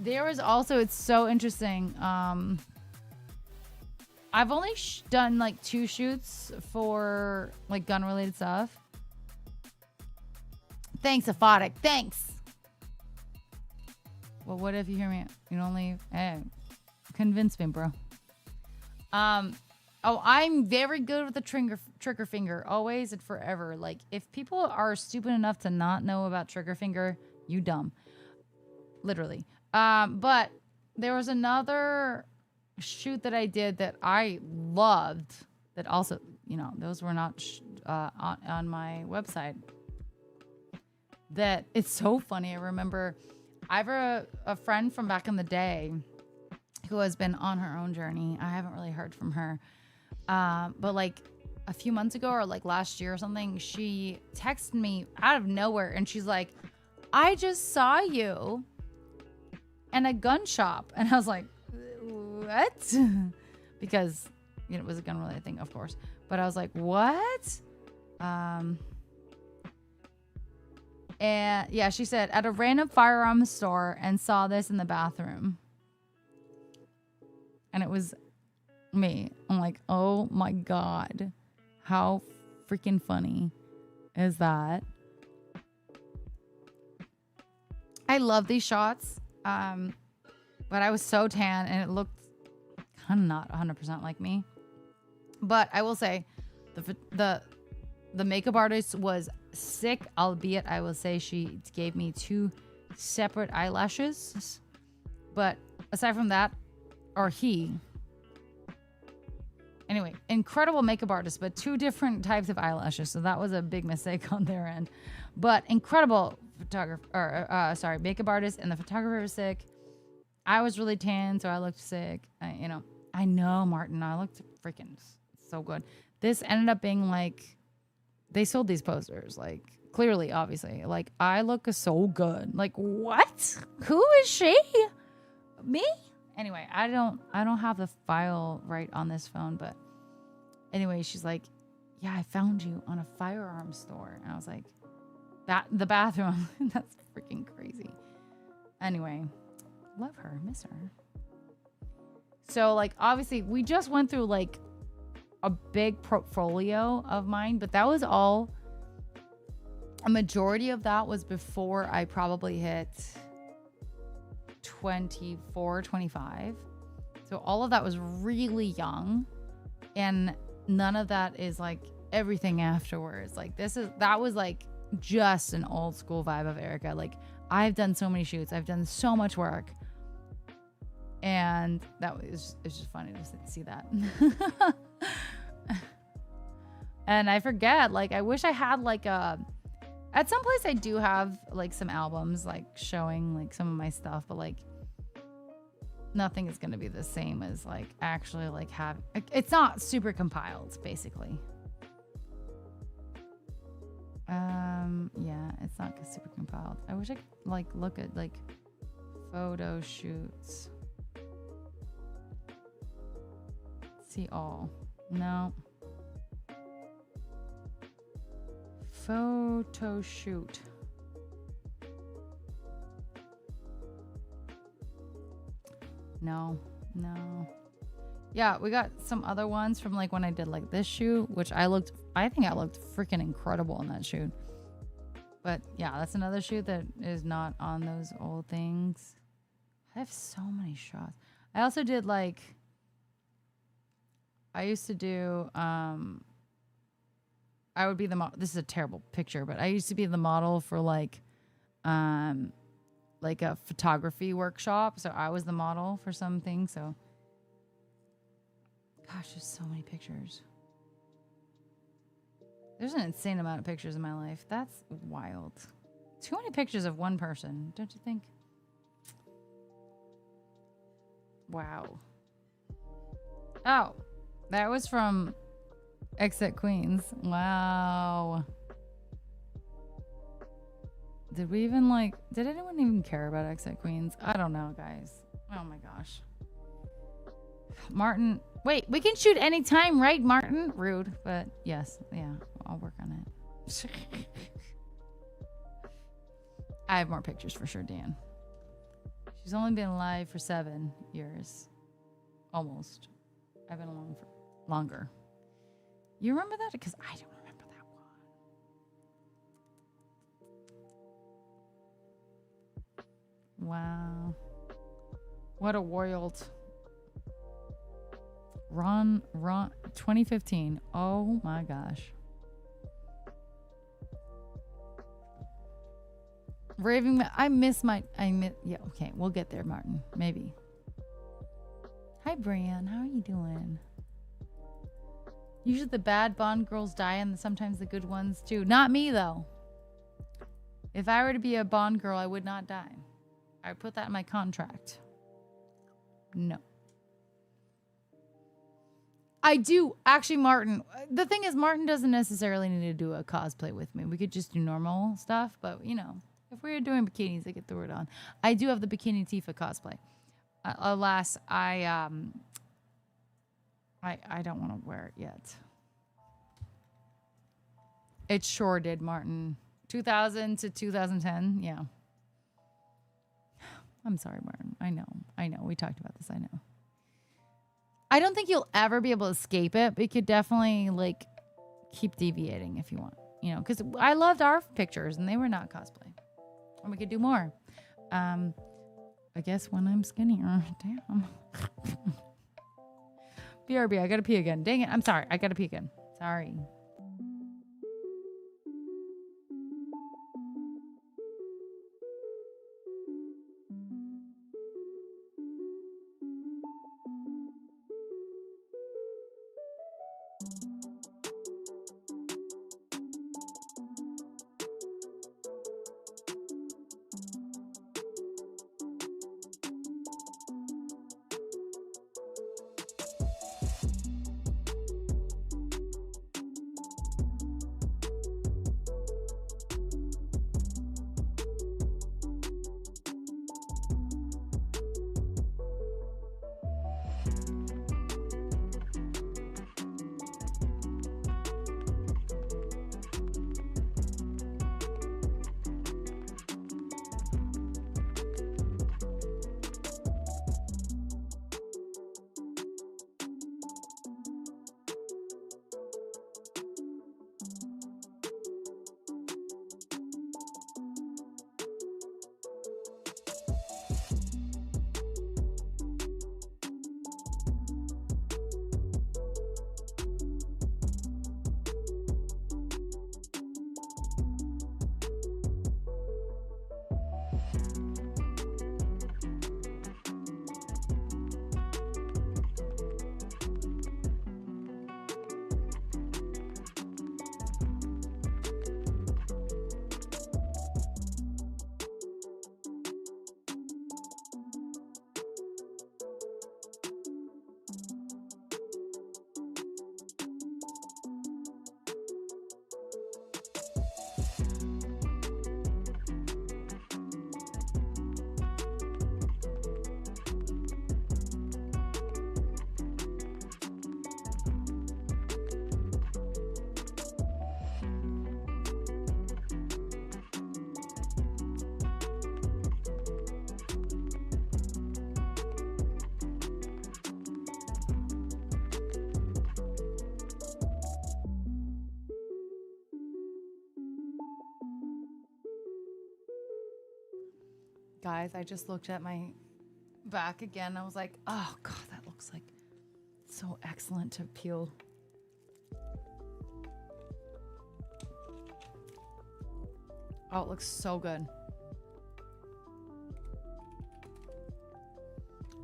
There was also, it's so interesting. I've only done like 2 shoots for like gun related stuff. Thanks, Aphotic. Thanks. Well, what if you hear me? You only convince me, bro. Oh, I'm very good with the trigger finger, always and forever. Like, if people are stupid enough to not know about trigger finger, you dumb. Literally. But there was another shoot that I did that I loved that also, you know, those were not on my website. That it's so funny. I remember I have a friend from back in the day who has been on her own journey. I haven't really heard from her. But like a few months ago or like last year or something, she texted me out of nowhere and she's like, I just saw you in a gun shop. And I was like, what? Because, you know, it was a gun related thing, of course. But I was like, what? And yeah, she said, at a random firearms store and saw this in the bathroom. And it was me. I'm like, oh my God. How freaking funny is that? I love these shots. But I was so tan and it looked kind of not 100% like me. But I will say the makeup artist was sick, albeit I will say she gave me 2 separate eyelashes. But aside from that, or he. Anyway, incredible makeup artist, but 2 different types of eyelashes. So that was a big mistake on their end. But incredible photographer, makeup artist, and the photographer was sick. I was really tan, so I looked sick. I know, Martin, I looked freaking so good. This ended up being like, they sold these posters, like, clearly, obviously. Like, I look so good. Like, what? Who is she? Me? Anyway, I don't have the file right on this phone, but anyway, she's like, yeah, I found you on a firearms store. And I was like, the bathroom. That's freaking crazy. Anyway, love her, miss her. So, like, obviously, we just went through, like, a big portfolio of mine, but that was all, a majority of that was before I probably hit 24, 25. So all of that was really young, and none of that is like everything afterwards. Like that was like just an old school vibe of Erica. Like, I've done so many shoots, I've done so much work, and it's just funny to see that. And I forget, like, I wish I had like at some place I do have like some albums like showing like some of my stuff, but like nothing is going to be the same as like actually like it's not super compiled basically. Yeah, it's not super compiled. I wish I could like look at like photo shoots. See all. No. Photo shoot. No. Yeah, we got some other ones from like when I did like this shoot, which I think I looked freaking incredible in that shoot. But yeah, that's another shoot that is not on those old things. I have so many shots. I also did like, I used to do, I would be the model. This is a terrible picture, but I used to be the model for like a photography workshop. So I was the model for something. So, gosh, there's so many pictures. There's an insane amount of pictures in my life. That's wild. Too many pictures of one person, don't you think? Wow. Oh, that was from Exit Queens. Wow. Did anyone even care about Exit Queens? I don't know, guys. Oh my gosh. Martin. Wait, we can shoot anytime, right, Martin? Rude, but yes. Yeah, I'll work on it. I have more pictures for sure, Dan. She's only been alive for 7 years. Almost. I've been alone for longer. You remember that? Because I don't remember that one. Wow. What a world. Ron, 2015. Oh my gosh. Raving, yeah, okay, we'll get there, Martin. Maybe. Hi, Brian. How are you doing? Usually the bad Bond girls die and sometimes the good ones too. Not me, though. If I were to be a Bond girl, I would not die. I would put that in my contract. No. I do. Actually, Martin. The thing is, Martin doesn't necessarily need to do a cosplay with me. We could just do normal stuff. But, you know, if we were doing bikinis, I could throw it on. I do have the Bikini Tifa cosplay. Alas, I don't want to wear it yet. It sure did, Martin. 2000 to 2010. Yeah. I'm sorry, Martin. I know. We talked about this. I know. I don't think you'll ever be able to escape it, but you could definitely, like, keep deviating if you want. You know, because I loved our pictures, and they were not cosplay. And we could do more. I guess when I'm skinnier. Damn. BRB, I gotta pee again. Dang it. I'm sorry. I gotta pee again. Sorry. Guys, I just looked at my back again. I was like, oh, God, that looks like so excellent to peel. Oh, it looks so good.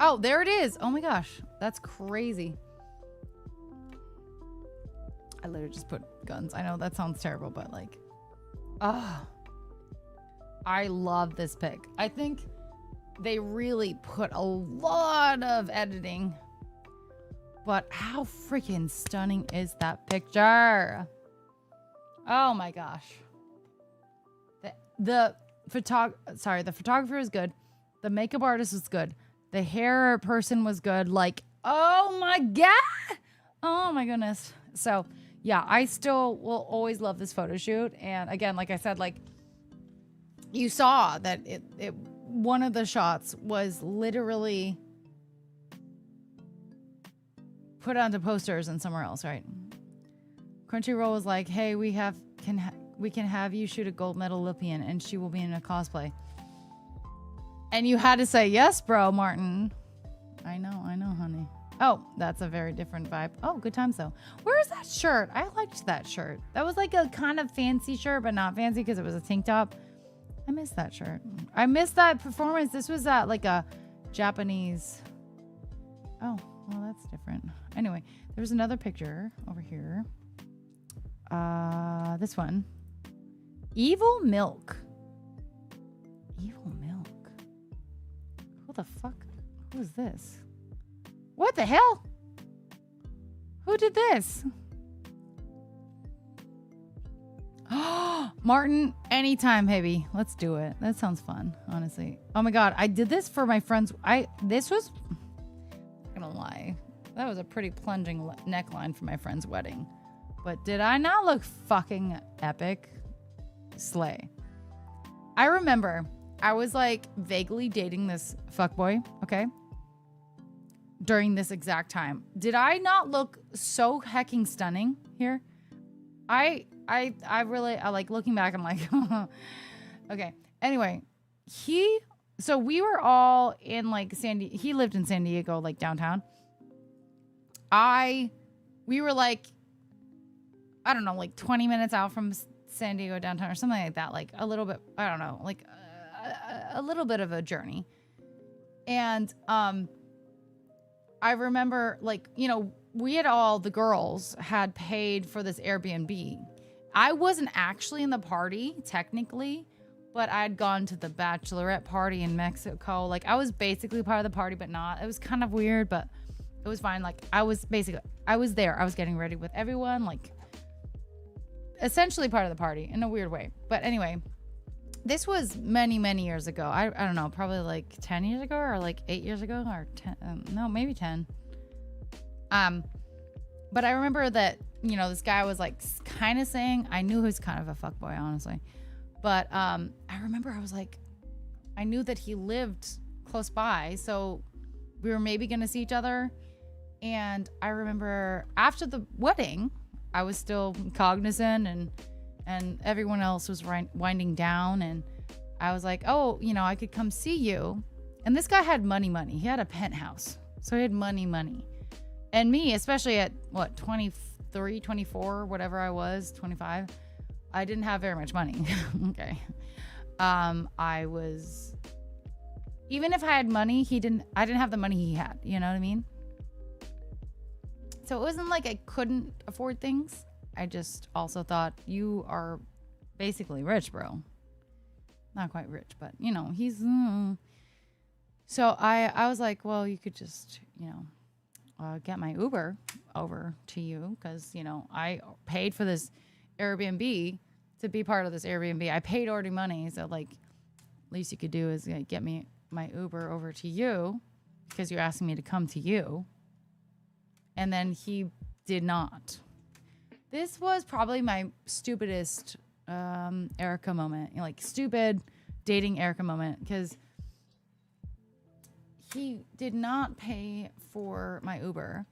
Oh, there it is. Oh, my gosh. That's crazy. I literally just put guns. I know that sounds terrible, but like, oh. I love this pic. I think they really put a lot of editing. But how freaking stunning is that picture? Oh my gosh. The photographer is good. The makeup artist was good. The hair person was good. Like, Oh my God. Oh my goodness. So yeah, I still will always love this photo shoot. And again, like I said, like you saw that it one of the shots was literally put onto posters and somewhere else, right? Crunchyroll was like, "Hey, we can have you shoot a gold medal Olympian, and she will be in a cosplay." And you had to say yes, bro, Martin. I know, honey. Oh, that's a very different vibe. Oh, good times though. Where is that shirt? I liked that shirt. That was like a kind of fancy shirt, but not fancy because it was a tank top. I missed that shirt. I missed that performance. This was at like a Japanese. Oh, well, that's different. Anyway, there's another picture over here. This one. Evil Milk. Evil Milk. Who the fuck? Who is this? What the hell? Who did this? Martin, anytime, baby. Let's do it. That sounds fun, honestly. Oh my God. I did this for my friends. This was, I'm not gonna lie. That was a pretty plunging neckline for my friend's wedding. But did I not look fucking epic? Slay. I remember I was like vaguely dating this fuckboy, okay? During this exact time. Did I not look so hecking stunning here? I really, I like looking back, I'm like, okay. Anyway, so we were all in like he lived in San Diego, like downtown. We were like, I don't know, like 20 minutes out from San Diego downtown or something like that. Like a little bit, I don't know, like a little bit of a journey. And, I remember like, you know, the girls had paid for this Airbnb. I wasn't actually in the party technically, but I had gone to the bachelorette party in Mexico. Like I was basically part of the party, but not. It was kind of weird, but it was fine. Like I was there. I was getting ready with everyone, like essentially part of the party in a weird way. But anyway, this was many, many years ago. I don't know, probably like 10 years ago or like 8 years ago or 10, no, maybe 10. But I remember that, you know, this guy was like kind of saying, I knew he was kind of a fuckboy, honestly. But I remember I was like, I knew that he lived close by. So we were maybe going to see each other. And I remember after the wedding, I was still cognizant and everyone else was winding down. And I was like, oh, you know, I could come see you. And this guy had money. He had a penthouse. So he had money. And me, especially at what, 23, 24, whatever I was, 25, I didn't have very much money. Okay. I was, even if I had money, I didn't have the money he had. You know what I mean? So it wasn't like I couldn't afford things. I just also thought, you are basically rich, bro. Not quite rich, but you know, he's, So I was like, well, you could just, you know, get my Uber over to you. Cause you know, I paid for this Airbnb to be part of this Airbnb. I paid already money. So like, least you could do is get me my Uber over to you because you're asking me to come to you. And then he did not. This was probably my stupidest Erica moment. You know, like stupid dating Erica moment. Because he did not pay for my Uber.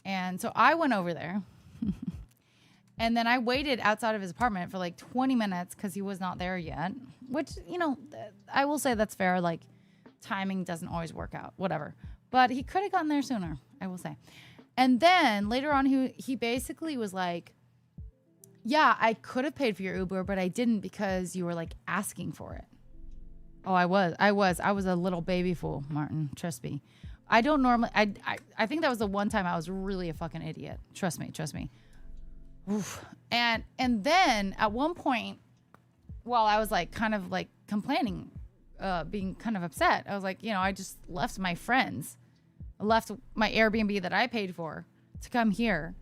And so I went over there. And then I waited outside of his apartment for like 20 minutes because he was not there yet. Which, you know, I will say that's fair. Like, timing doesn't always work out. Whatever. But he could have gotten there sooner, I will say. And then later on, he basically was like, yeah, I could have paid for your Uber, but I didn't because you were like asking for it. Oh, I was a little baby fool, Martin. Trust me. I don't normally, I think that was the one time I was really a fucking idiot. Trust me. Oof. And then at one point, while I was like kind of like complaining, being kind of upset, I was like, you know, I just left my friends. I left my Airbnb that I paid for to come here,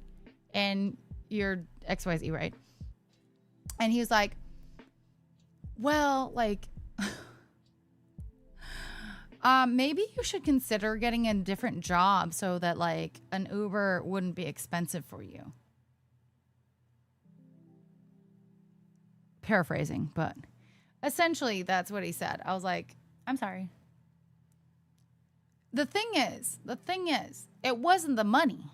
and you're XYZ, right? And he was like, well, like, Maybe you should consider getting a different job so that like an Uber wouldn't be expensive for you. Paraphrasing, but essentially that's what he said. I was like, I'm sorry. The thing is, it wasn't the money.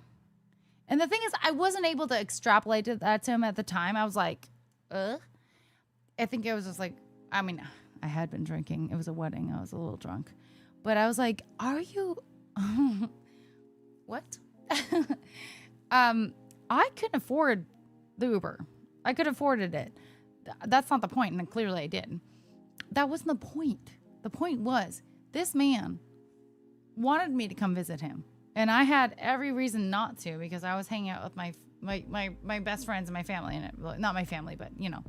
And the thing is, I wasn't able to extrapolate that to him at the time. I was like, I think it was just like, I mean, I had been drinking. It was a wedding. I was a little drunk. But I was like, are you, what? I couldn't afford the Uber. I could have afforded it. That's not the point, and clearly I did. That wasn't the point. The point was, this man wanted me to come visit him. And I had every reason not to because I was hanging out with my best friends and my family. And well, not my family, but, you know.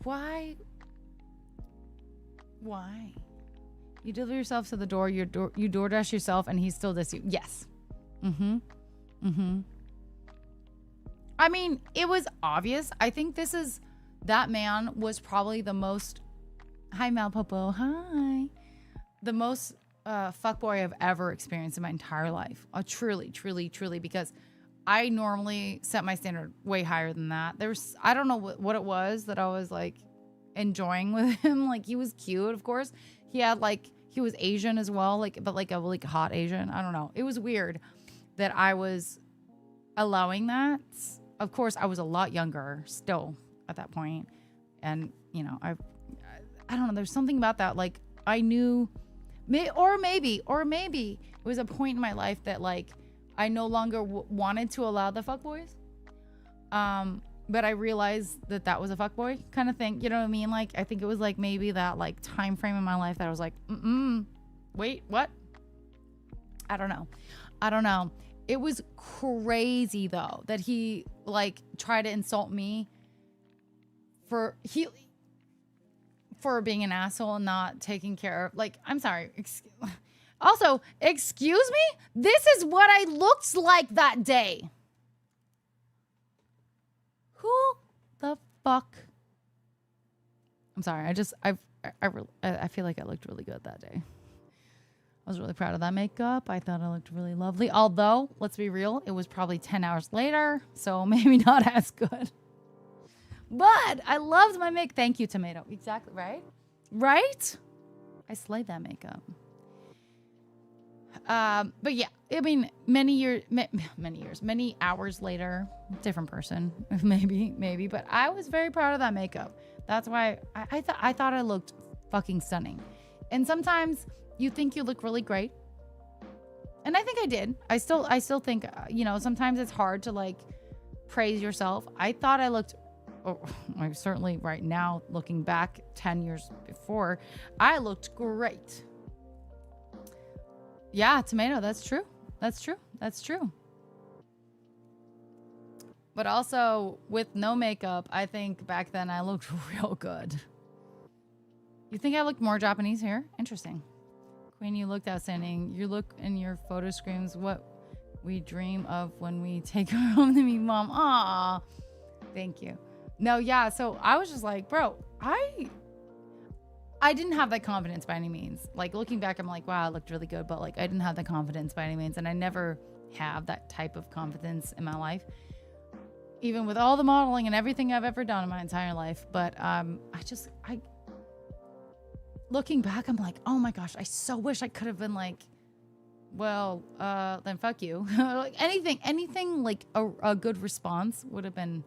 Why? You deliver yourself to the door, you DoorDash yourself, and he still does you. Yes. I mean, it was obvious. I think that man was probably the most, hi Malpopo, hi. The most fuckboy I've ever experienced in my entire life. Truly, because I normally set my standard way higher than that. I don't know what it was that I was like enjoying with him. Like he was cute, of course. He was Asian as well, but a hot Asian. I don't know. It was weird that I was allowing that. Of course, I was a lot younger still at that point. And, you know, I don't know. There's something about that. Like I knew, or maybe it was a point in my life that like I no longer wanted to allow the fuckboys. But I realized that was a fuckboy kind of thing. You know what I mean? Like, I think it was like maybe that like time frame in my life that I was like, wait, what? I don't know. It was crazy though that he like tried to insult me for being an asshole and not taking care of, like, I'm sorry. Also, excuse me? This is what I looked like that day. Who the fuck? I'm sorry. I feel like I looked really good that day. I was really proud of that makeup. I thought I looked really lovely. Although, let's be real, it was probably 10 hours later, so maybe not as good. But I loved my makeup. Thank you, Tomato. Exactly, right? Right? I slayed that makeup. But yeah, I mean, many hours later, different person, maybe, but I was very proud of that makeup. That's why I thought I looked fucking stunning. And sometimes you think you look really great. And I think I did. I still think, you know, sometimes it's hard to like praise yourself. I thought I looked, I certainly right now looking back 10 years before, I looked great. Yeah, Tomato, that's true. But also with no makeup, I think back then I looked real good. You think I looked more Japanese here? Interesting. Queen, you looked outstanding. You look in your photo screens what we dream of when we take her home to meet mom. Aw, thank you. No, yeah, so I was just like, bro, I didn't have that confidence by any means. Like looking back, I'm like, wow, I looked really good, but like I didn't have the confidence by any means. And I never have that type of confidence in my life, even with all the modeling and everything I've ever done in my entire life. But looking back, I'm like, oh my gosh, I so wish I could have been like, well, then fuck you. Like anything like a good response would have been,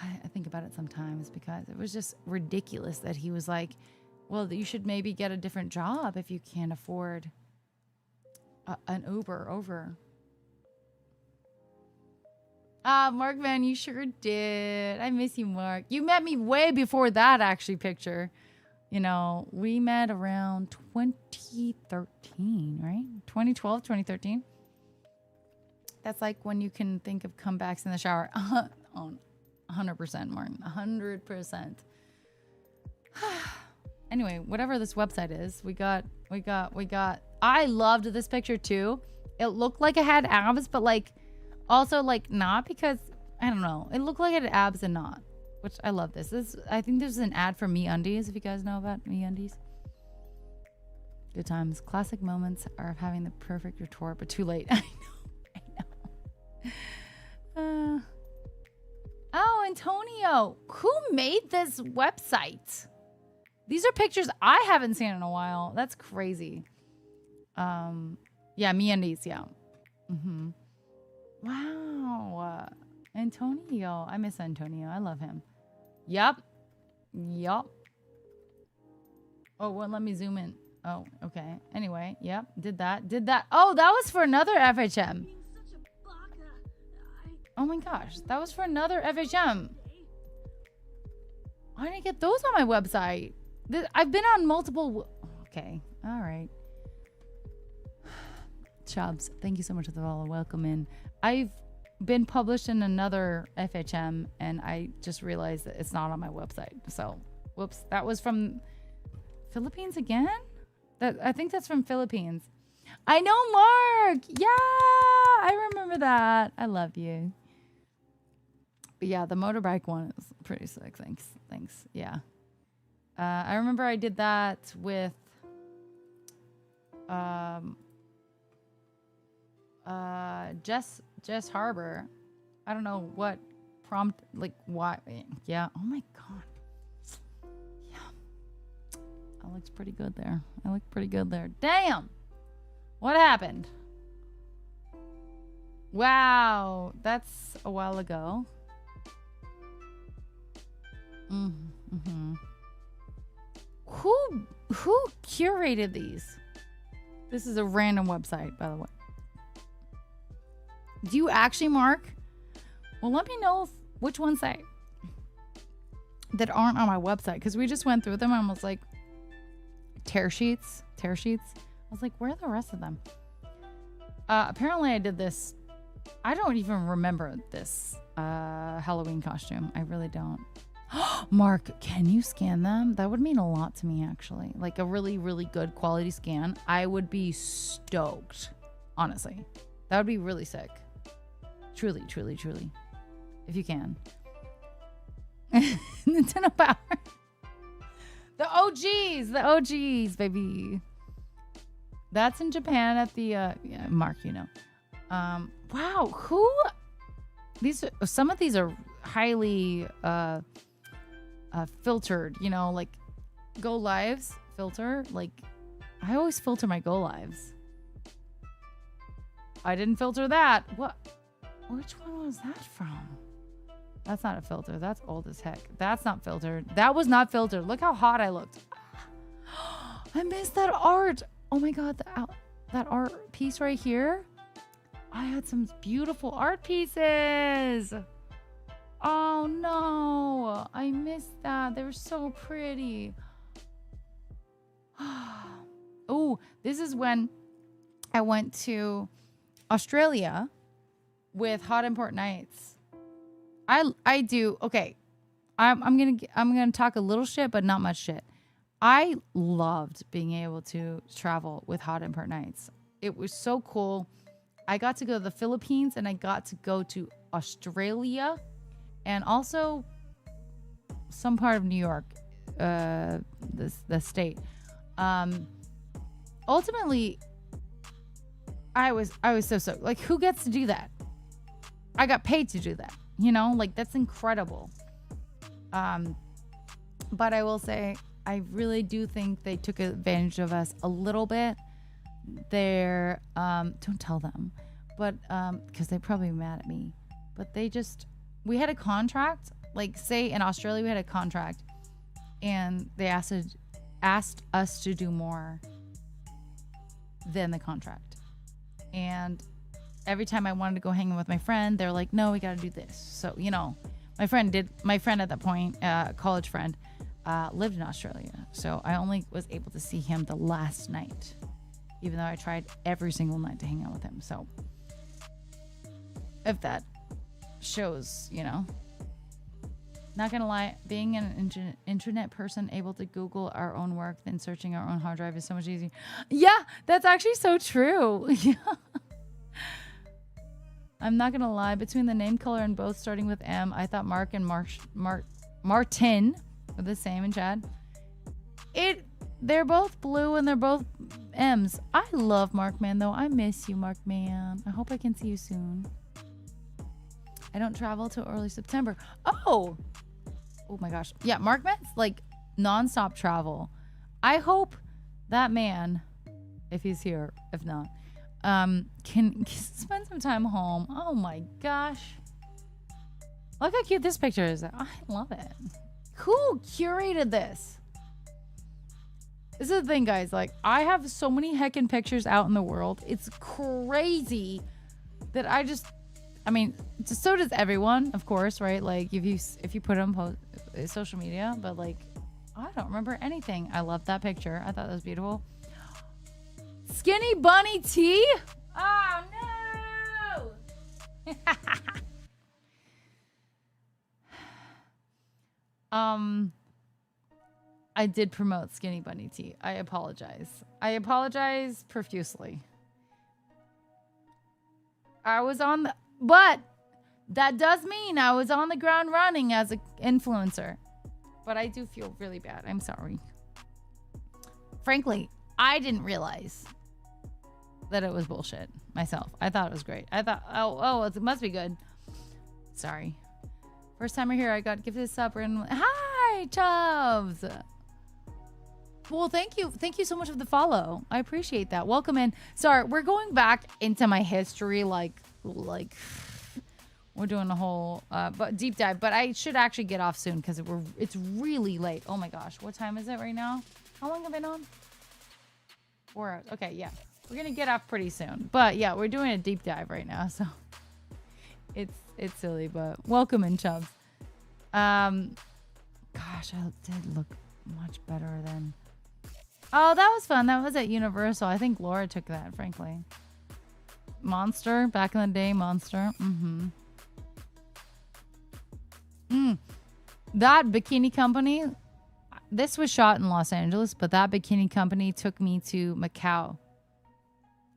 I think about it sometimes because it was just ridiculous that he was like, well, you should maybe get a different job if you can't afford an Uber over. Mark, man, you sure did. I miss you, Mark. You met me way before that, actually, picture. You know, we met around 2013, right? 2012, 2013. That's like when you can think of comebacks in the shower. Oh, 100%, Martin. 100%. Anyway, whatever this website is, we got. I loved this picture too. It looked like it had abs, but like also like not, because I don't know. It looked like it had abs and not, which I love this. I think there's an ad for MeUndies, if you guys know about MeUndies. Good times. Classic moments are of having the perfect retort, but too late. I know. Oh, Antonio. Who made this website? These are pictures I haven't seen in a while. That's crazy. Yeah, MeUndies, yeah. Mm-hmm. Wow. Antonio. I miss Antonio. I love him. Yup. Oh, well, let me zoom in. Oh, okay. Anyway, yep. Did that. Oh, that was for another FHM. Oh my gosh. That was for another FHM. I didn't get those on my website. I've been on multiple. Okay. All right. Chubbs, thank you so much for the follow. Welcome in. I've been published in another FHM and I just realized that it's not on my website. So, whoops. That was from Philippines again? I think that's from Philippines. I know Mark. Yeah, I remember that. I love you. But yeah, the motorbike one is pretty sick. Thanks. Yeah. I remember I did that with Jess Harbor. I don't know what prompt, like why. Yeah. Oh my God. Yeah. I looked pretty good there. Damn. What happened? Wow. That's a while ago. Mm-hmm. Who curated these? This is a random website, by the way. Do you actually, Mark? Well, let me know which ones that aren't on my website, because we just went through them and was like, tear sheets. I was like, where are the rest of them? Apparently I did this. I don't even remember this Halloween costume. I really don't. Mark, can you scan them? That would mean a lot to me, actually. Like a really, really good quality scan. I would be stoked. Honestly. That would be really sick. Truly. If you can. Nintendo Power. The OGs, baby. That's in Japan at the, yeah, Mark, you know. Wow, some of these are highly, filtered, you know, like Go Lives filter. Like, I always filter my Go Lives. I didn't filter that. What? Which one was that from? That's not a filter. That's old as heck. That's not filtered. That was not filtered. Look how hot I looked. I missed that art. Oh my God, that art piece right here. I had some beautiful art pieces. Oh no, I missed that. They were so pretty. Oh, this is when I went to Australia with Hot Import Nights. I do. Okay. I'm gonna talk a little shit, but not much shit. I loved being able to travel with Hot Import Nights. It was so cool. I got to go to the Philippines and I got to go to Australia and also some part of New York, the state. Ultimately, I was so like, who gets to do that? I got paid to do that. You know, like that's incredible. But I will say, I really do think they took advantage of us a little bit. They're, don't tell them, but, cause they're probably mad at me, but we had a contract, like say in Australia, we had a contract and they asked us to do more than the contract. And every time I wanted to go hang with my friend, they're like, no, we got to do this. So, you know, my friend at that point, college friend, lived in Australia. So I only was able to see him the last night, even though I tried every single night to hang out with him. So if that shows, you know, not gonna lie, being an internet person able to Google our own work than searching our own hard drive is so much easier. Yeah, that's actually so true. Yeah. I'm not gonna lie, between the name color and both starting with M, I thought Mark and Martin were the same in chat. they're both blue and they're both M's. I love Markman though. I miss you, Markman. I hope I can see you soon. I don't travel till early September. Oh my gosh. Yeah, Markman's like nonstop travel. I hope that man, if he's here, if not, can spend some time home. Oh my gosh. Look how cute this picture is. I love it. Who curated this? This is the thing, guys. Like, I have so many heckin' pictures out in the world. It's crazy that I mean, so does everyone, of course, right? Like, if you put them on social media, but like, I don't remember anything. I love that picture. I thought that was beautiful. Skinny bunny tea? Oh no! I did promote Skinny Bunny Tea. I apologize. I apologize profusely. But that does mean I was on the ground running as an influencer. But I do feel really bad. I'm sorry. Frankly, I didn't realize that it was bullshit myself. I thought it was great. I thought, it must be good. Sorry. First time we're here, I got gifted a supper and hi, Chubbs. Well, thank you. Thank you so much for the follow. I appreciate that. Welcome in. Sorry, we're going back into my history, like we're doing a whole but deep dive. But I should actually get off soon because it's really late. Oh my gosh, what time is it right now? How long have I been on? 4 hours. Okay, yeah, we're gonna get off pretty soon. But yeah, we're doing a deep dive right now, so it's silly, but welcome in, Chubbs. Gosh, I did look much better than. Oh, that was fun. That was at Universal. I think Laura took that, frankly. Monster, back in the day, Monster. That bikini company, this was shot in Los Angeles, but that bikini company took me to Macau.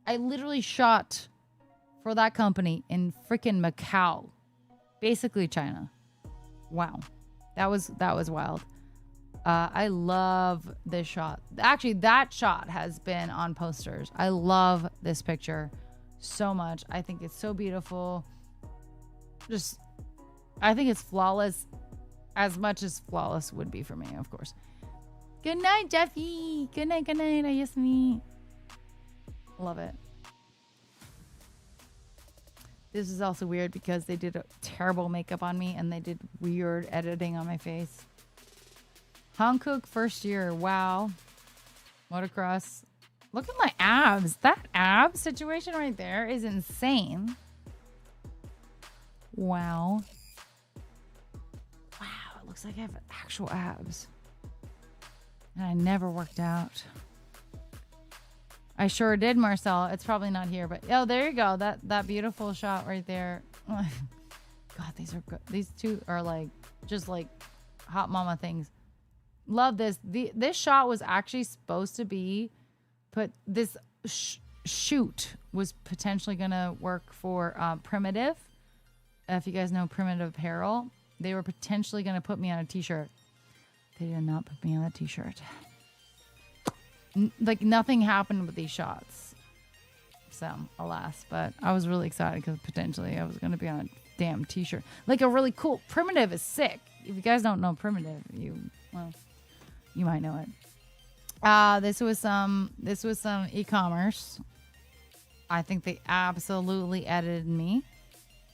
I literally shot for that company in freaking Macau. Basically China. Wow. That was wild. I love this shot. Actually, that shot has been on posters. I love this picture so much. I think it's so beautiful. I think it's flawless, as much as flawless would be for me, of course. Good night, Jeffy. Good night, Ayasmi. Love it. This is also weird because they did a terrible makeup on me and they did weird editing on my face. Hankook first year. Wow. Motocross. Look at my abs. That ab situation right there is insane. Wow. Wow. It looks like I have actual abs. And I never worked out. I sure did, Marcel. It's probably not here, but oh, there you go. That beautiful shot right there. God, these are good. These two are like just like hot mama things. Love this. This shot was actually supposed to be this shoot was potentially gonna work for Primitive. If you guys know Primitive Apparel, they were potentially gonna put me on a t-shirt. They did not put me on a t-shirt. Like nothing happened with these shots. So alas, but I was really excited because potentially I was gonna be on a damn t-shirt. Like a really cool Primitive is sick. If you guys don't know Primitive, you might know it. This was some e-commerce. I think they absolutely edited me,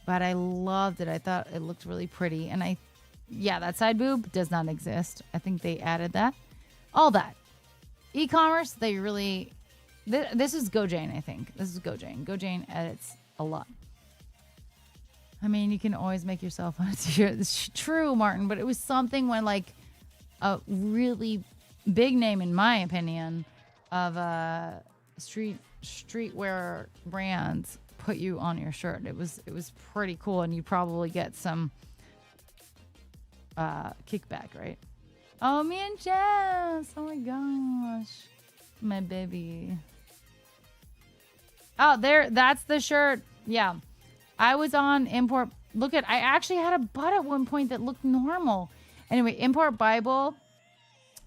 but I loved it. I thought it looked really pretty, and that side boob does not exist. I think they added that. All that e-commerce, they really. This is GoJane. I think this is GoJane. GoJane edits a lot. I mean, you can always make yourself on a t-shirt. It's true, Martin, but it was something when like a really big name, in my opinion, of streetwear brands put you on your shirt. It was pretty cool, and you probably get some kickback, right? Oh, me and Jess. Oh my gosh, my baby. Oh, that's the shirt. Yeah, I was on Import. Look at, I actually had a butt at one point that looked normal. Anyway, Import Bible.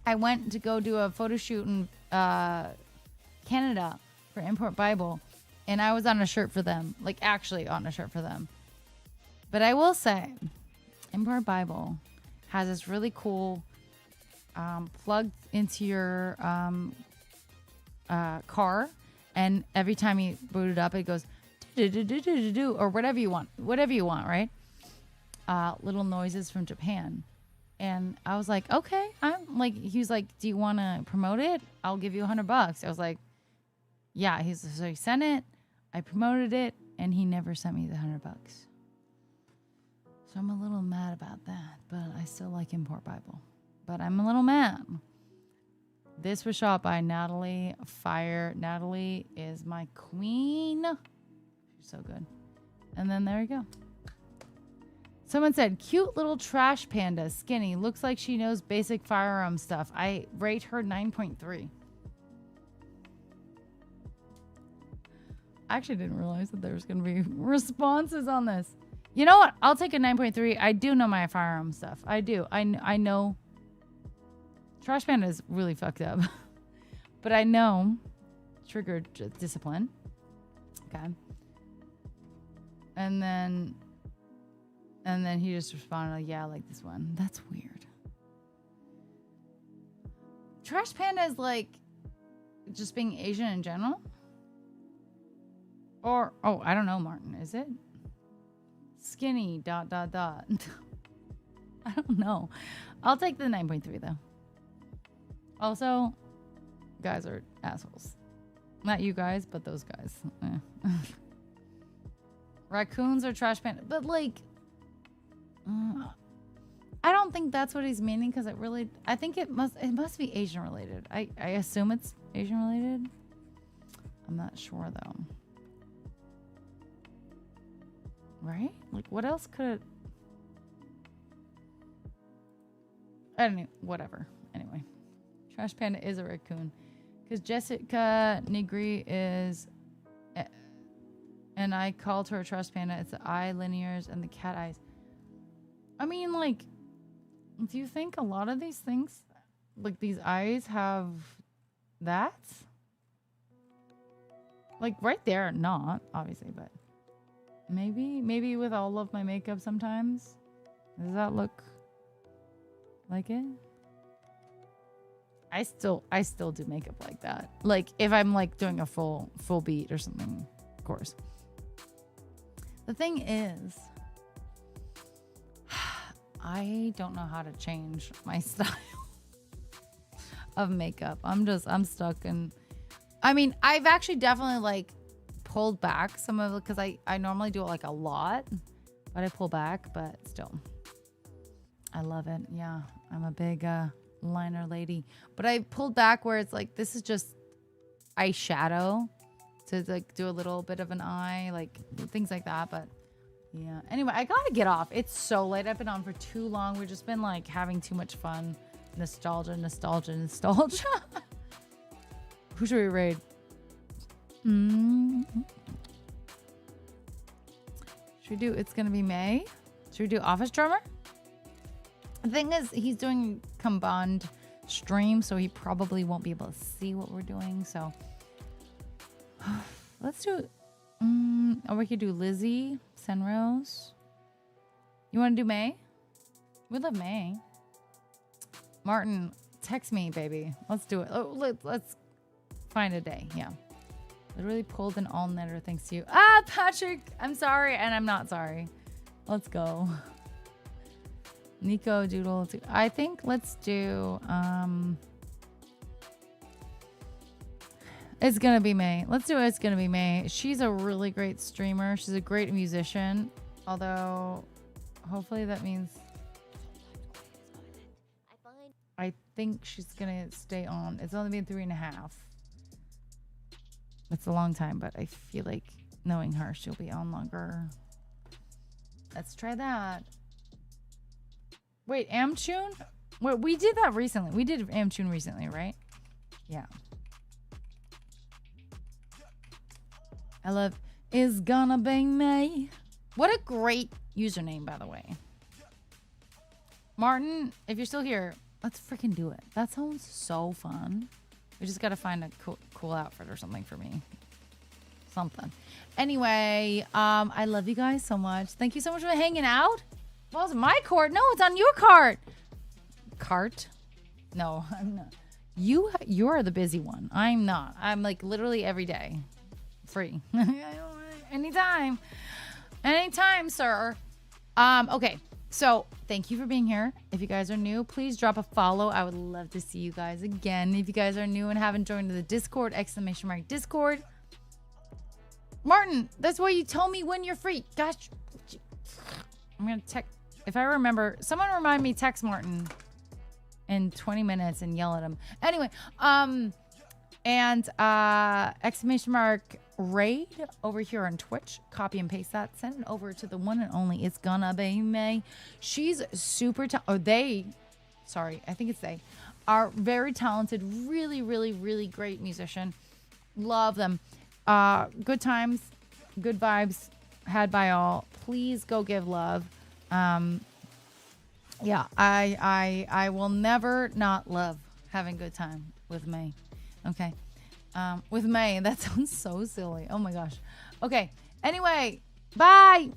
I went to go do a photo shoot in Canada for Import Bible, and I was on a shirt for them, like actually on a shirt for them. But I will say, Import Bible has this really cool plugged into your car, and every time you boot it up, it goes do or whatever you want, right? Little noises from Japan. And I was like, okay. I'm like, he was like, do you want to promote it? I'll give you $100. I was like, yeah. So he sent it. I promoted it, and he never sent me the $100. So I'm a little mad about that, but I still like Import Bible. But I'm a little mad. This was shot by Natalie Fire. Natalie is my queen. She's so good. And then there you go. Someone said, cute little trash panda, skinny. Looks like she knows basic firearm stuff. I rate her 9.3. I actually didn't realize that there was going to be responses on this. You know what? I'll take a 9.3. I do know my firearm stuff. I do. I know. Trash panda is really fucked up. But I know trigger discipline. Okay. And then he just responded, like, yeah, I like this one. That's weird. Trash panda is like just being Asian in general? Or, oh, I don't know, Martin. Is it? Skinny, ... I don't know. I'll take the 9.3, though. Also, guys are assholes. Not you guys, but those guys. Raccoons are trash panda. But, like... I don't think that's what he's meaning, because I think it must be Asian related. I assume it's Asian related. I'm not sure though. Right? Like, what else could it... I don't know. Whatever. Anyway. Trash panda is a raccoon. Because Jessica Negri is... And I called her a trash panda. It's the eye linears and the cat eyes. I mean, like, do you think a lot of these things, like these eyes, have that? Like, right there, not, obviously, but maybe with all of my makeup sometimes. Does that look like it? I still do makeup like that. Like, if I'm, like, doing a full beat or something, of course. The thing is... I don't know how to change my style of makeup. I'm stuck in... I mean, I've actually definitely, like, pulled back some of it, because I normally do it, like, a lot. But I pull back, but still. I love it. Yeah, I'm a big liner lady. But I pulled back where it's, like, this is just eyeshadow to, like, do a little bit of an eye, like, things like that, but... Yeah. Anyway, I gotta get off. It's so late. I've been on for too long. We've just been, like, having too much fun. Nostalgia. Who should we raid? Should we do It's Gonna Be May? Should we do Office Drummer? The thing is, he's doing combined stream, so he probably won't be able to see what we're doing. So let's do... or we could do Lizzie, Senrose. You want to do May? We love May. Martin, text me, baby. Let's do it. Oh, let's find a day. Yeah. Literally pulled an all-nighter thanks to you. Ah, Patrick, I'm sorry, and I'm not sorry. Let's go. Nico Doodle. I think let's do... It's Gonna Be May. Let's do It's Gonna Be May. She's a really great streamer. She's a great musician. Although, hopefully that means... I think she's gonna stay on. It's only been 3.5. It's a long time, but I feel like knowing her, she'll be on longer. Let's try that. Wait, Amtune? Wait, we did that recently. We did Amtune recently, right? Yeah. I love It's Gonna Be May. What a great username, by the way. Martin, if you're still here, Let's freaking do it. That sounds so fun. We just got to find a cool outfit or something for me. Something. Anyway, I love you guys so much. Thank you so much for hanging out. Well, it's my court. No, it's on your cart. Cart? No, I'm not. You're the busy one. I'm not. I'm like literally every day. Free. Anytime. Anytime, sir. Okay. So thank you for being here. If you guys are new, please drop a follow. I would love to see you guys again. If you guys are new and haven't joined the Discord, !Discord. Martin, that's why you told me when you're free. Gosh. I'm going to text. If I remember, someone remind me, text Martin in 20 minutes and yell at him. Anyway, !Raid over here on Twitch. Copy and paste that. Send it over to the one and only It's Gonna Be May. She's super I think it's they. Are very talented, really, really, really great musician. Love them. Good times, good vibes had by all. Please go give love. Yeah, I will never not love having good time with May. Okay. With May. That sounds so silly. Oh my gosh. Okay. Anyway, bye.